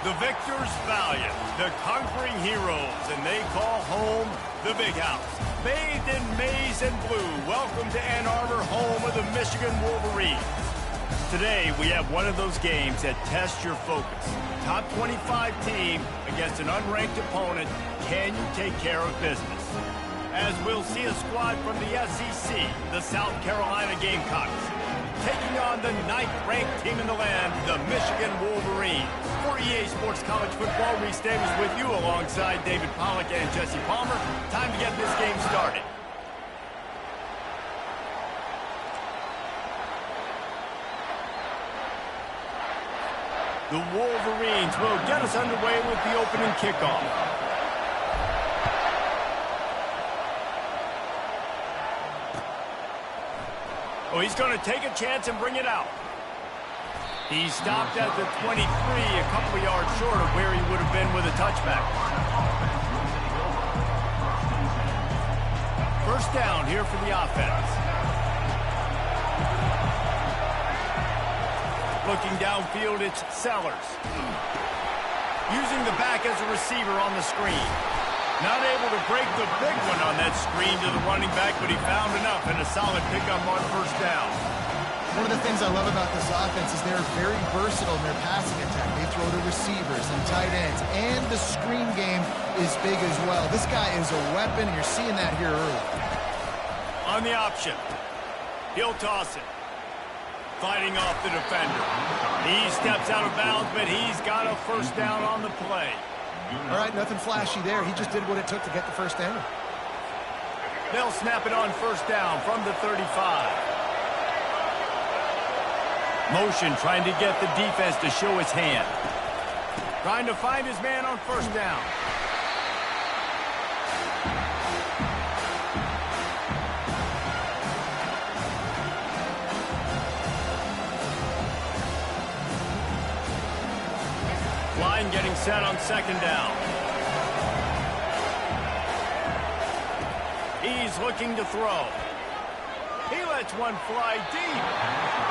The victors valiant, the conquering heroes, and they call home the Big House. Bathed in maize and blue, welcome to Ann Arbor, home of the Michigan Wolverines. Today, we have one of those games that tests your focus. Top 25 team against an unranked opponent. Can you take care of business? As we'll see a squad from the SEC, the South Carolina Gamecocks, taking on the 9th-ranked team in the land, the Michigan Wolverines. For EA Sports College Football. Reese Davis with you alongside David Pollack and Jesse Palmer. Time to get this game started. The Wolverines will get us underway with the opening kickoff. Oh, he's going to take a chance and bring it out. He stopped at the 23, a couple of yards short of where he would have been with a touchback. First down here for the offense. Looking downfield, it's Sellers. Using the back as a receiver on the screen. Not able to break the big one on that screen to the running back, but he found enough and a solid pickup on first down. One of the things I love about this offense is they're very versatile in their passing attack. They throw to receivers and tight ends, and the screen game is big as well. This guy is a weapon, and you're seeing that here early. On the option, he'll toss it. Fighting off the defender. He steps out of bounds, but he's got a first down on the play. All right, nothing flashy there. He just did what it took to get the first down. They'll snap it on first down from the 35. Motion trying to get the defense to show his hand. Trying to find his man on first down. Line getting set on second down. He's looking to throw. He lets one fly deep.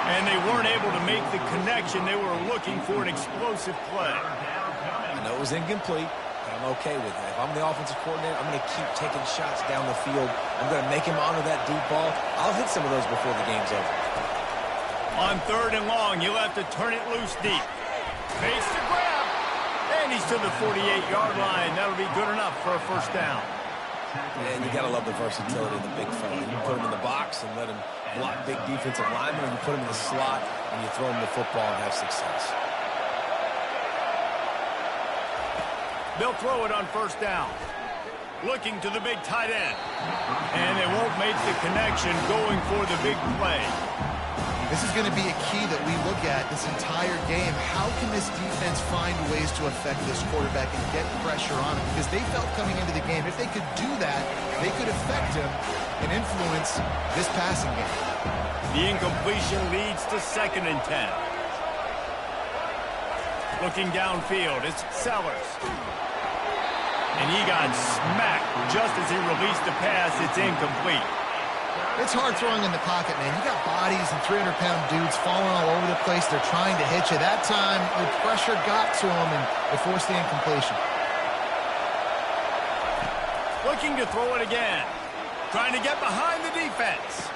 And they weren't able to make the connection. They were looking for an explosive play. I know it was incomplete, but I'm okay with that. If I'm the offensive coordinator, I'm going to keep taking shots down the field. I'm going to make him honor that deep ball. I'll hit some of those before the game's over. On third and long, you'll have to turn it loose deep. Face to grab. And he's to the 48-yard line. That'll be good enough for a first down. And you got to love the versatility of the big fella. You put him in the box and let him block big defensive linemen, and you put him in the slot and you throw him the football and have success. They'll throw it on first down. Looking to the big tight end. And they won't make the connection going for the big play. This is going to be a key that we look at this entire game. How can this defense find ways to affect this quarterback and get pressure on him? Because they felt coming into the game, if they could do that, they could affect him and influence this passing game. The incompletion leads to 2nd and 10. Looking downfield, it's Sellers. And he got smacked just as he released the pass. It's incomplete. It's hard throwing in the pocket, man. You got bodies and 300-pound dudes falling all over the place. They're trying to hit you. That time, the pressure got to him, and it forced the incompletion. Looking to throw it again. Trying to get behind the defense.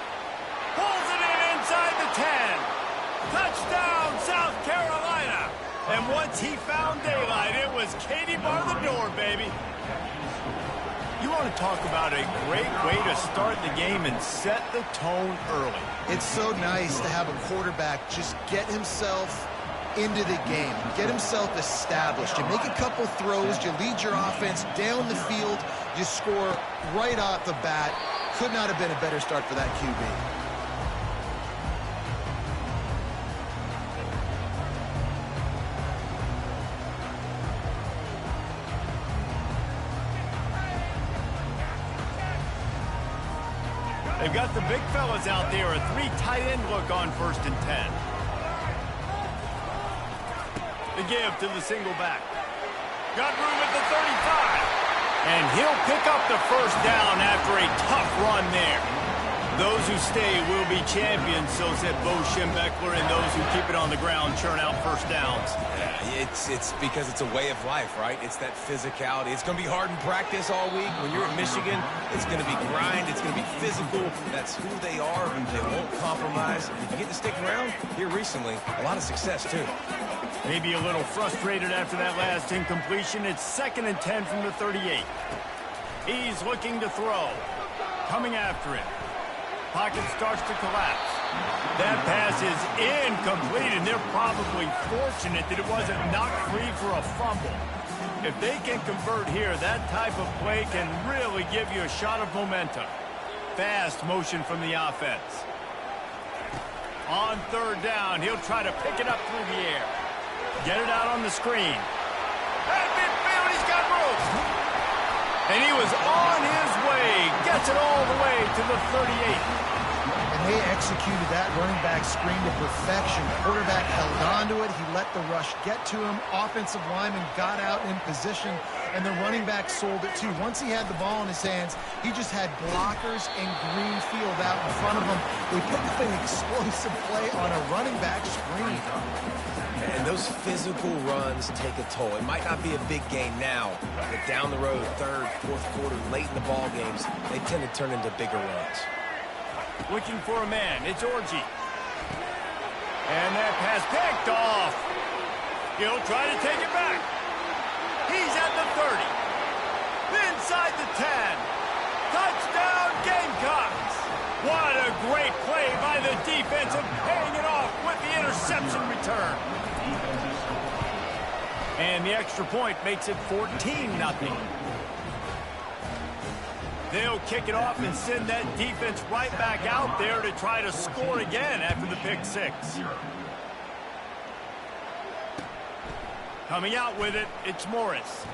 Pulls it in inside the 10. Touchdown, South Carolina. And once he found daylight, it was Katie bar the door, baby. You want to talk about a great way to start the game and set the tone early. It's so nice to have a quarterback just get himself into the game, get himself established. You make a couple throws, you lead your offense down the field, you score right off the bat. Could not have been a better start for that QB. They've got the big fellas out there, a 3 tight end look on 1st and 10. The give to the single back. Got room at the 35. And he'll pick up the first down after a tough run there. Those who stay will be champions, so said Bo Schembechler, and those who keep it on the ground churn out first downs. Yeah, it's because it's a way of life, right? It's that physicality. It's going to be hard in practice all week. When you're at Michigan, it's going to be grind. It's going to be physical. That's who they are. They won't compromise. If you get to stick around here recently, a lot of success, too. Maybe a little frustrated after that last incompletion. It's 2nd and 10 from the 38. He's looking to throw. Coming after it. Pocket starts to collapse. That pass is incomplete, and they're probably fortunate that it wasn't knocked free for a fumble. If they can convert here, that type of play can really give you a shot of momentum. Fast motion from the offense. On third down, he'll try to pick it up through the air. Get it out on the screen. At midfield, he's got room. And he was on his way. Gets it all the way to the 38. And they executed that running back screen to perfection. Quarterback held on to it. He let the rush get to him. Offensive lineman got out in position, and the running back sold it too. Once he had the ball in his hands, he just had blockers and green field out in front of him. They picked up an explosive play on a running back screen. And those physical runs take a toll. It might not be a big game now, but down the road, third, fourth quarter, late in the ball games, they tend to turn into bigger runs. Looking for a man. It's Orji. And that pass picked off. He'll try to take it back. He's at the 30. Inside the 10. Touchdown, Gamecocks. What a great play by the defense and paying it off with the interception return. And the extra point makes it 14-0. They'll kick it off and send that defense right back out there to try to score again after the pick six. Coming out with it, it's Morris.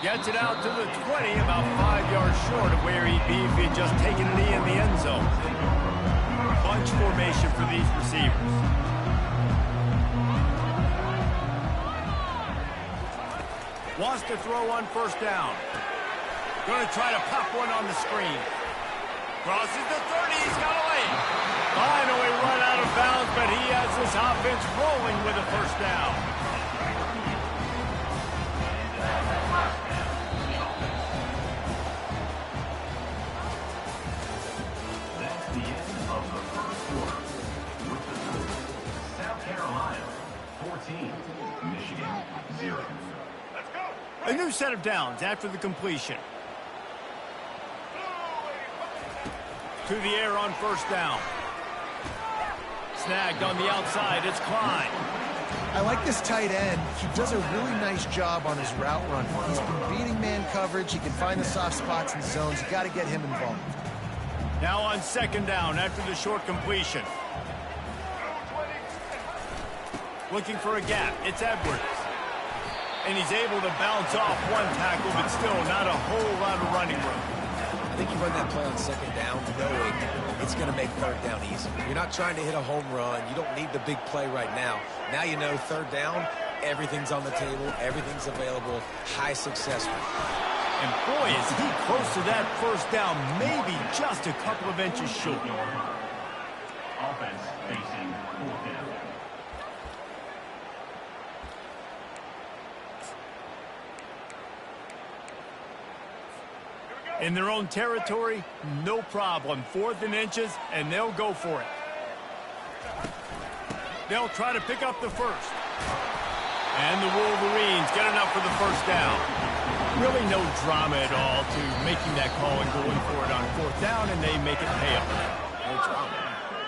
Gets it out to the 20, about 5 yards short of where he'd be if he'd just taken a knee in the end zone. Bunch formation for these receivers. Wants to throw on first down. Going to try to pop one on the screen. Crosses the 30. He's got a lane. Finally run out of bounds, but he has this offense rolling with a first down. That's the end of the first quarter. With the score, South Carolina 14, Michigan 0. Let's go. A new set of downs after the completion. To the air on first down. Snagged on the outside. It's Klein. I like this tight end. He does a really nice job on his route run. He's been beating man coverage. He can find the soft spots in the zones. You got to get him involved. Now on second down after the short completion. Looking for a gap. It's Edwards. And he's able to bounce off one tackle, but still not a whole lot of running room. I think you run that play on second down knowing it's going to make third down easy. You're not trying to hit a home run. You don't need the big play right now. Now you know third down, everything's on the table, everything's available, high success rate. And boy, is he close to that first down, maybe just a couple of inches short. Offense facing fourth down. In their own territory, no problem. 4th and inches, and they'll go for it. They'll try to pick up the first. And the Wolverines get enough for the first down. Really no drama at all to making that call and going for it on 4th down, and they make it pay off. No drama.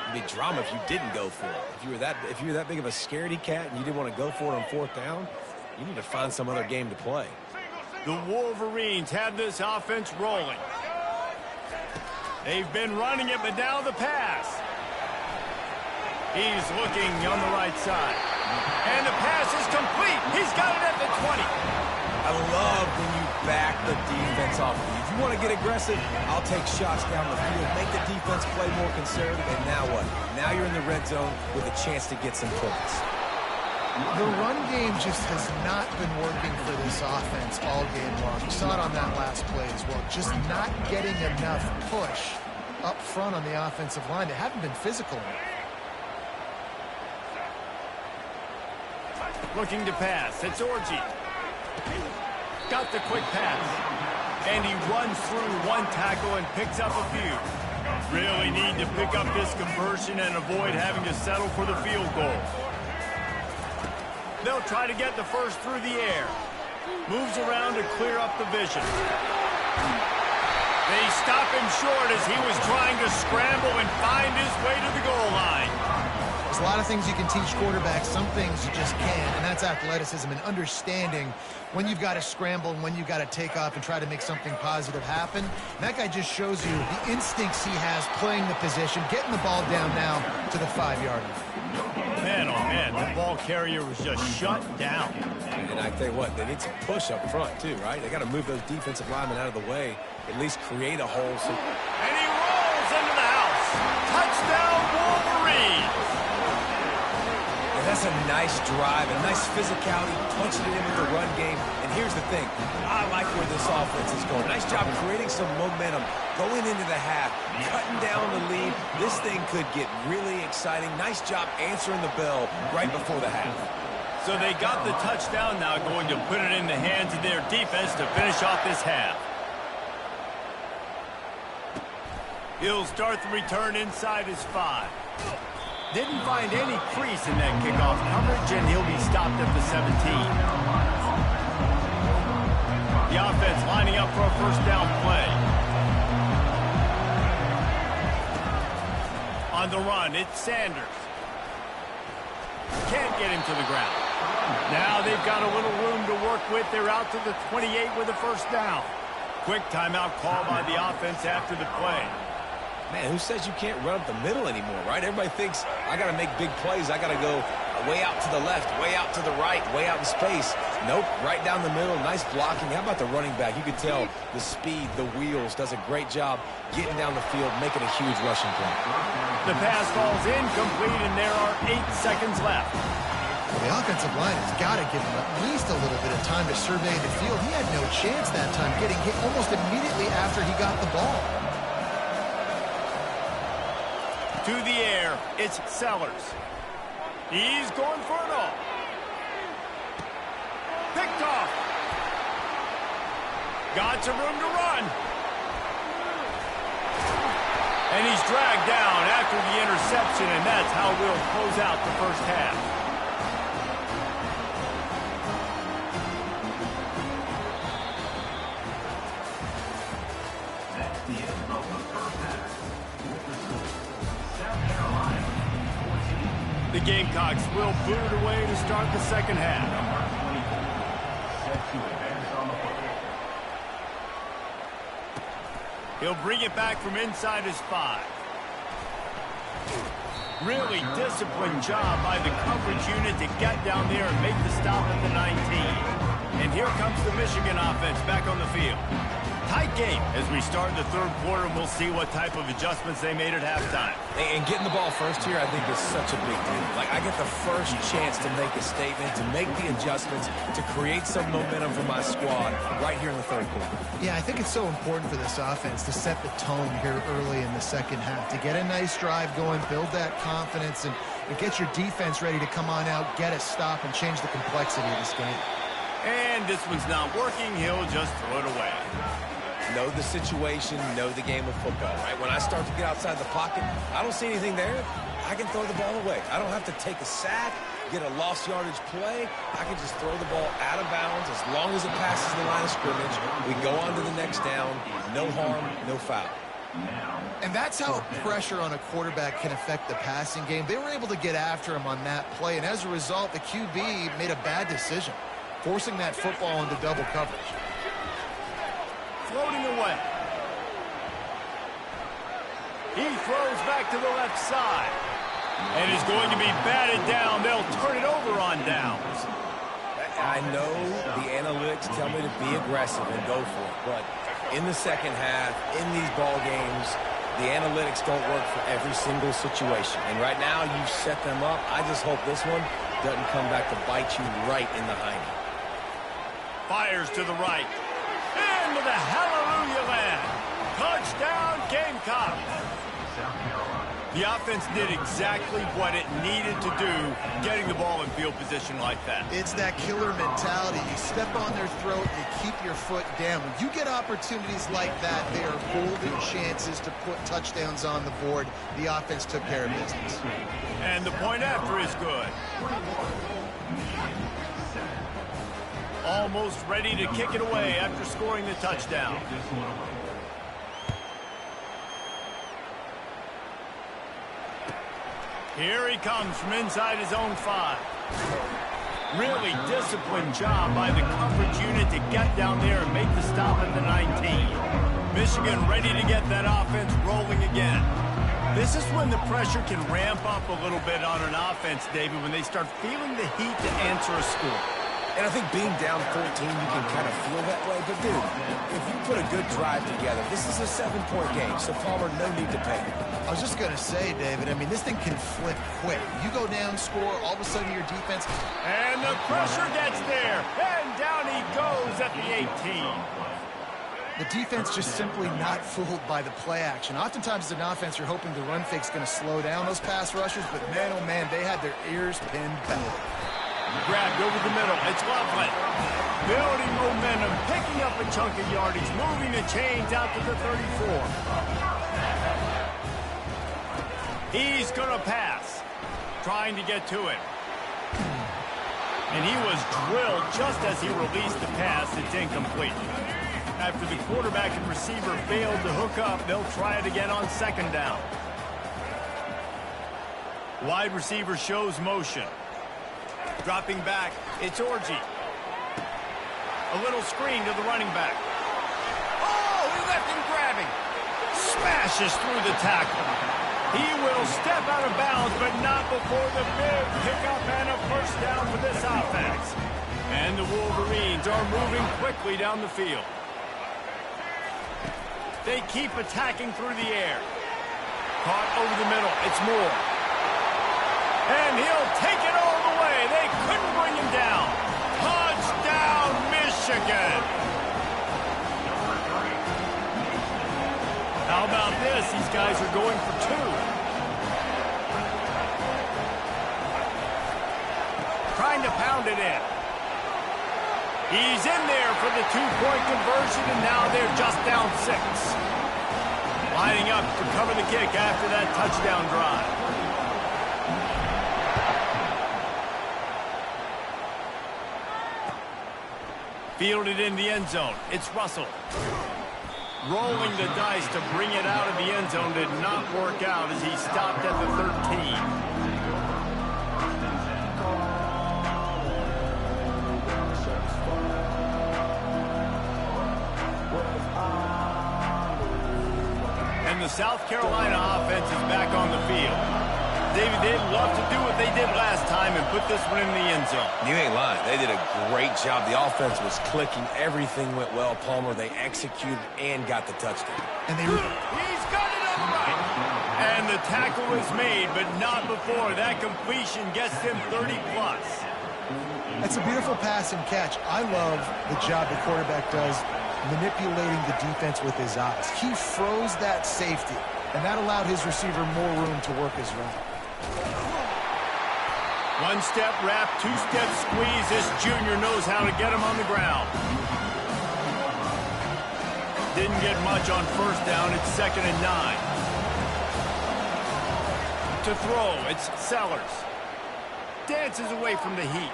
It'd be drama if you didn't go for it. If you were that big of a scaredy cat and you didn't want to go for it on 4th down, you need to find some other game to play. The Wolverines have this offense rolling. They've been running it, but now the pass. He's looking on the right side. And the pass is complete. He's got it at the 20. I love when you back the defense off. If you want to get aggressive, I'll take shots down the field, make the defense play more conservative, and now what? Now you're in the red zone with a chance to get some points. The run game just has not been working for this offense all game long. You saw it on that last play as well. Just not getting enough push up front on the offensive line. They haven't been physical enough. Looking to pass. It's Orji. Got the quick pass. And he runs through one tackle and picks up a few. Really need to pick up this conversion and avoid having to settle for the field goal. They'll try to get the first through the air. Moves around to clear up the vision. They stop him short as he was trying to scramble and find his way to the goal line. There's a lot of things you can teach quarterbacks. Some things you just can't, and that's athleticism and understanding when you've got to scramble and when you've got to take off and try to make something positive happen. And that guy just shows you the instincts he has playing the position, getting the ball down now to the 5-yard line. Man, oh man, the ball carrier was just shut down. And I tell you what, they need some push up front too, right? They got to move those defensive linemen out of the way, at least create a hole. And he rolls into the house. Touchdown, Wolverines. That's a nice drive, a nice physicality, punching it in with the run game. And here's the thing. I like where this offense is going. Nice job creating some momentum, going into the half, cutting down the lead. This thing could get really exciting. Nice job answering the bell right before the half. So they got the touchdown, now going to put it in the hands of their defense to finish off this half. He'll start the return inside his 5. Didn't find any crease in that kickoff coverage, and he'll be stopped at the 17. The offense lining up for a first down play. On the run, it's Sanders. Can't get him to the ground. Now they've got a little room to work with. They're out to the 28 with a first down. Quick timeout call by the offense after the play. Man, who says you can't run up the middle anymore, right? Everybody thinks, I got to make big plays. I got to go way out to the left, way out to the right, way out in space. Nope, right down the middle. Nice blocking. How about the running back? You can tell the speed, the wheels, does a great job getting down the field, making a huge rushing play. The pass falls incomplete, and there are 8 seconds left. The offensive line has got to give him at least a little bit of time to survey the field. He had no chance that time, getting hit almost immediately after he got the ball. To the air, it's Sellers. He's going for it all. Picked off. Got some room to run. And he's dragged down after the interception, and that's how we'll close out the first half. The Gamecocks will boot it away to start the second half. He'll bring it back from inside his 5. Really disciplined job by the coverage unit to get down there and make the stop at the 19. And here comes the Michigan offense back on the field. Tight game as we start the third quarter, and we'll see what type of adjustments they made at halftime. And getting the ball first here, I think, is such a big deal. Like, I get the first chance to make a statement, to make the adjustments, to create some momentum for my squad right here in the third quarter. Yeah, I think it's so important for this offense to set the tone here early in the second half, to get a nice drive going, build that confidence, and get your defense ready to come on out, get a stop, and change the complexity of this game. And this one's not working. He'll just throw it away. Know the situation, know the game of football, right? When I start to get outside the pocket, I don't see anything there. I can throw the ball away. I don't have to take a sack, get a lost yardage play. I can just throw the ball out of bounds as long as it passes the line of scrimmage. We go on to the next down. No harm, no foul. And that's how pressure on a quarterback can affect the passing game. They were able to get after him on that play, and as a result, the QB made a bad decision, forcing that football into double coverage. Floating away. He throws back to the left side. And is going to be batted down. They'll turn it over on downs. I know the analytics tell me to be aggressive and go for it, but in the second half, in these ball games, the analytics don't work for every single situation. And right now, you set them up. I just hope this one doesn't come back to bite you right in the hiney. Fires to the right. Into the hallelujah land. Touchdown, Gamecock. The offense did exactly what it needed to do, getting the ball in field position like that. It's that killer mentality. You step on their throat and you keep your foot down. When you get opportunities like that, they are golden chances to put touchdowns on the board. The offense took care of business. And the point after is good. Almost ready to kick it away after scoring the touchdown. Here he comes from inside his own 5. Really disciplined job by the coverage unit to get down there and make the stop at the 19. Michigan ready to get that offense rolling again. This is when the pressure can ramp up a little bit on an offense, David, when they start feeling the heat to answer a score. And I think being down 14, you can kind of feel that way. But, dude, if you put a good drive together, this is a 7-point game, so Palmer, no need to panic. I was just going to say, David, I mean, this thing can flip quick. You go down, score, all of a sudden your defense... And the pressure gets there, and down he goes at the 18. The defense just simply not fooled by the play action. Oftentimes as an offense, you're hoping the run fake's going to slow down those pass rushers, but man, oh man, they had their ears pinned back. Grabbed over the middle. It's Loveland. Building momentum, picking up a chunk of yardage, moving the chains out to the 34. He's going to pass. Trying to get to it. And he was drilled just as he released the pass. It's incomplete. After the quarterback and receiver failed to hook up, they'll try it again on 2nd down. Wide receiver shows motion. Dropping back, it's Orji. A little screen to the running back. Oh, he left him grabbing. Smashes through the tackle. He will step out of bounds, but not before the big pickup and a first down for this offense. And the Wolverines are moving quickly down the field. They keep attacking through the air. Caught over the middle, it's Moore. And he'll take it all the way. They couldn't bring him down. Touchdown, Michigan. How about this? These guys are going for 2. Trying to pound it in. He's in there for the 2-point conversion, and now they're just down 6. Lining up to cover the kick after that touchdown drive. Fielded in the end zone. It's Russell. Rolling the dice to bring it out of the end zone did not work out as he stopped at the 13. And the South Carolina offense is back on the field. David, they'd love to do what they did last time and put this one in the end zone. You ain't lying. They did a great job. The offense was clicking. Everything went well, Palmer. They executed and got the touchdown. And they... He's got it on the right. And the tackle is made, but not before. That completion gets them 30-plus. That's a beautiful pass and catch. I love the job the quarterback does manipulating the defense with his eyes. He froze that safety, and that allowed his receiver more room to work his route. One-step wrap, two-step squeeze. This junior knows how to get him on the ground. Didn't get much on first down. It's 2nd and 9. To throw, it's Sellers. Dances away from the heat.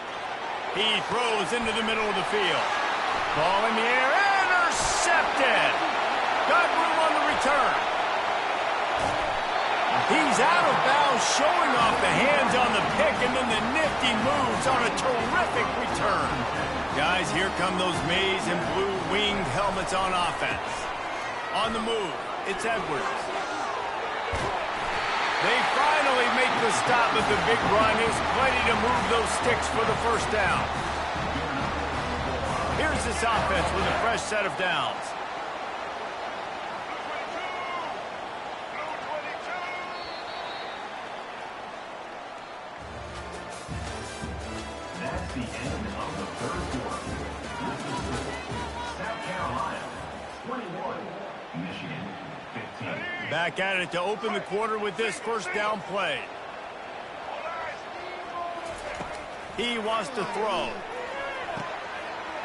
He throws into the middle of the field. Ball in the air, intercepted. Got room on the return. He's out of bounds, showing off the hands on the pick, and then the nifty moves on a terrific return. Guys, here come those maize and blue winged helmets on offense. On the move, it's Edwards. They finally make the stop, but the big run is plenty to move those sticks for the first down. Here's this offense with a fresh set of downs. That's the end of the third quarter. This is South Carolina 21, Michigan 15. Back at it to open the quarter with this first down play. He wants to throw.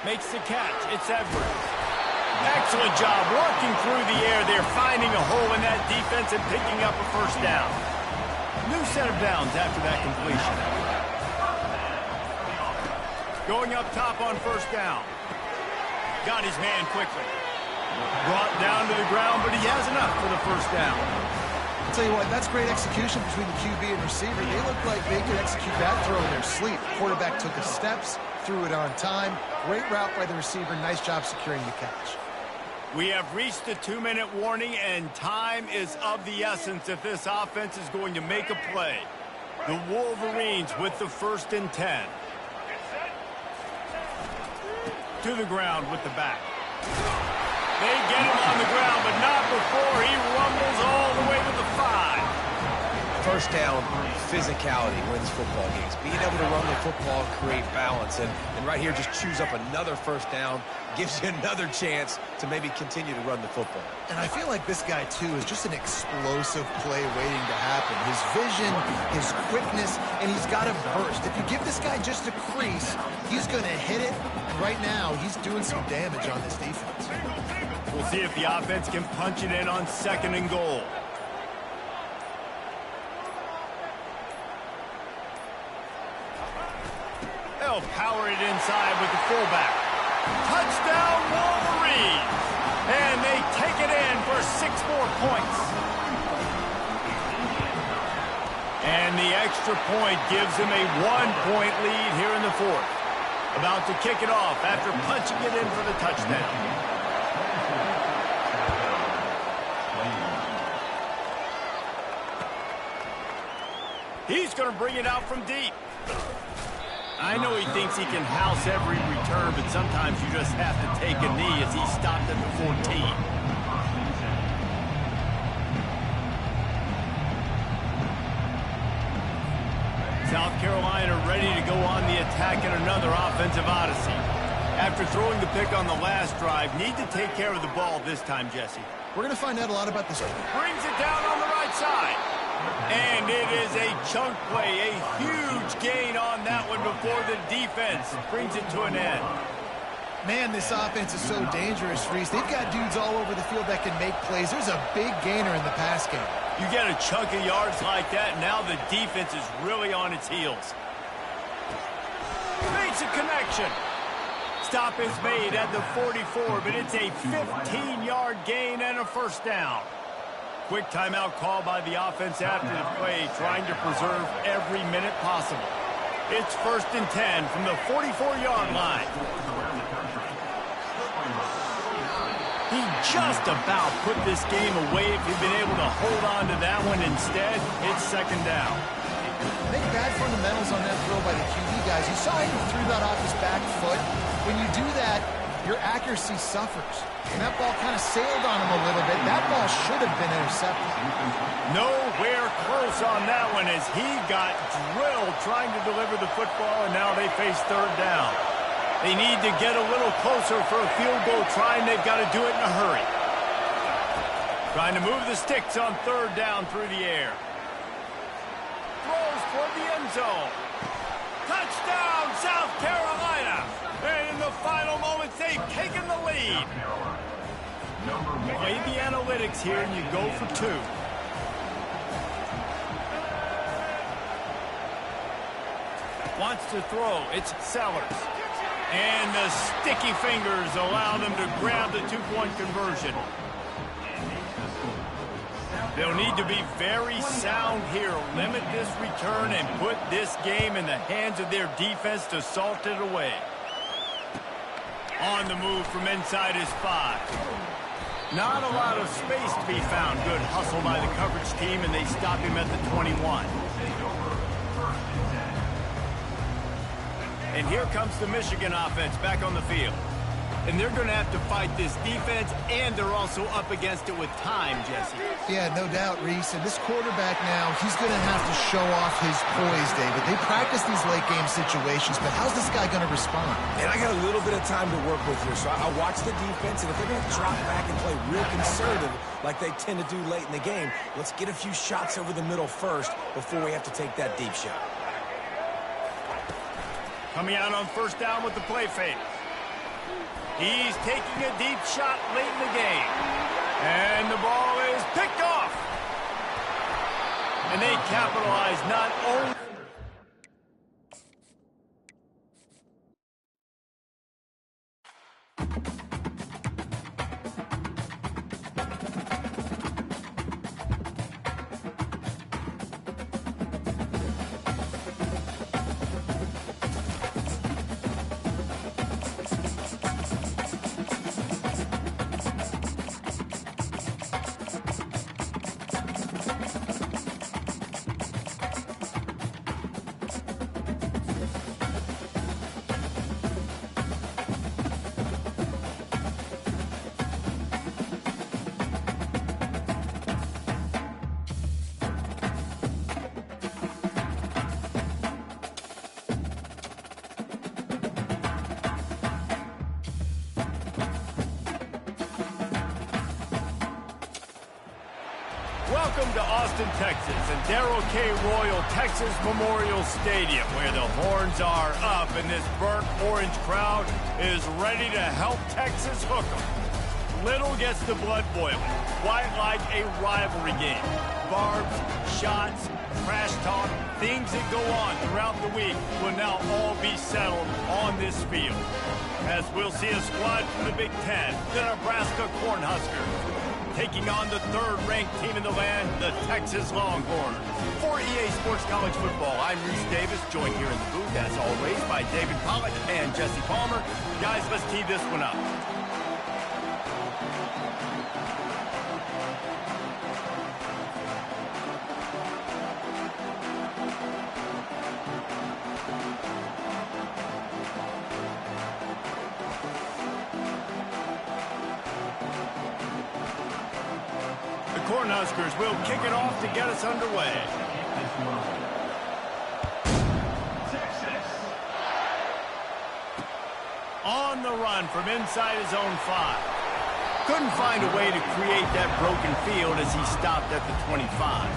Makes the catch. It's Edwards. Excellent job working through the air there, finding a hole in that defense and picking up a first down. New set of downs after that completion. Going up top on first down. Got his man quickly. Brought down to the ground, but he has enough for the first down. tell you what, that's great execution between the QB and receiver. They looked like they could execute that throw in their sleep. Quarterback took his steps, threw it on time. Great route by the receiver. Nice job securing the catch. We have reached the 2-minute warning, and time is of the essence if this offense is going to make a play. The Wolverines with the 1st and 10. To the ground with the back. They get him on the ground, but not before he rumbles all the way to the 5. First down, physicality wins football games. Being able to run the football, create balance, and right here just choose up another first down, gives you another chance to maybe continue to run the football. And I feel like this guy, too, is just an explosive play waiting to happen. His vision, his quickness, and he's got a burst. If you give this guy just a crease, he's going to hit it. And right now, he's doing some damage on this defense. We'll see if the offense can punch it in on 2nd and goal. They'll power it inside with the fullback. Touchdown, Wolverines! And they take it in for 6 more points. And the extra point gives them a 1-point lead here in the 4th. About to kick it off after punching it in for the touchdown. He's going to bring it out from deep. I know he thinks he can house every return, but sometimes you just have to take a knee as he stopped at the 14. South Carolina ready to go on the attack in another offensive odyssey. After throwing the pick on the last drive, need to take care of the ball this time, Jesse. We're going to find out a lot about this. Brings it down on the right side. And it is a chunk play, a huge gain on that one before the defense brings it to an end. Man, this offense is so dangerous, Reese. They've got dudes all over the field that can make plays. There's a big gainer in the pass game. You get a chunk of yards like that, now the defense is really on its heels. Makes a connection. Stop is made at the 44, but it's a 15-yard gain and a first down. Quick timeout call by the offense after the play, trying to preserve every minute possible. It's 1st and 10 from the 44-yard line. He just about put this game away if he'd been able to hold on to that one. Instead, it's 2nd down. I think bad fundamentals on that throw by the QB guys. You saw he threw that off his back foot. When you do that, your accuracy suffers. And that ball kind of sailed on him a little bit. That ball should have been intercepted. Nowhere close on that one as he got drilled trying to deliver the football, and now they face 3rd down. They need to get a little closer for a field goal try, and they've got to do it in a hurry. Trying to move the sticks on 3rd down through the air. Throws toward the end zone. Touchdown, South Carolina! And in the final moments, they've taken the lead. Play the analytics here, and you go for 2. Wants to throw. It's Sellers. And the sticky fingers allow them to grab the 2-point conversion. They'll need to be very sound here. Limit this return and put this game in the hands of their defense to salt it away. On the move from inside his 5. Not a lot of space to be found. Good hustle by the coverage team, and they stop him at the 21. And here comes the Michigan offense back on the field. And they're going to have to fight this defense, and they're also up against it with time, Jesse. Yeah, no doubt, Reese. And this quarterback now, he's going to have to show off his poise, David. They practice these late-game situations, but how's this guy going to respond? And I got a little bit of time to work with here, so I watch the defense, and if they're going to drop back and play real conservative like they tend to do late in the game, let's get a few shots over the middle first before we have to take that deep shot. Coming out on 1st down with the play fake. He's taking a deep shot late in the game. And the ball is picked off. And they capitalize not only... Welcome to Austin, Texas, and Darrell K. Royal Texas Memorial Stadium, where the horns are up and this burnt orange crowd is ready to help Texas hook 'em. Little gets the blood boiling, quite like a rivalry game. Barbs, shots, trash talk, things that go on throughout the week will now all be settled on this field. As we'll see a squad from the Big Ten, the Nebraska Cornhuskers, taking on the third-ranked team in the land, the Texas Longhorns. For EA Sports College Football, I'm Reese Davis, joined here in the booth, as always, by David Pollack and Jesse Palmer. Guys, let's tee this one up. Cornhuskers will kick it off to get us underway. On the run from inside his own 5. Couldn't find a way to create that broken field as he stopped at the 25.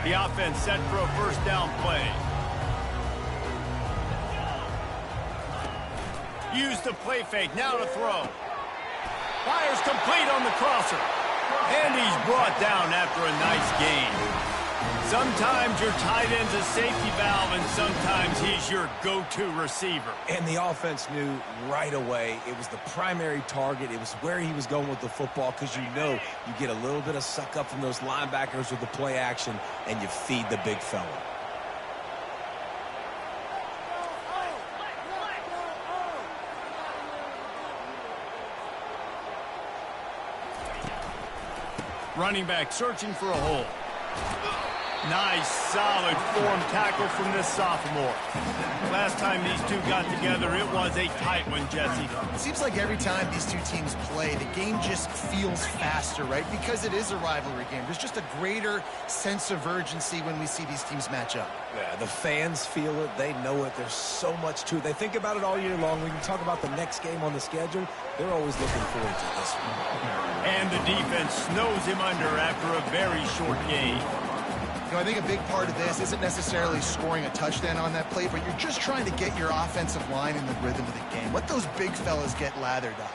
The offense set for a first down play. Use the play fake, now to throw. Fires complete on the crosser. And he's brought down after a nice gain. Sometimes your tight end's a safety valve, and sometimes he's your go-to receiver. And the offense knew right away it was the primary target. It was where he was going with the football, because you know you get a little bit of suck up from those linebackers with the play action, and you feed the big fella. Running back searching for a hole. Nice, solid form tackle from this sophomore. Last time these two got together, it was a tight one, Jesse. It seems like every time these two teams play, the game just feels faster, right? Because it is a rivalry game. There's just a greater sense of urgency when we see these teams match up. Yeah, the fans feel it. They know it. There's so much to it. They think about it all year long. We can talk about the next game on the schedule. They're always looking forward to this one. And the defense snows him under after a very short game. You know, I think a big part of this isn't necessarily scoring a touchdown on that play, but you're just trying to get your offensive line in the rhythm of the game. Let those big fellas get lathered up.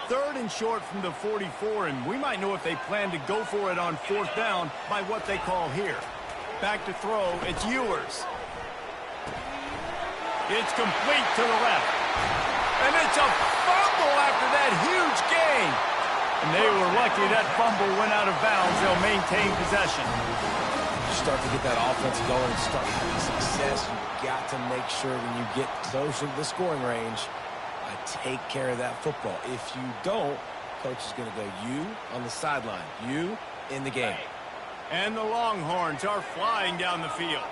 Third and short from the 44, and we might know if they plan to go for it on fourth down by what they call here. Back to throw, it's Ewers. It's complete to the left. And it's a fumble after that huge gain. And they were lucky that fumble went out of bounds. They'll maintain possession. You start to get that offense going and start having success. You've got to make sure when you get closer to the scoring range, take care of that football. If you don't, coach is going to go you on the sideline, you in the game. And the Longhorns are flying down the field.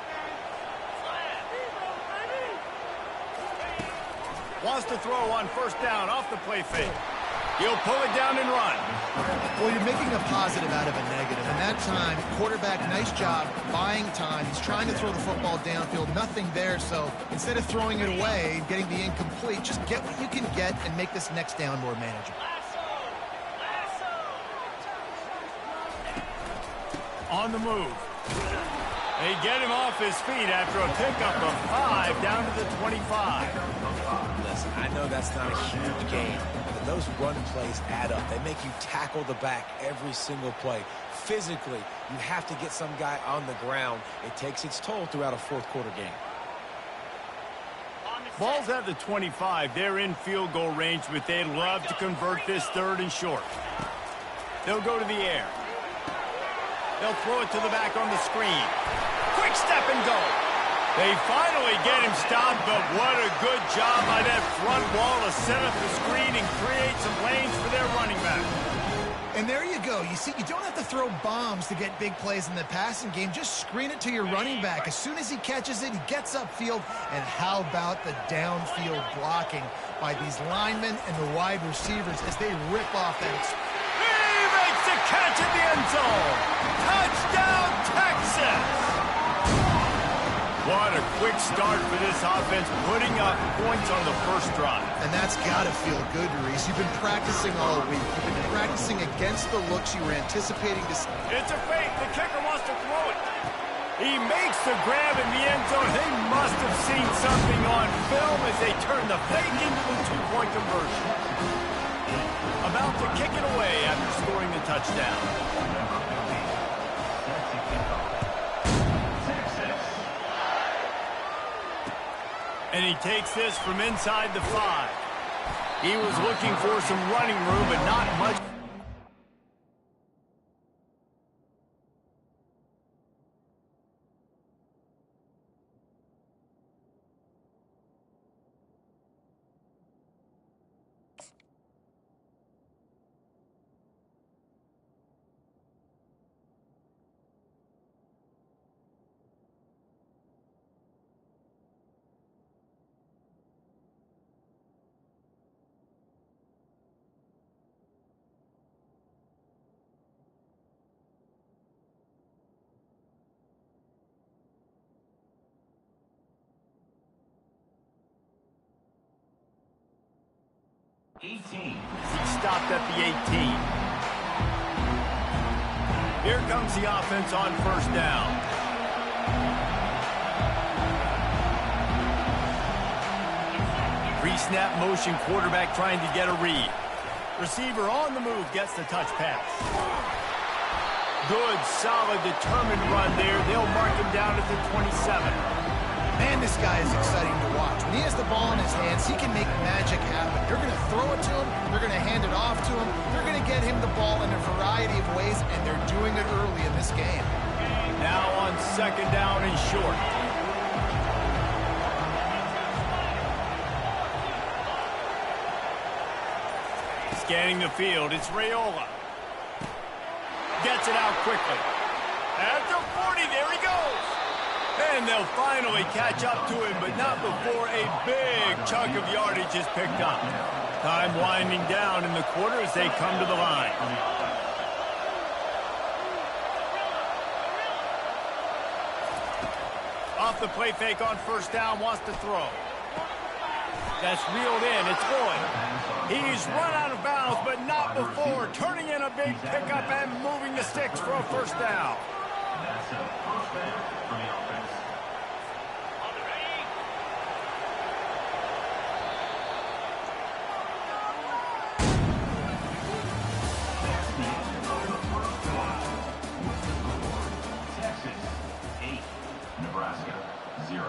Wants to throw on first down off the play fake. He'll pull it down and run. Well, you're making a positive out of a negative. And that time, quarterback, nice job buying time. He's trying to throw the football downfield. Nothing there. So instead of throwing it away, getting the incomplete, just get what you can get and make this next down more manageable. On the move. They get him off his feet after a pickup of 5 down to the 25. Listen, I know that's not a huge game. Those run plays add up. They make you tackle the back every single play. Physically, you have to get some guy on the ground. It takes its toll throughout a fourth-quarter game. Ball's at the 25. They're in field goal range, but they'd love to convert this third and short. They'll go to the air. They'll throw it to the back on the screen. Quick step and go. They finally get him stopped, but what a good job by that front wall to set up the screen and create some lanes for their running back. And there you go. You see, you don't have to throw bombs to get big plays in the passing game. Just screen it to your running back. As soon as he catches it, he gets upfield. And how about the downfield blocking by these linemen and the wide receivers as they rip off that. He makes the catch at the end zone. Touchdown, Texas! What a quick start for this offense, putting up points on the first drive. And that's got to feel good, Reese. You've been practicing all week. You've been practicing against the looks you were anticipating to see. It's a fake. The kicker wants to throw it. He makes the grab in the end zone. They must have seen something on film as they turn the fake into the two-point conversion. About to kick it away after scoring the touchdown. And he takes this from inside the 5. He was looking for some running room, but not much. He stopped at the 18. Here comes the offense on first down. Pre-snap motion, quarterback trying to get a read. Receiver on the move, gets the touch pass. Good, solid, determined run there. They'll mark him down at the 27. Man, this guy is exciting to watch. When he has the ball in his hands, he can make magic happen. They're going to throw it to him. They're going to hand it off to him. They're going to get him the ball in a variety of ways, and they're doing it early in this game. Now on second down and short. Scanning the field, it's Raiola. Gets it out quickly. At the 40, there he goes. And they'll finally catch up to him, but not before a big chunk of yardage is picked up. Time winding down in the quarter as they come to the line. Off the play fake on first down, wants to throw. That's reeled in, it's Lloyd. He's run out of bounds, but not before turning in a big pickup and moving the sticks for a first down. That's a first down for the offense. Texas 8, Nebraska 0.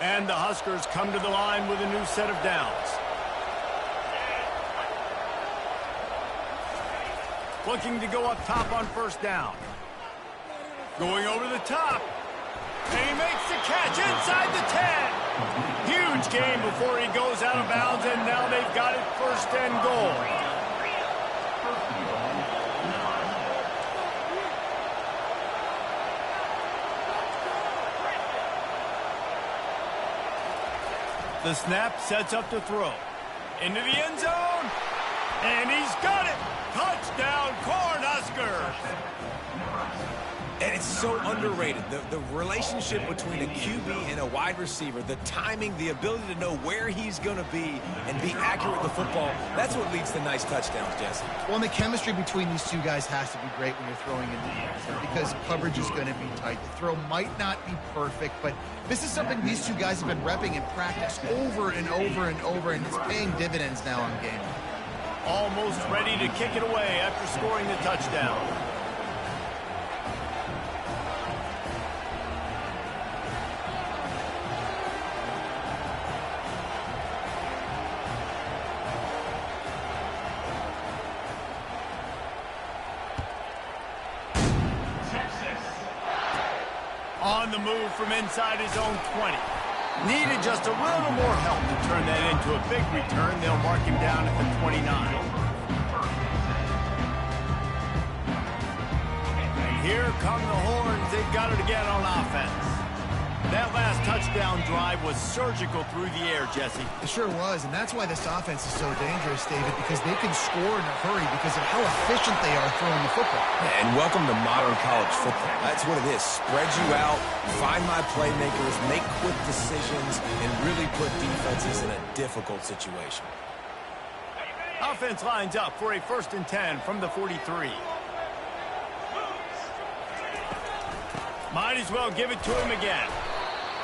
And the Huskers come to the line with a new set of downs. Looking to go up top on first down. Going over the top. And he makes the catch inside the 10. Huge gain before he goes out of bounds, and now they've got it first and goal. The snap sets up to throw. Into the end zone. And he's got it. Touchdown, Cornhuskers. And it's so underrated. The relationship between a QB and a wide receiver, the timing, the ability to know where he's going to be and be accurate with the football, that's what leads to nice touchdowns, Jesse. Well, and the chemistry between these two guys has to be great when you're throwing in the air because coverage is going to be tight. The throw might not be perfect, but this is something these two guys have been repping in practice over and over and over, and it's paying dividends now on game. Almost ready to kick it away after scoring the touchdown. On the move from inside his own 20. Needed just a little more help to turn that into a big return. They'll mark him down at the 29. And here come the horns. They've got it again on offense. That last touchdown drive was surgical through the air, Jesse. It sure was, and that's why this offense is so dangerous, David, because they can score in a hurry because of how efficient they are throwing the football. And welcome to modern college football. That's what it is. Spread you out, find my playmakers, make quick decisions, and really put defenses in a difficult situation. Offense lines up for a 1st and 10 from the 43. Might as well give it to him again.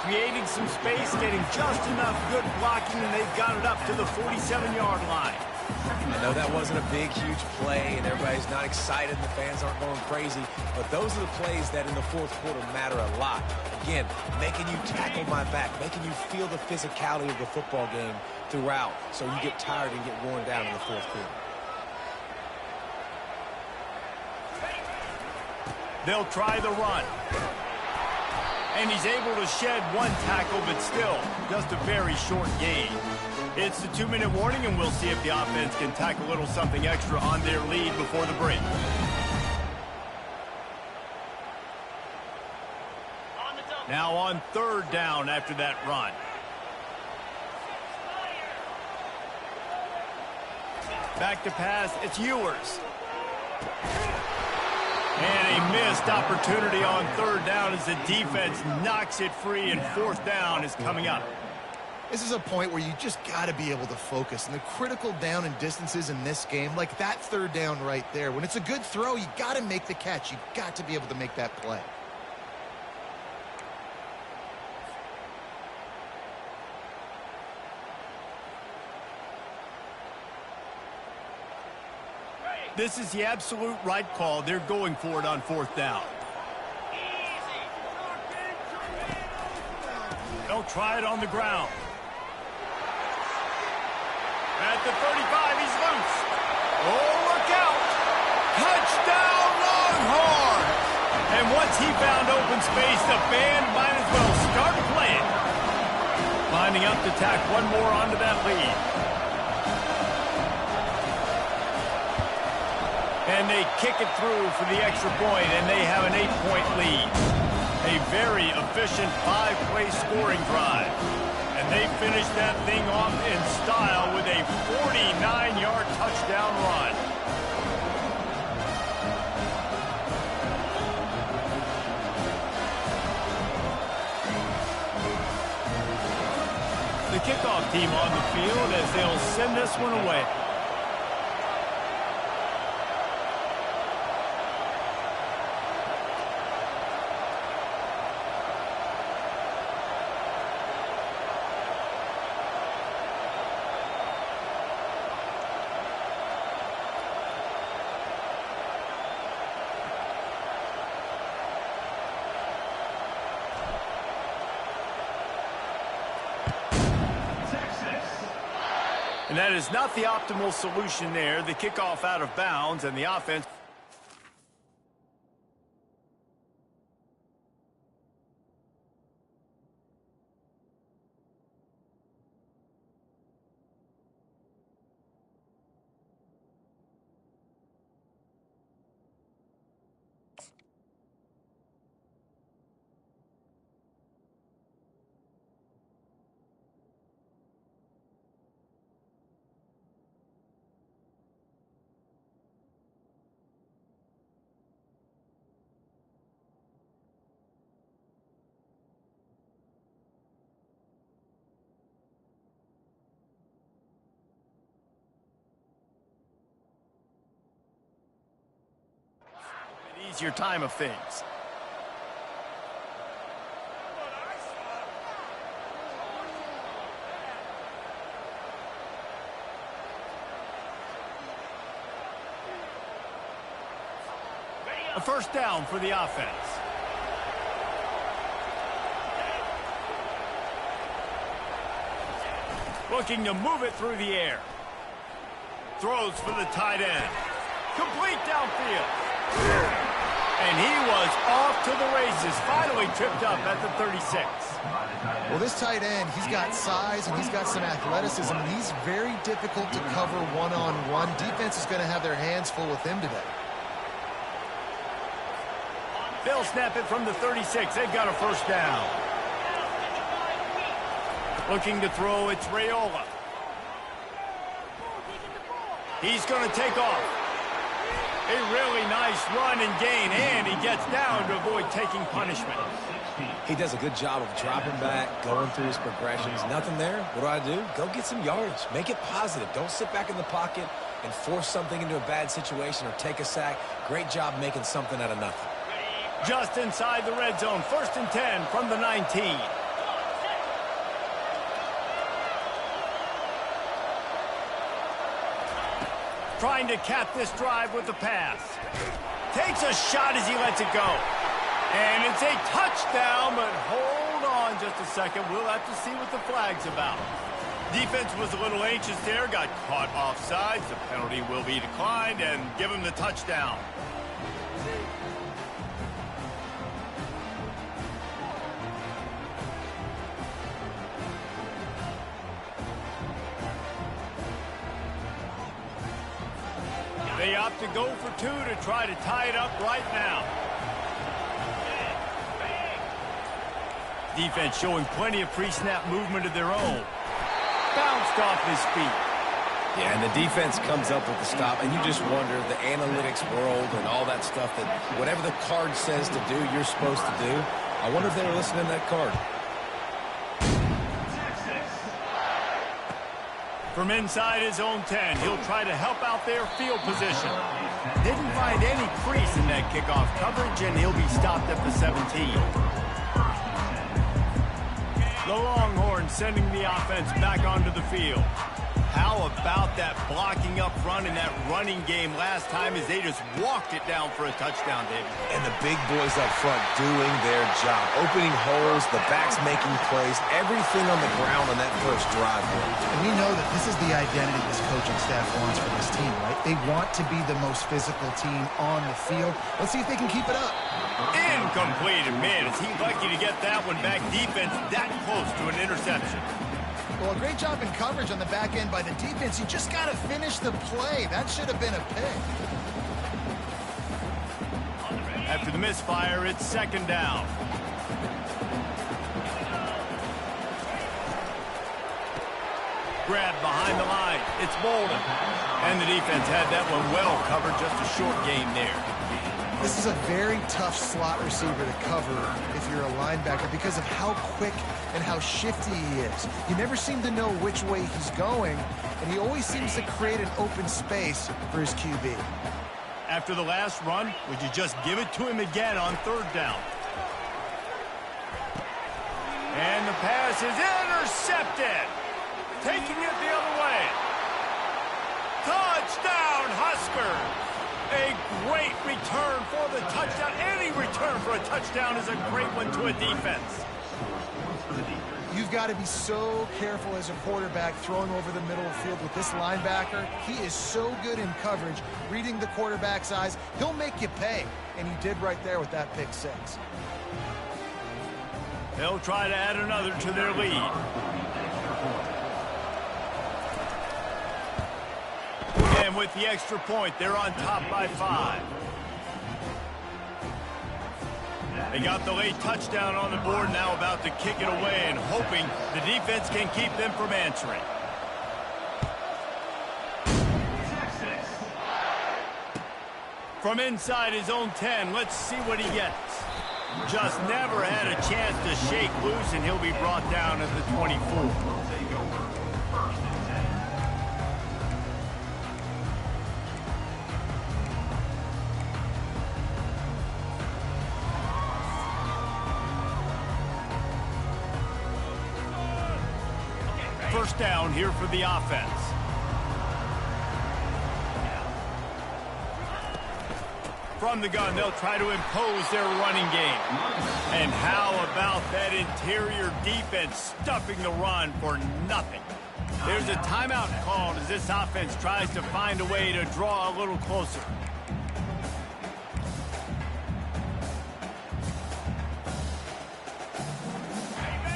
Creating some space, getting just enough good blocking, and they've got it up to the 47-yard line. I know that wasn't a big, huge play, and everybody's not excited, and the fans aren't going crazy, but those are the plays that in the fourth quarter matter a lot. Again, making you tackle my back, making you feel the physicality of the football game throughout, so you get tired and get worn down in the fourth quarter. They'll try the run. And he's able to shed one tackle, but still, just a very short gain. It's the 2-minute warning, and we'll see if the offense can tack a little something extra on their lead before the break. Now on 3rd down after that run. Back to pass, it's Ewers. And a missed opportunity on 3rd down as the defense knocks it free, and 4th down is coming up. This is a point where you just got to be able to focus. And the critical down and distances in this game, like that 3rd down right there, when it's a good throw, you got to make the catch. You've got to be able to make that play. This is the absolute right call. They're going for it on 4th down. They'll try it on the ground. At the 35, he's loose. Oh, look out. Touchdown, Longhorns. And once he found open space, the band might as well start playing. Lining up to tack one more onto that lead. And they kick it through for the extra point, and they have an 8-point lead. A very efficient 5-play scoring drive. And they finish that thing off in style with a 49-yard touchdown run. The kickoff team on the field as they'll send this one away. And that is not the optimal solution there. The kickoff out of bounds, and the offense. Easier time of things. A 1st down for the offense. Looking to move it through the air. Throws for the tight end. Complete downfield. And he was off to the races, finally tripped up at the 36. Well, this tight end, he's got size and he's got some athleticism, and he's very difficult to cover one-on-one. Defense is going to have their hands full with him today. They'll snap it from the 36. They've got a 1st down. Looking to throw, it's Raiola. He's going to take off. A really nice run and gain, and he gets down to avoid taking punishment. He does a good job of dropping back, going through his progressions. Nothing there. What do? Go get some yardage. Make it positive. Don't sit back in the pocket and force something into a bad situation or take a sack. Great job making something out of nothing. Just inside the red zone. 1st and 10 from the 19. Trying to cap this drive with the pass. Takes a shot as he lets it go. And it's a touchdown, but hold on just a second. We'll have to see what the flag's about. Defense was a little anxious there, got caught offsides. The penalty will be declined and give him the touchdown. They opt to go for 2 to try to tie it up right now. Defense showing plenty of pre-snap movement of their own. Bounced off his feet. Yeah, and the defense comes up with the stop, and you just wonder, the analytics world and all that stuff, that whatever the card says to do, you're supposed to do. I wonder if they were listening to that card. From inside his own 10, he'll try to help out their field position. Didn't find any crease in that kickoff coverage, and he'll be stopped at the 17. The Longhorns sending the offense back onto the field. How about that blocking up front and that running game last time as they just walked it down for a touchdown, David? And the big boys up front doing their job. Opening holes, the backs making plays, everything on the ground on that first drive. And we know that this is the identity this coaching staff wants for this team, right? They want to be the most physical team on the field. Let's see if they can keep it up. Incomplete. Man, is he lucky to get that one back. Defense that close to an interception. Well, a great job in coverage on the back end by the defense. You just got to finish the play. That should have been a pick. After the misfire, it's 2nd down. Grab behind the line. It's Bolden. And the defense had that one well covered. Just a short gain there. This is a very tough slot receiver to cover if you're a linebacker because of how quick and how shifty he is. You never seem to know which way he's going, and he always seems to create an open space for his QB. After the last run, would you just give it to him again on 3rd down? And the pass is intercepted. Taking it the other way. Touchdown, Huskers. A great return for the touchdown. Any return for a touchdown is a great one to a defense. You've got to be so careful as a quarterback throwing over the middle of the field with this linebacker. He is so good in coverage, reading the quarterback's eyes. He'll make you pay, and he did right there with that pick 6. They'll try to add another to their lead. And with the extra point, they're on top by 5. They got the late touchdown on the board, now about to kick it away and hoping the defense can keep them from answering. From inside his own 10, let's see what he gets. Just never had a chance to shake loose, and he'll be brought down at the 24. First down here for the offense. From the gun, they'll try to impose their running game. And how about that interior defense stuffing the run for nothing? There's a timeout called as this offense tries to find a way to draw a little closer.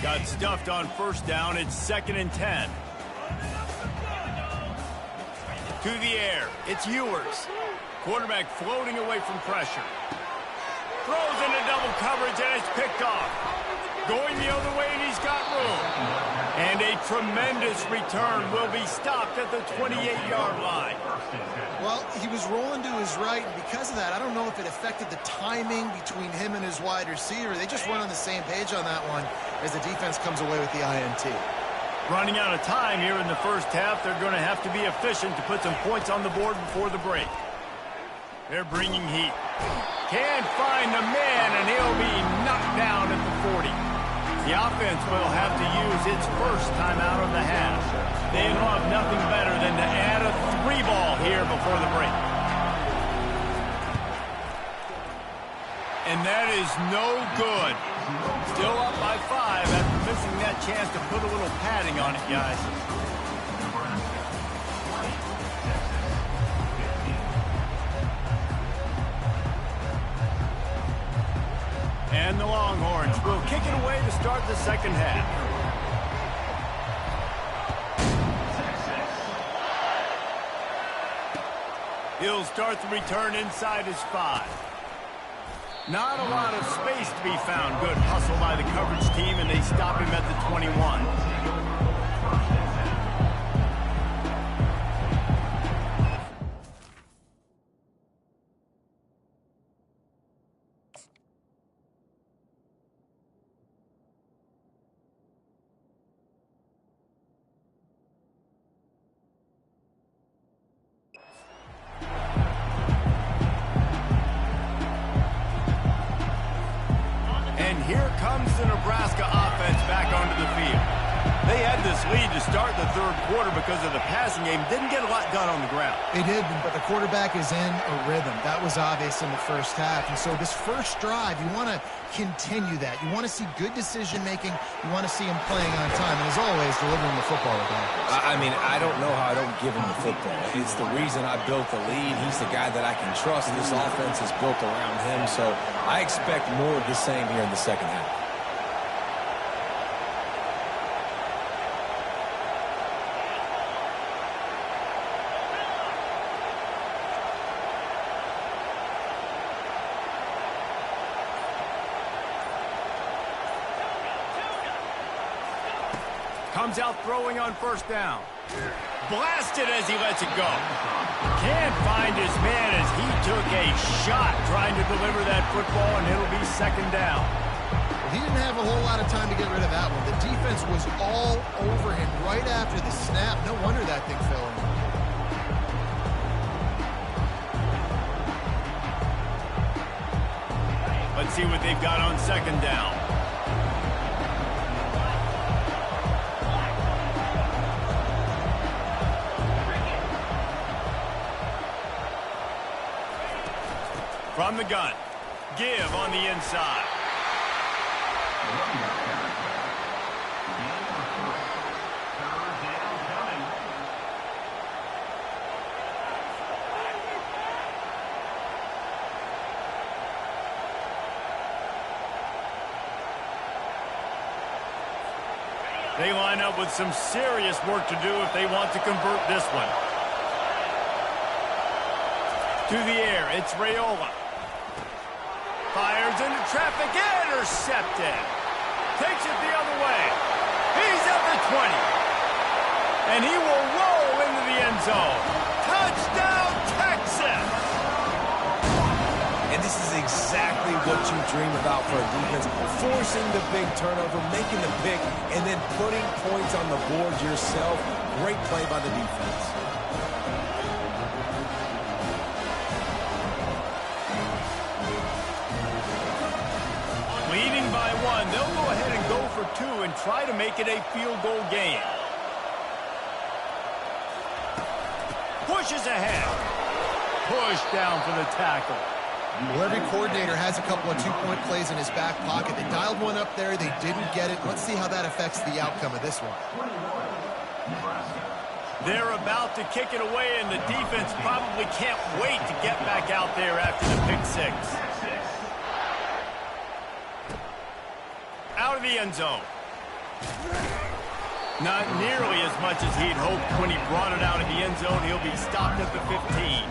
Got stuffed on first down. It's 2nd and 10. To the air. It's Ewers. Quarterback floating away from pressure. Throws into double coverage, and it's picked off. Going the other way, and he's got room. And a tremendous return will be stopped at the 28-yard line. Well, he was rolling to his right, and because of that, I don't know if it affected the timing between him and his wide receiver. They just weren't on the same page on that one as the defense comes away with the INT. Running out of time here in the first half, they're going to have to be efficient to put some points on the board before the break. They're bringing heat. Can't find the man, and he'll be knocked down at the 40. The offense will have to use its first timeout of the half. They love nothing better than to add a 3-ball here before the break. And that is no good. Still up by 5 after missing that chance to put a little padding on it, guys. And the Longhorns will kick it away to start the second half. He'll start the return inside his 5. Not a lot of space to be found. Good hustle by the coverage team, and they stop him at the 21. Here comes the Nebraska offense back onto the field. They had this lead to start the third quarter because of the passing game. Didn't get a lot done on the ground. They did, but the quarterback is in a rhythm. That was obvious in the first half. And so this first drive, you want to continue that. You want to see good decision-making. You want to see him playing on time. And as always, delivering the football regardless. I mean, I don't know how I don't give him the football. It's the reason I built the lead. He's the guy that I can trust. This offense is built around him. So I expect more of the same here in the second half. Comes out throwing on first down. Blasted as he lets it go. Can't find his man as he took a shot trying to deliver that football, and it'll be second down. Well, he didn't have a whole lot of time to get rid of that one. The defense was all over him right after the snap. No wonder that thing fell in. Let's see what they've got on second down. From the gun, give on the inside. They line up with some serious work to do if they want to convert this one. To the air, it's Raiola. Fires into traffic, intercepted. Takes it the other way. He's at the 20. And he will roll into the end zone. Touchdown, Texas! And this is exactly what you dream about for a defense. Forcing the big turnover, making the pick, and then putting points on the board yourself. Great play by the defense. Leading by 1, they'll go ahead and go for 2 and try to make it a field goal game. Pushes ahead. Push down for the tackle. Well, every coordinator has a couple of two-point plays in his back pocket. They dialed one up there. They didn't get it. Let's see how that affects the outcome of this one. They're about to kick it away, and the defense probably can't wait to get back out there after the pick 6. Out of the end zone. Not nearly as much as he'd hoped when he brought it out of the end zone. He'll be stopped at the 15.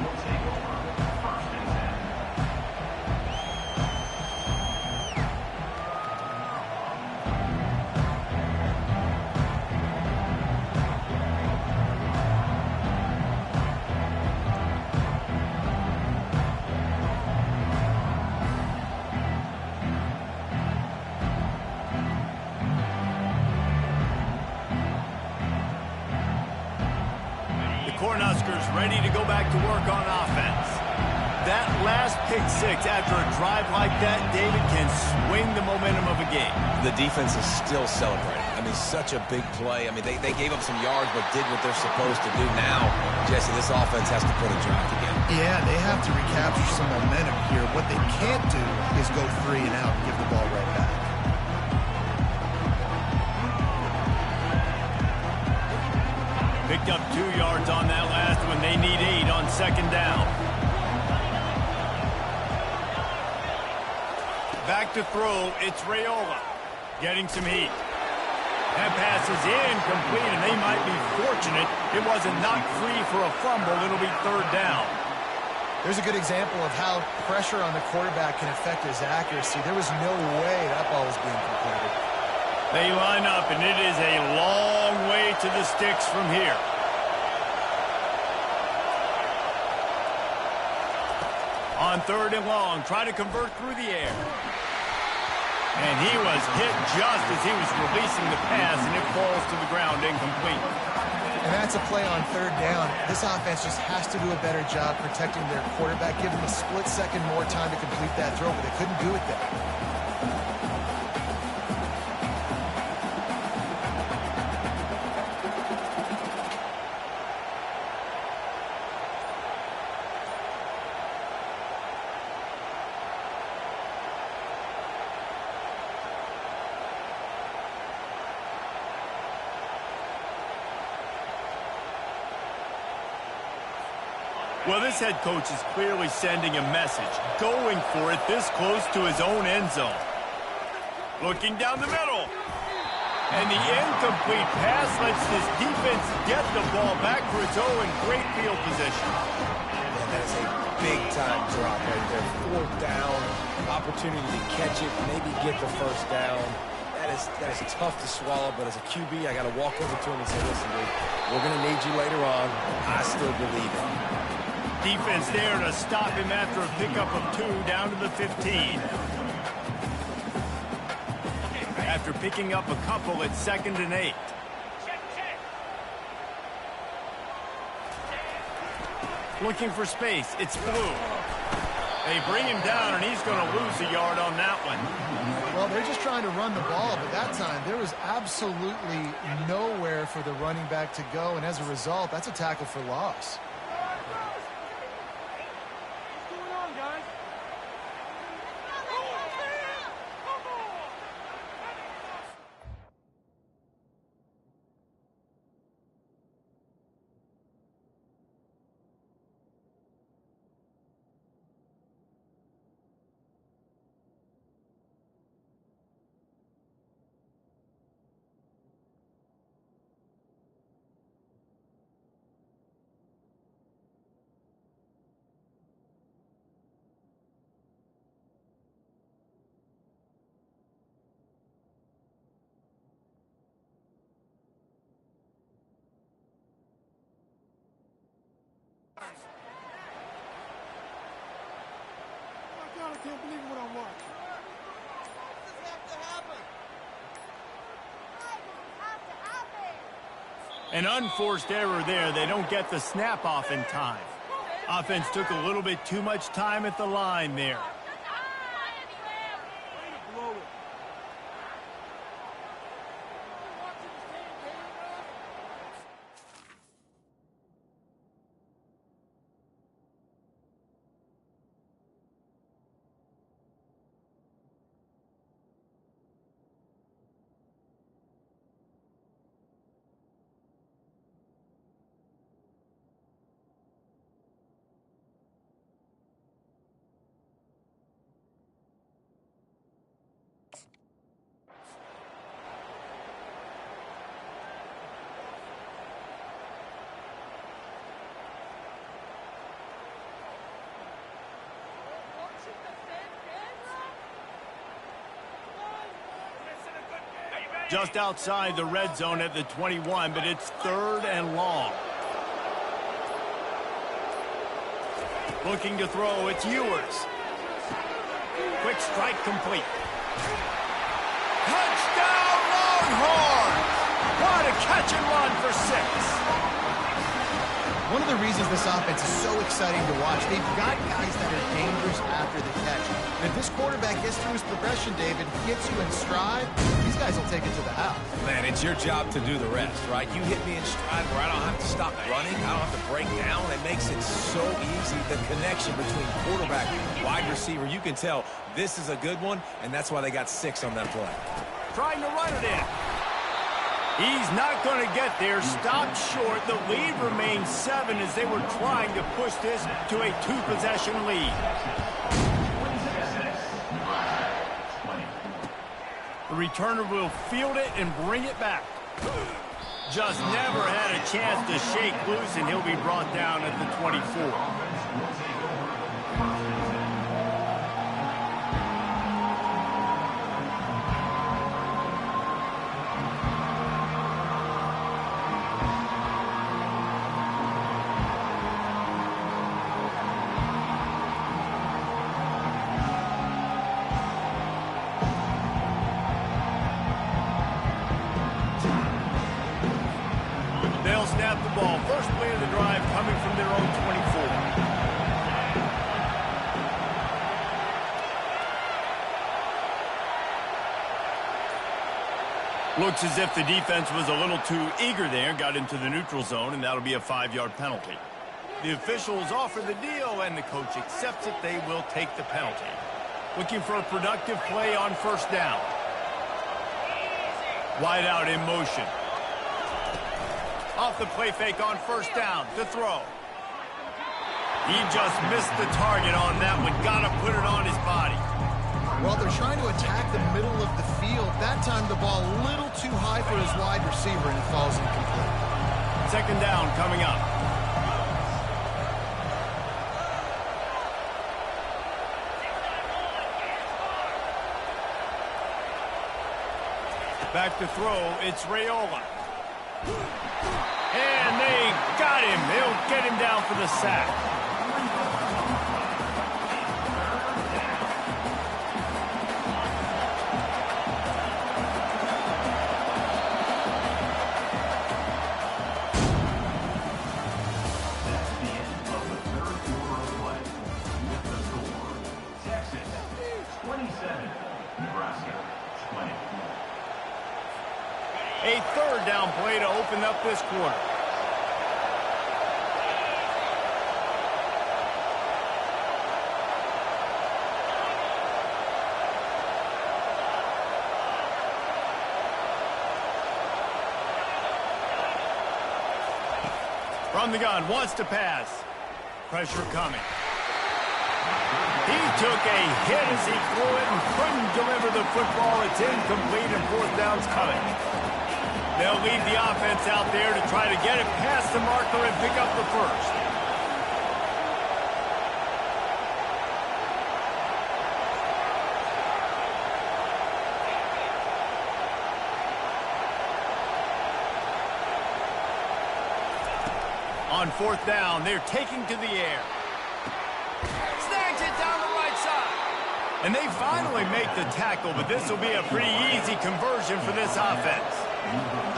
Cornhuskers ready to go back to work on offense. That last pick six after a drive like that, David, can swing the momentum of a game. The defense is still celebrating. I mean, such a big play. I mean, they gave up some yards but did what they're supposed to do. Now, Jesse, this offense has to put a drive together. Yeah, they have to recapture some momentum here. What they can't do is go 3 and out and give the ball right back. Picked up 2 yards on that last one. They need 8 on second down. Back to throw, it's Raiola. Getting some heat. That pass is incomplete, and they might be fortunate it wasn't knocked free for a fumble. It'll be third down. There's a good example of how pressure on the quarterback can affect his accuracy. There was no way that ball was being completed. They line up, and it is a long way to the sticks from here. On third and long, try to convert through the air. And he was hit just as he was releasing the pass, and it falls to the ground incomplete. And that's a play on third down. This offense just has to do a better job protecting their quarterback. Give them a split second more time to complete that throw, but they couldn't do it there. Well, this head coach is clearly sending a message, going for it this close to his own end zone. Looking down the middle. And the incomplete pass lets this defense get the ball back for its own great field position. Man, that is a big-time drop right there. Fourth down, opportunity to catch it, maybe get the first down. That is tough to swallow, but as a QB, I got to walk over to him and say, listen, dude, we're going to need you later on. I still believe it. Defense there to stop him after a pickup of 2 down to the 15. After picking up a couple, it's 2nd and 8. Looking for space, it's Blue. They bring him down, and he's going to lose a yard on that one. Well, they're just trying to run the ball, but that time there was absolutely nowhere for the running back to go, and as a result, that's a tackle for loss. I can't believe what I'm watching. This has to happen. An unforced error there. They don't get the snap off in time. Offense took a little bit too much time at the line there. Just outside the red zone at the 21, but it's 3rd and long. Looking to throw, it's Ewers. Quick strike complete. Touchdown Longhorns! What a catch and run for 6. One of the reasons this offense is so exciting to watch, they've got guys that are dangerous after the catch. And if this quarterback gets through his progression, David, gets you in stride, these guys will take it to the house. Man, it's your job to do the rest, right? You hit me in stride where I don't have to stop running. I don't have to break down. It makes it so easy, the connection between quarterback and wide receiver. You can tell this is a good one, and that's why they got 6 on that play. Trying to run it in. He's not going to get there. Stopped short. The lead remains 7 as they were trying to push this to a 2-possession lead. The returner will field it and bring it back. Just never had a chance to shake loose, and he'll be brought down at the 24. They'll snap the ball. First play of the drive coming from their own 24. Looks as if the defense was a little too eager there, got into the neutral zone, and that'll be a 5-yard penalty. The officials offer the deal, and the coach accepts it. They will take the penalty. Looking for a productive play on first down. Wide out in motion. Off the play fake on first down to throw. He just missed the target on that one. Got to put it on his body. Well, they're trying to attack the middle of the field. That time the ball a little too high for his wide receiver, and it falls incomplete. Second down coming up. Back to throw, it's Raiola. And they got him. They'll get him down for the sack. That's the end of the third quarter of play. With the score, Texas 27, Nebraska 20. A third down play to open up this quarter. From the gun, wants to pass. Pressure coming. He took a hit as he threw it and couldn't deliver the football. It's incomplete and fourth down's coming. They'll leave the offense out there to try to get it past the marker and pick up the first. On fourth down, they're taking to the air. Snags it down the right side. And they finally make the tackle, but this will be a pretty easy conversion for this offense.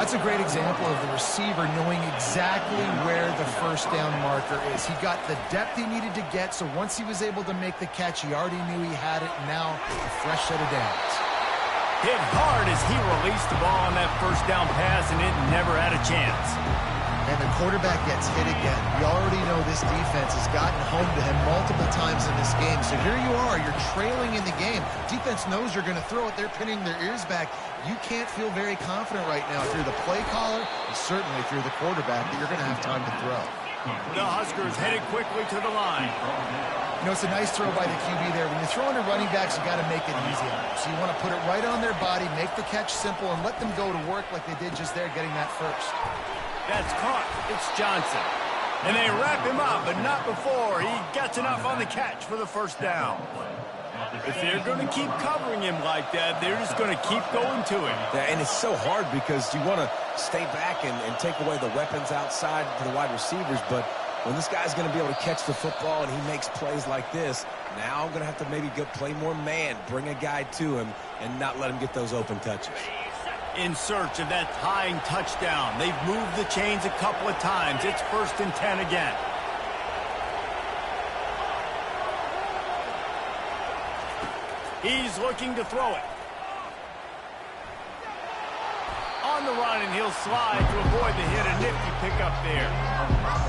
That's a great example of the receiver knowing exactly where the first down marker is. He got the depth he needed to get, so once he was able to make the catch, he already knew he had it. Now, a fresh set of downs. Hit hard as he released the ball on that first down pass, and it never had a chance. And the quarterback gets hit again. You already know this defense has gotten home to him multiple times in this game. So here you are, you're trailing in the game. Defense knows you're going to throw it. They're pinning their ears back. You can't feel very confident right now if you're the play caller, and certainly if you're the quarterback, that you're going to have time to throw. The Huskers headed quickly to the line. You know, it's a nice throw by the QB there. When you're throwing to running backs, you got to make it easy on them. So you want to put it right on their body, make the catch simple, and let them go to work like they did just there, getting that first. That's caught. It's Johnson. And they wrap him up, but not before he gets enough on the catch for the first down. If they're going to keep covering him like that, they're just going to keep going to him. Yeah, and it's so hard because you want to stay back and take away the weapons outside to the wide receivers, but when this guy's going to be able to catch the football and he makes plays like this, now I'm going to have to maybe go play more man, bring a guy to him, and not let him get those open touches. in search of that tying touchdown. They've moved the chains a couple of times. It's 1st and 10 again. He's looking to throw it. On the run, and he'll slide to avoid the hit. A nifty pickup there.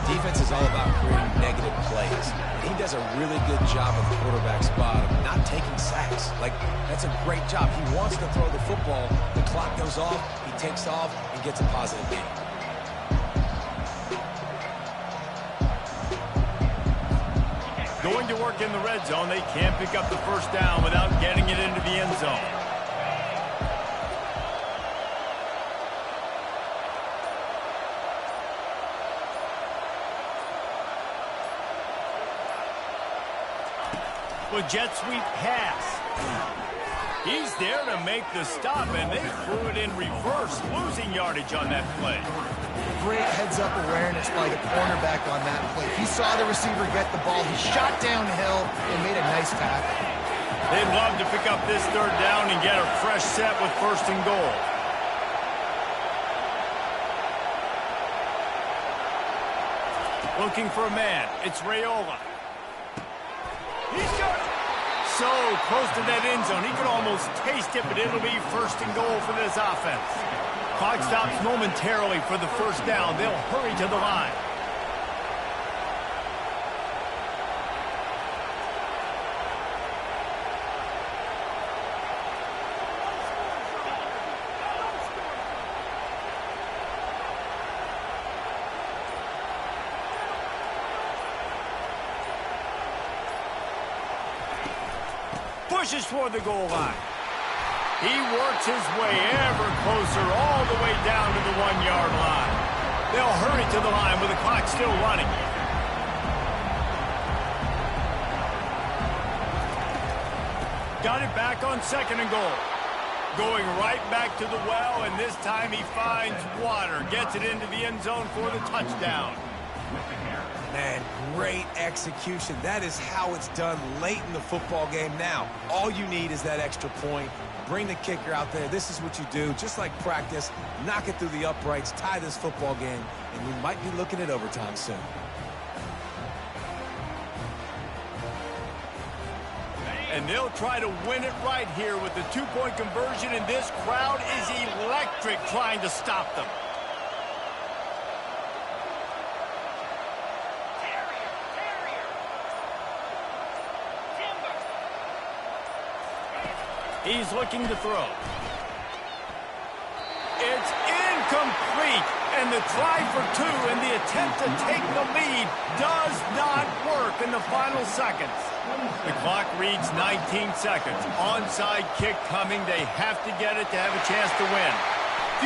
Defense is all about creating negative plays. He does a really good job at the quarterback spot of not taking sacks. That's a great job. He wants to throw the football. The clock goes off, he takes off, and gets a positive gain. Going to work in the red zone. They can't pick up the 1st down without getting it into the end zone. With jet sweep pass. He's there to make the stop, and they threw it in reverse, losing yardage on that play. Great heads-up awareness by the cornerback on that play. He saw the receiver get the ball. He shot downhill and made a nice tackle. They'd love to pick up this 3rd down and get a fresh set with 1st and goal. Looking for a man. It's Raiola. He's got it. So close to that end zone. He could almost taste it, but it'll be 1st and goal for this offense. Clock stops momentarily for the 1st down. They'll hurry to the line. Pushes toward the goal line. He works his way ever closer all the way down to the 1-yard line. They'll hurry to the line with the clock still running. Got it back on 2nd and goal. Going right back to the well, and this time he finds water. Gets it into the end zone for the touchdown. Man, great execution. That is how it's done late in the football game. Now, all you need is that extra point. Bring the kicker out there. This is what you do. Just like practice, knock it through the uprights, tie this football game, and we might be looking at overtime soon. And they'll try to win it right here with the 2-point conversion, and this crowd is electric trying to stop them. He's looking to throw. It's incomplete, and the try for 2 and the attempt to take the lead does not work in the final seconds. The clock reads 19 seconds. Onside kick coming. They have to get it to have a chance to win.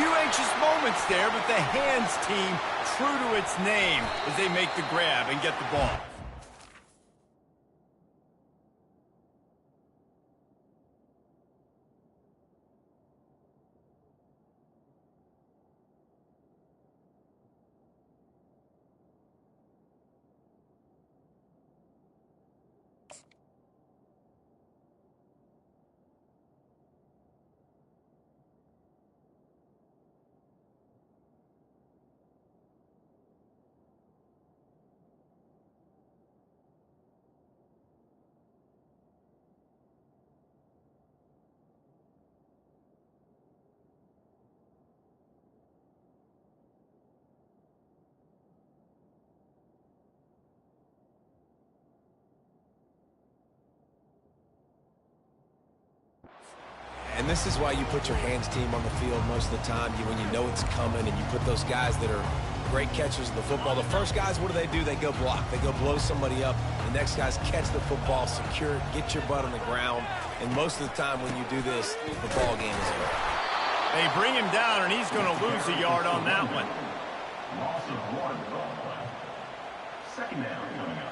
Few anxious moments there, but the hands team true to its name as they make the grab and get the ball. And this is why you put your hands team on the field most of the time. When you know it's coming, and you put those guys that are great catchers of the football. The first guys, what do? They go block. They go blow somebody up. The next guys catch the football, secure it, get your butt on the ground. And most of the time when you do this, the ball game is over. They bring him down, and he's going to lose a yard on that one. Loss of 1 play. 2nd down coming up.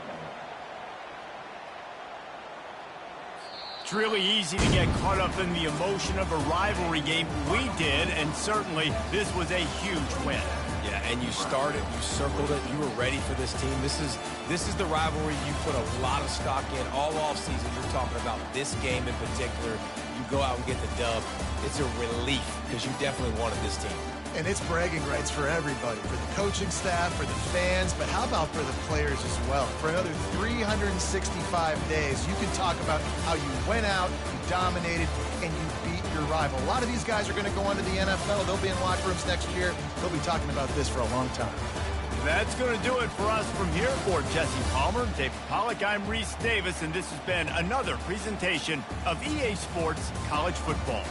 It's really easy to get caught up in the emotion of a rivalry game. We did, and certainly this was a huge win. Yeah, and you started, you circled it, you were ready for this team. This is the rivalry you put a lot of stock in all offseason. You're talking about this game in particular. You go out and get the dub. It's a relief because you definitely wanted this team. And it's bragging rights for everybody, for the coaching staff, for the fans, but how about for the players as well? For another 365 days, you can talk about how you went out, you dominated, and you beat your rival. A lot of these guys are going to go on to the NFL. They'll be in locker rooms next year. They'll be talking about this for a long time. That's going to do it for us from here. For Jesse Palmer, David Pollack, I'm Reese Davis, and this has been another presentation of EA Sports College Football.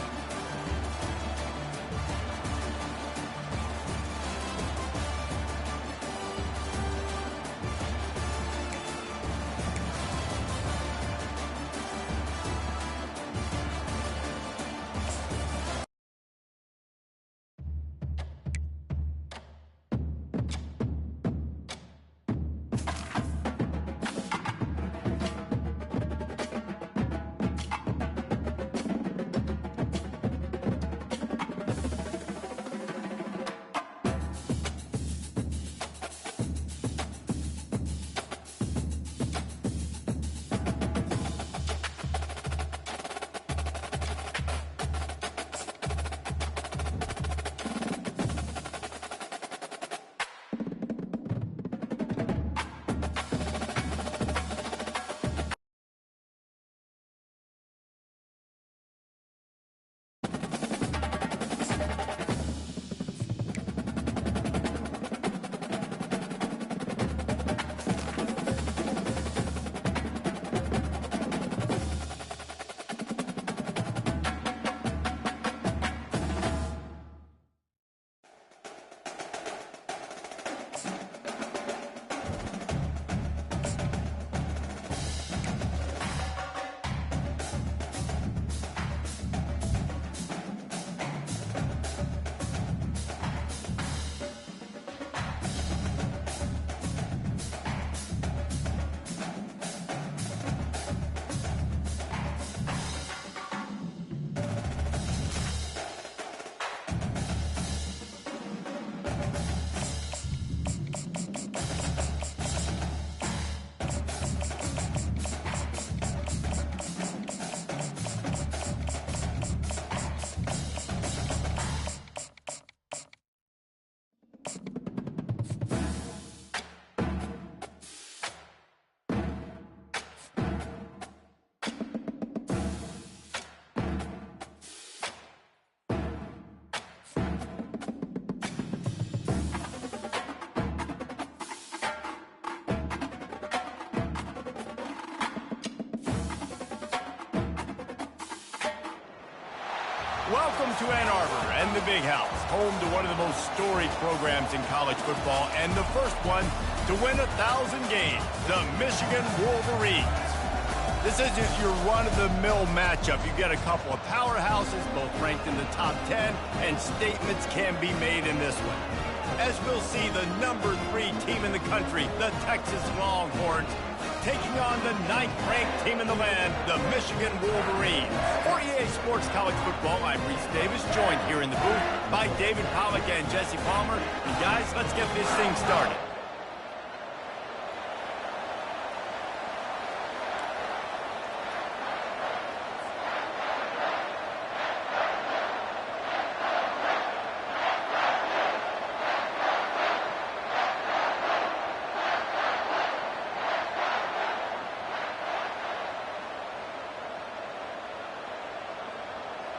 Welcome to Ann Arbor and the Big House, home to one of the most storied programs in college football and the first one to win 1,000 games, the Michigan Wolverines. This isn't your run-of-the-mill matchup. You get a couple of powerhouses, both ranked in the top 10, and statements can be made in this one. As we'll see, the number 3 team in the country, the Texas Longhorns, taking on the 9th-ranked team in the land, the Michigan Wolverines. For EA Sports College Football, I'm Reese Davis, joined here in the booth by David Pollack and Jesse Palmer. And guys, let's get this thing started.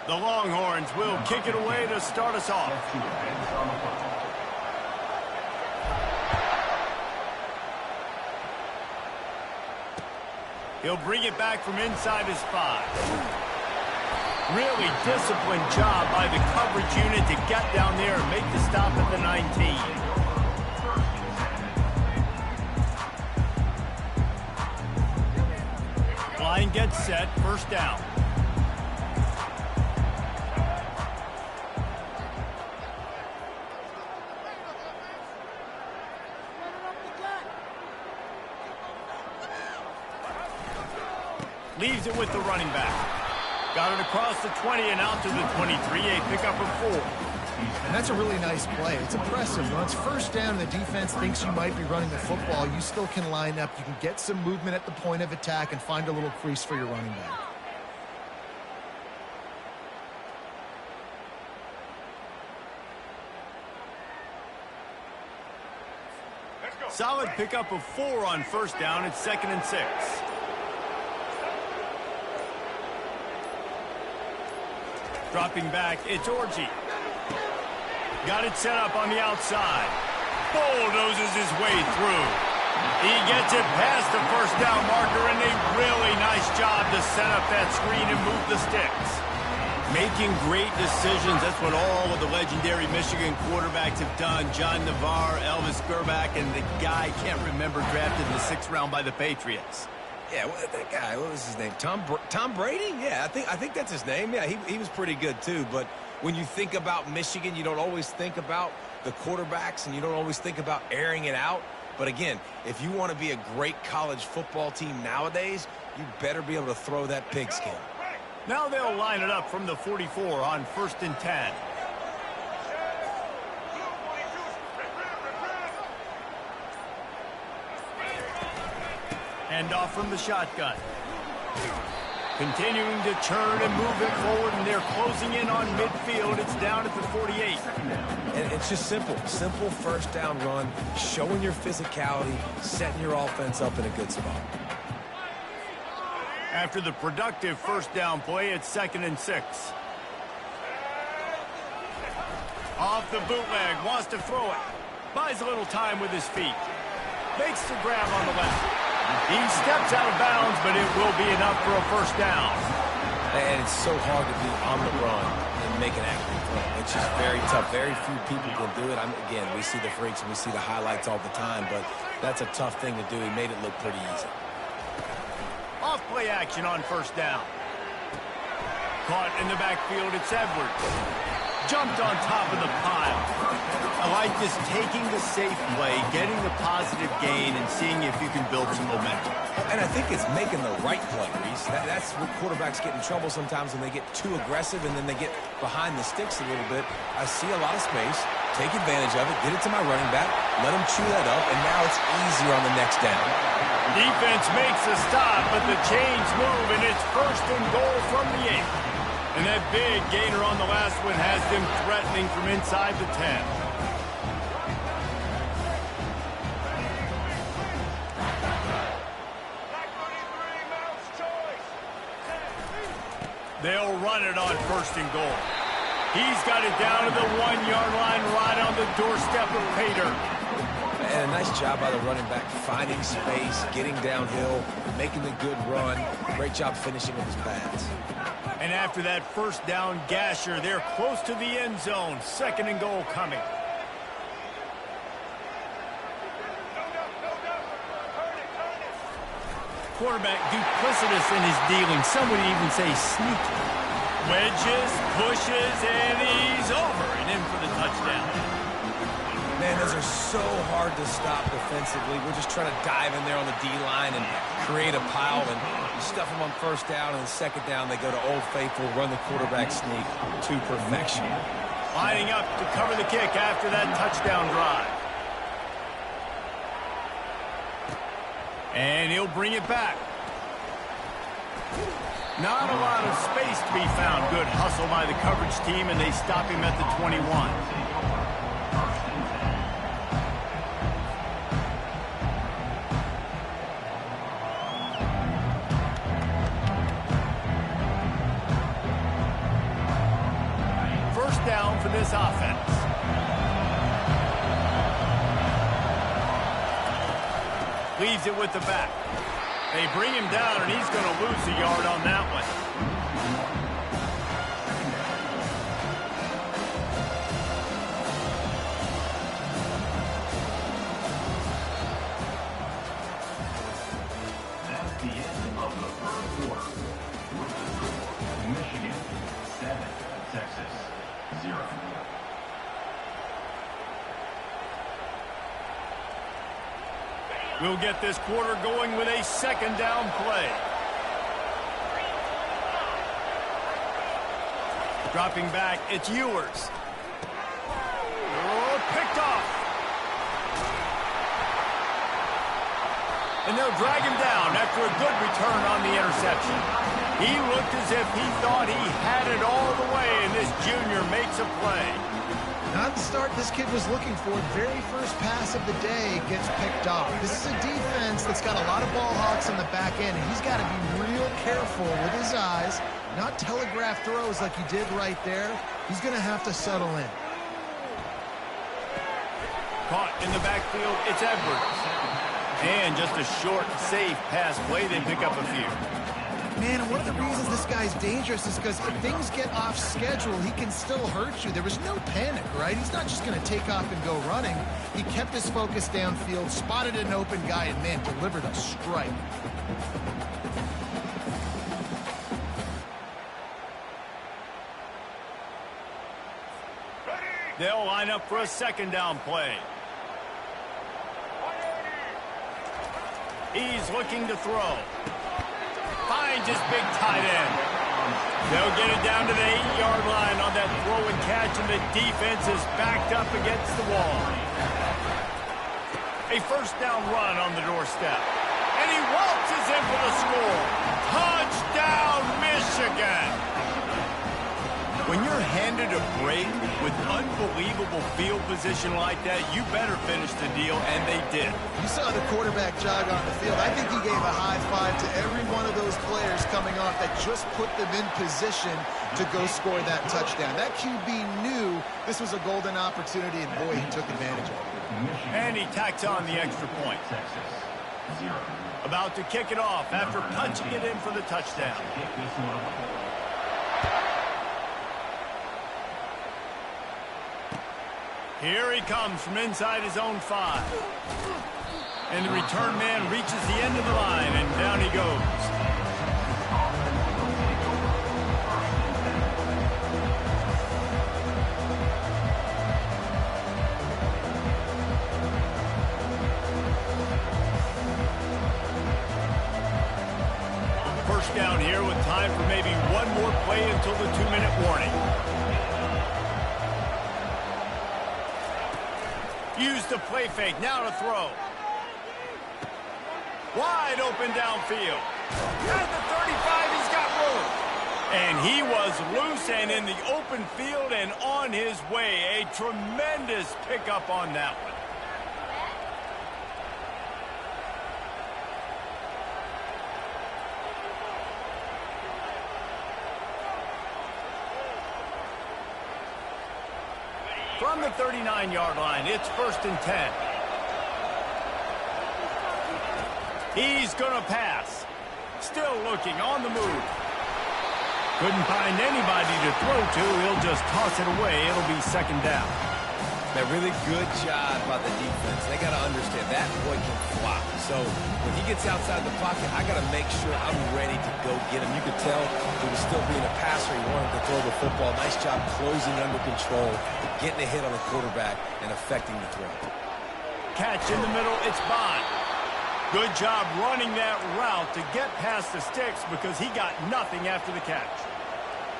The Longhorns will kick it away to start us off. He'll bring it back from inside his 5. Really disciplined job by the coverage unit to get down there and make the stop at the 19. Line gets set, first down. Leaves it with the running back. Got it across the 20 and out to the 23, a pickup of 4. And that's a really nice play. It's impressive. When it's first down and the defense thinks you might be running the football, you still can line up. You can get some movement at the point of attack and find a little crease for your running back. Solid pickup of 4 on first down. It's 2nd and 6. Dropping back, it's Orji. Got it set up on the outside. Bulldozes his way through. He gets it past the first down marker, and a really nice job to set up that screen and move the sticks. Making great decisions. That's what all of the legendary Michigan quarterbacks have done. John Navarre, Elvis Grbac, and the guy, can't remember, drafted in the 6th round by the Patriots. Yeah, that guy, what was his name? Tom Brady? Yeah, I think that's his name. Yeah, he was pretty good too. But when you think about Michigan, you don't always think about the quarterbacks, and you don't always think about airing it out. But again, if you want to be a great college football team nowadays, you better be able to throw that pigskin. Now they'll line it up from the 44 on 1st and 10. Hand off from the shotgun. Continuing to turn and move it forward, and they're closing in on midfield. It's down at the 48. And it's just simple first down run, showing your physicality, setting your offense up in a good spot. After the productive first down play, it's 2nd and 6. Off the bootleg, wants to throw it. Buys a little time with his feet. Makes the grab on the left. He steps out of bounds, but it will be enough for a first down. And it's so hard to be on the run and make an accurate throw. It's just very tough. Very few people can do it. Again, we see the freaks and we see the highlights all the time, but that's a tough thing to do. He made it look pretty easy. Off play action on first down. Caught in the backfield, it's Edwards. Jumped on top of the pile. I like this, taking the safe play, getting the positive gain, and seeing if you can build some momentum. And I think it's making the right play, Reese. That's where quarterbacks get in trouble sometimes when they get too aggressive and then they get behind the sticks a little bit. I see a lot of space. Take advantage of it. Get it to my running back. Let him chew that up, and now it's easier on the next down. Defense makes a stop, but the chains move, and it's 1st and goal from the 8. And that big gainer on the last one has them threatening from inside the 10. They'll run it on 1st and goal. He's got it down to the 1-yard line, right on the doorstep of pay dirt. And a nice job by the running back, finding space, getting downhill, making the good run. Great job finishing with his pads. And after that first down gasher, they're close to the end zone. 2nd and goal coming. Quarterback duplicitous in his dealing. Some would even say sneaky. Wedges, pushes, and he's over and in for the touchdown. Man, those are so hard to stop defensively. We're just trying to dive in there on the D-line and create a pile, and you stuff them on first down, and 2nd down, they go to Old Faithful, run the quarterback sneak to perfection. Lining up to cover the kick after that touchdown drive. And he'll bring it back. Not a lot of space to be found. Good hustle by the coverage team, and they stop him at the 21. First down for this offense. Leaves it with the back. They bring him down, and he's going to lose a yard on that one. That's the end of the 3rd quarter. With the score, Michigan 7, Texas 0. We'll get this quarter going with a 2nd down play. Dropping back, it's Ewers. And they'll drag him down after a good return on the interception. He looked as if he thought he had it all the way, and this junior makes a play. Not the start this kid was looking for. Very first pass of the day gets picked off. This is a defense that's got a lot of ball hawks on the back end, and he's got to be real careful with his eyes, not telegraph throws like he did right there. He's going to have to settle in. Caught in the backfield, it's Edwards. And just a short, safe pass play, they pick up a few. Man, and one of the reasons this guy's dangerous is because if things get off schedule, he can still hurt you. There was no panic, right? He's not just going to take off and go running. He kept his focus downfield, spotted an open guy, and, man, delivered a strike. They'll line up for a second down play. He's looking to throw. Finds his big tight end. They'll get it down to the 8-yard line on that throw and catch, and the defense is backed up against the wall. A first down run on the doorstep. And he waltzes in for the score. Touchdown, Michigan! When you're handed a break with unbelievable field position like that, you better finish the deal, and they did. You saw the quarterback jog on the field. I think he gave a high five to every one of those players coming off that just put them in position to go score that touchdown. That QB knew this was a golden opportunity, and boy, he took advantage of it. And he tacks on the extra point. About to kick it off after punching it in for the touchdown. Here he comes from inside his own 5. And the return man reaches the end of the line, and down he goes. First down here with time for maybe one more play until the 2-minute warning. Use the play fake, now to throw. Wide open downfield. At the 35, he's got room. And he was loose and in the open field and on his way. A tremendous pickup on that one. From the 39-yard line, it's 1st and 10. He's going to pass. Still looking, on the move. Couldn't find anybody to throw to. He'll just toss it away. It'll be 2nd down. A really good job by the defense. They got to understand that boy can fly. So when he gets outside the pocket, I got to make sure I'm ready to go get him. You could tell he was still being a passer. He wanted to throw the football. Nice job closing under control, getting a hit on the quarterback, and affecting the throw. Catch in the middle. It's Bond. Good job running that route to get past the sticks because he got nothing after the catch.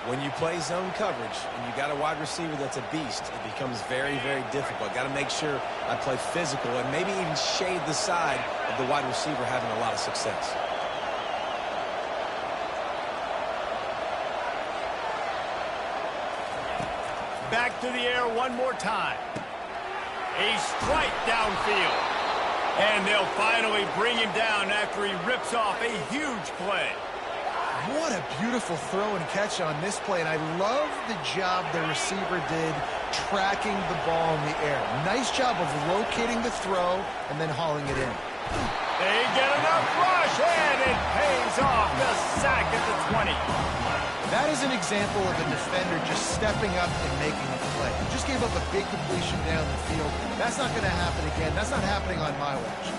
When you play zone coverage and you got a wide receiver that's a beast, it becomes very, very difficult. Got to make sure I play physical and maybe even shade the side of the wide receiver having a lot of success. Back to the air one more time. A strike downfield. And they'll finally bring him down after he rips off a huge play. What a beautiful throw and catch on this play, and I love the job the receiver did tracking the ball in the air. Nice job of locating the throw and then hauling it in. They get enough rush, and it pays off. The sack at the 20. That is an example of a defender just stepping up and making a play. Just gave up a big completion down the field. That's not going to happen again. That's not happening on my watch.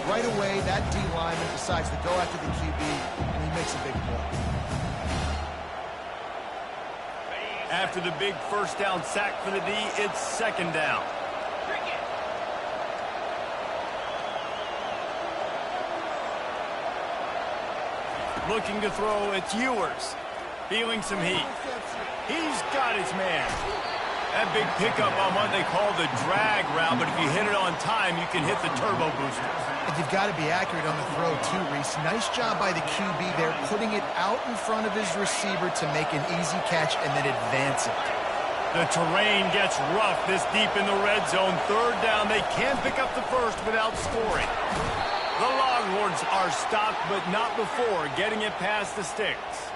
Right away, that D lineman decides to go after the QB, and he makes a big play. After the big first down sack for the D, it's 2nd down. Looking to throw, it's Ewers. Feeling some heat. He's got his man. That big pickup on what they call the drag route, but if you hit it on time, you can hit the turbo booster. And you've got to be accurate on the throw, too, Reese. Nice job by the QB there, putting it out in front of his receiver to make an easy catch and then advance it. The terrain gets rough this deep in the red zone. Third down, they can pick up the first without scoring. The Longhorns are stopped, but not before getting it past the sticks.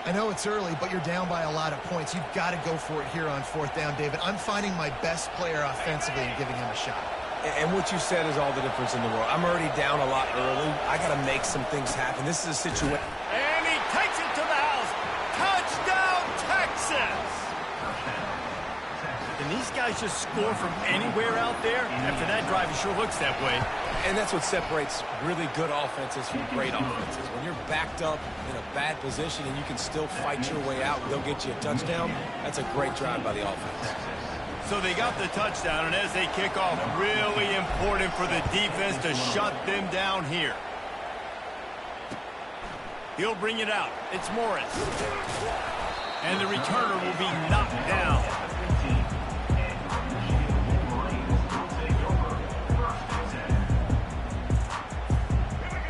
I know it's early, but you're down by a lot of points. You've got to go for it here on fourth down, David. I'm finding my best player offensively and giving him a shot. And what you said is all the difference in the world. I'm already down a lot early. I got to make some things happen. This is a situation. And he takes it to the house. Touchdown, Texas! And these guys just score from anywhere out there? After that drive, it sure looks that way. And that's what separates really good offenses from great offenses. When you're backed up in a bad position and you can still fight your way out and they'll get you a touchdown, that's a great drive by the offense. So they got the touchdown, and as they kick off, really important for the defense to shut them down here. He'll bring it out. It's Morris. And the returner will be knocked down.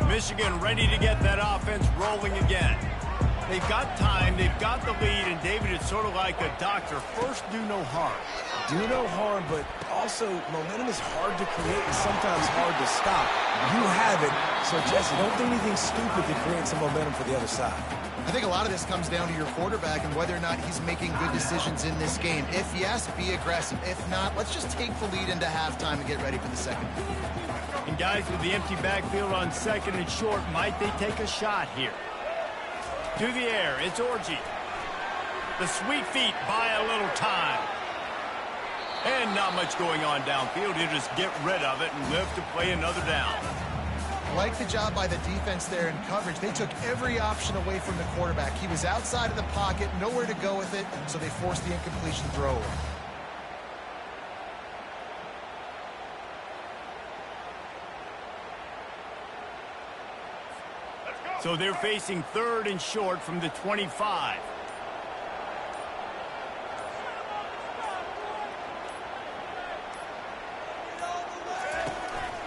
Michigan ready to get that offense rolling again. They've got time, they've got the lead, and David, it's sort of like a doctor. First, do no harm. Do no harm, but also momentum is hard to create and sometimes hard to stop. You have it, so Jesse, don't do anything stupid to create some momentum for the other side. I think a lot of this comes down to your quarterback and whether or not he's making good decisions in this game. If yes, be aggressive. If not, let's just take the lead into halftime and get ready for the second. And guys, with the empty backfield on second and short, might they take a shot here? To the air, it's Orji. The sweet feet buy a little time. And not much going on downfield. He'll just get rid of it and live to play another down. Like the job by the defense there in coverage. They took every option away from the quarterback. He was outside of the pocket, nowhere to go with it, so they forced the incompletion throw away. So they're facing third and short from the 25.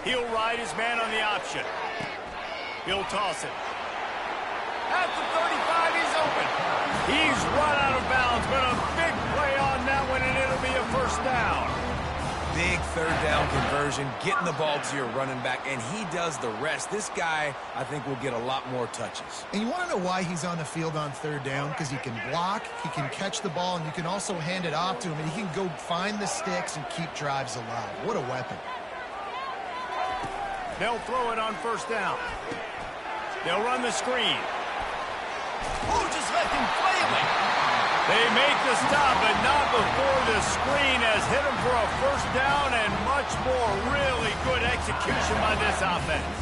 He'll ride his man on the option. He'll toss it. At the 35, he's open. He's run out of bounds, but a big play on that one, and it'll be a first down. Big third down conversion, getting the ball to your running back, and he does the rest. This guy, I think, will get a lot more touches. And you want to know why he's on the field on third down? Because he can block, he can catch the ball, and you can also hand it off to him, and he can go find the sticks and keep drives alive. What a weapon. They'll throw it on first down. They'll run the screen. Oh, just left him flailing. They make the stop, but not before the screen has hit him for a first down and much more. Really good execution by this offense.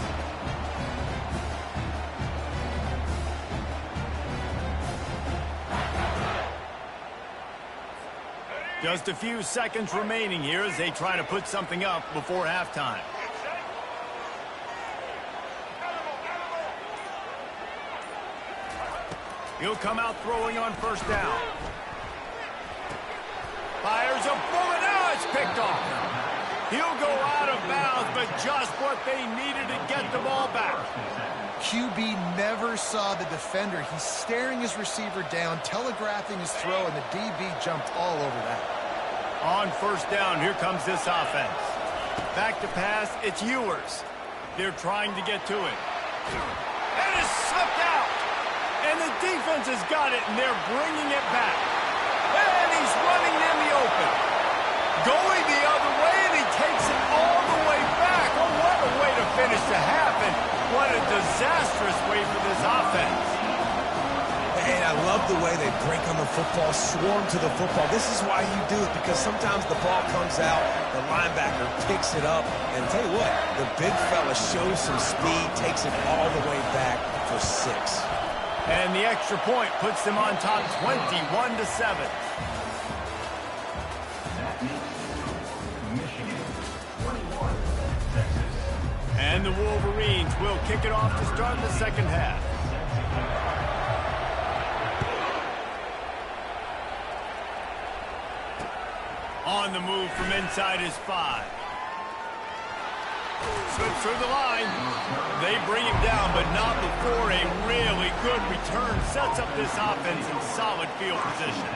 Just a few seconds remaining here as they try to put something up before halftime. He'll come out throwing on first down. Fires a bullet. Now it's picked off. He'll go out of bounds, but just what they needed to get the ball back. QB never saw the defender. He's staring his receiver down, telegraphing his throw, and the DB jumped all over that. On first down, here comes this offense. Back to pass, it's Ewers. They're trying to get to it. And it's slipped out. And the defense has got it, and they're bringing it back. And he's running in the open. Going the other way, and he takes it all the way back. Oh, what a way to finish the half, and what a disastrous way for this offense. And I love the way they break on the football, swarm to the football. This is why you do it, because sometimes the ball comes out, the linebacker picks it up, and tell you what, the big fella shows some speed, takes it all the way back for 6. And the extra point puts them on top 21-7. Michigan 21, Texas. And the Wolverines will kick it off to start the second half. On the move from inside his 5. Slips through the line. They bring him down, but not before a really good return sets up this offense in solid field position.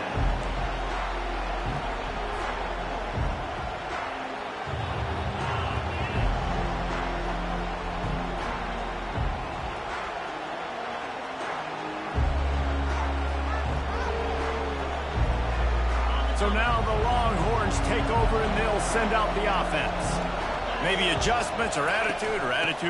So now the Longhorns take over and they'll send out the offense. Maybe adjustments or attitude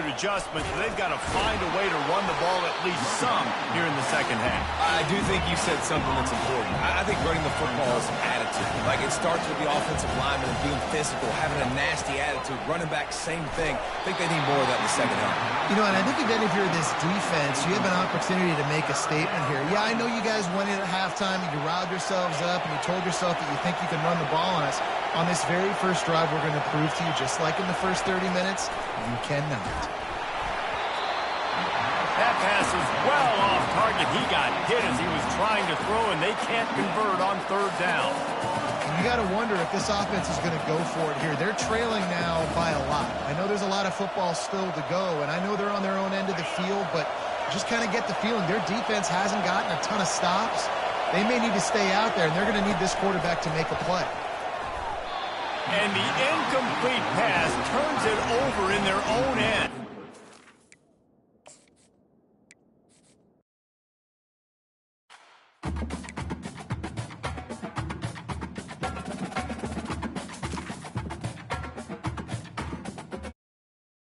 adjustments, but they've got to find a way to run the ball at least some here in the second half. I do think you said something that's important. I think running the football is an attitude. Like, it starts with the offensive lineman and being physical, having a nasty attitude. Running back, same thing. I think they need more of that in the second half. You know, and I think even if you're this defense, you have an opportunity to make a statement here. Yeah, I know you guys won it at halftime, and you riled yourselves up, and you told yourself that you think you can run the ball on us. On this very first drive, we're going to prove to you, just like in the first 30 minutes, you cannot. That pass is well off target. He got hit as he was trying to throw, and they can't convert on third down. And you got to wonder if this offense is going to go for it here. They're trailing now by a lot. I know there's a lot of football still to go, and I know they're on their own end of the field, but just kind of get the feeling their defense hasn't gotten a ton of stops. They may need to stay out there, and they're going to need this quarterback to make a play. And the incomplete pass turns it over in their own end.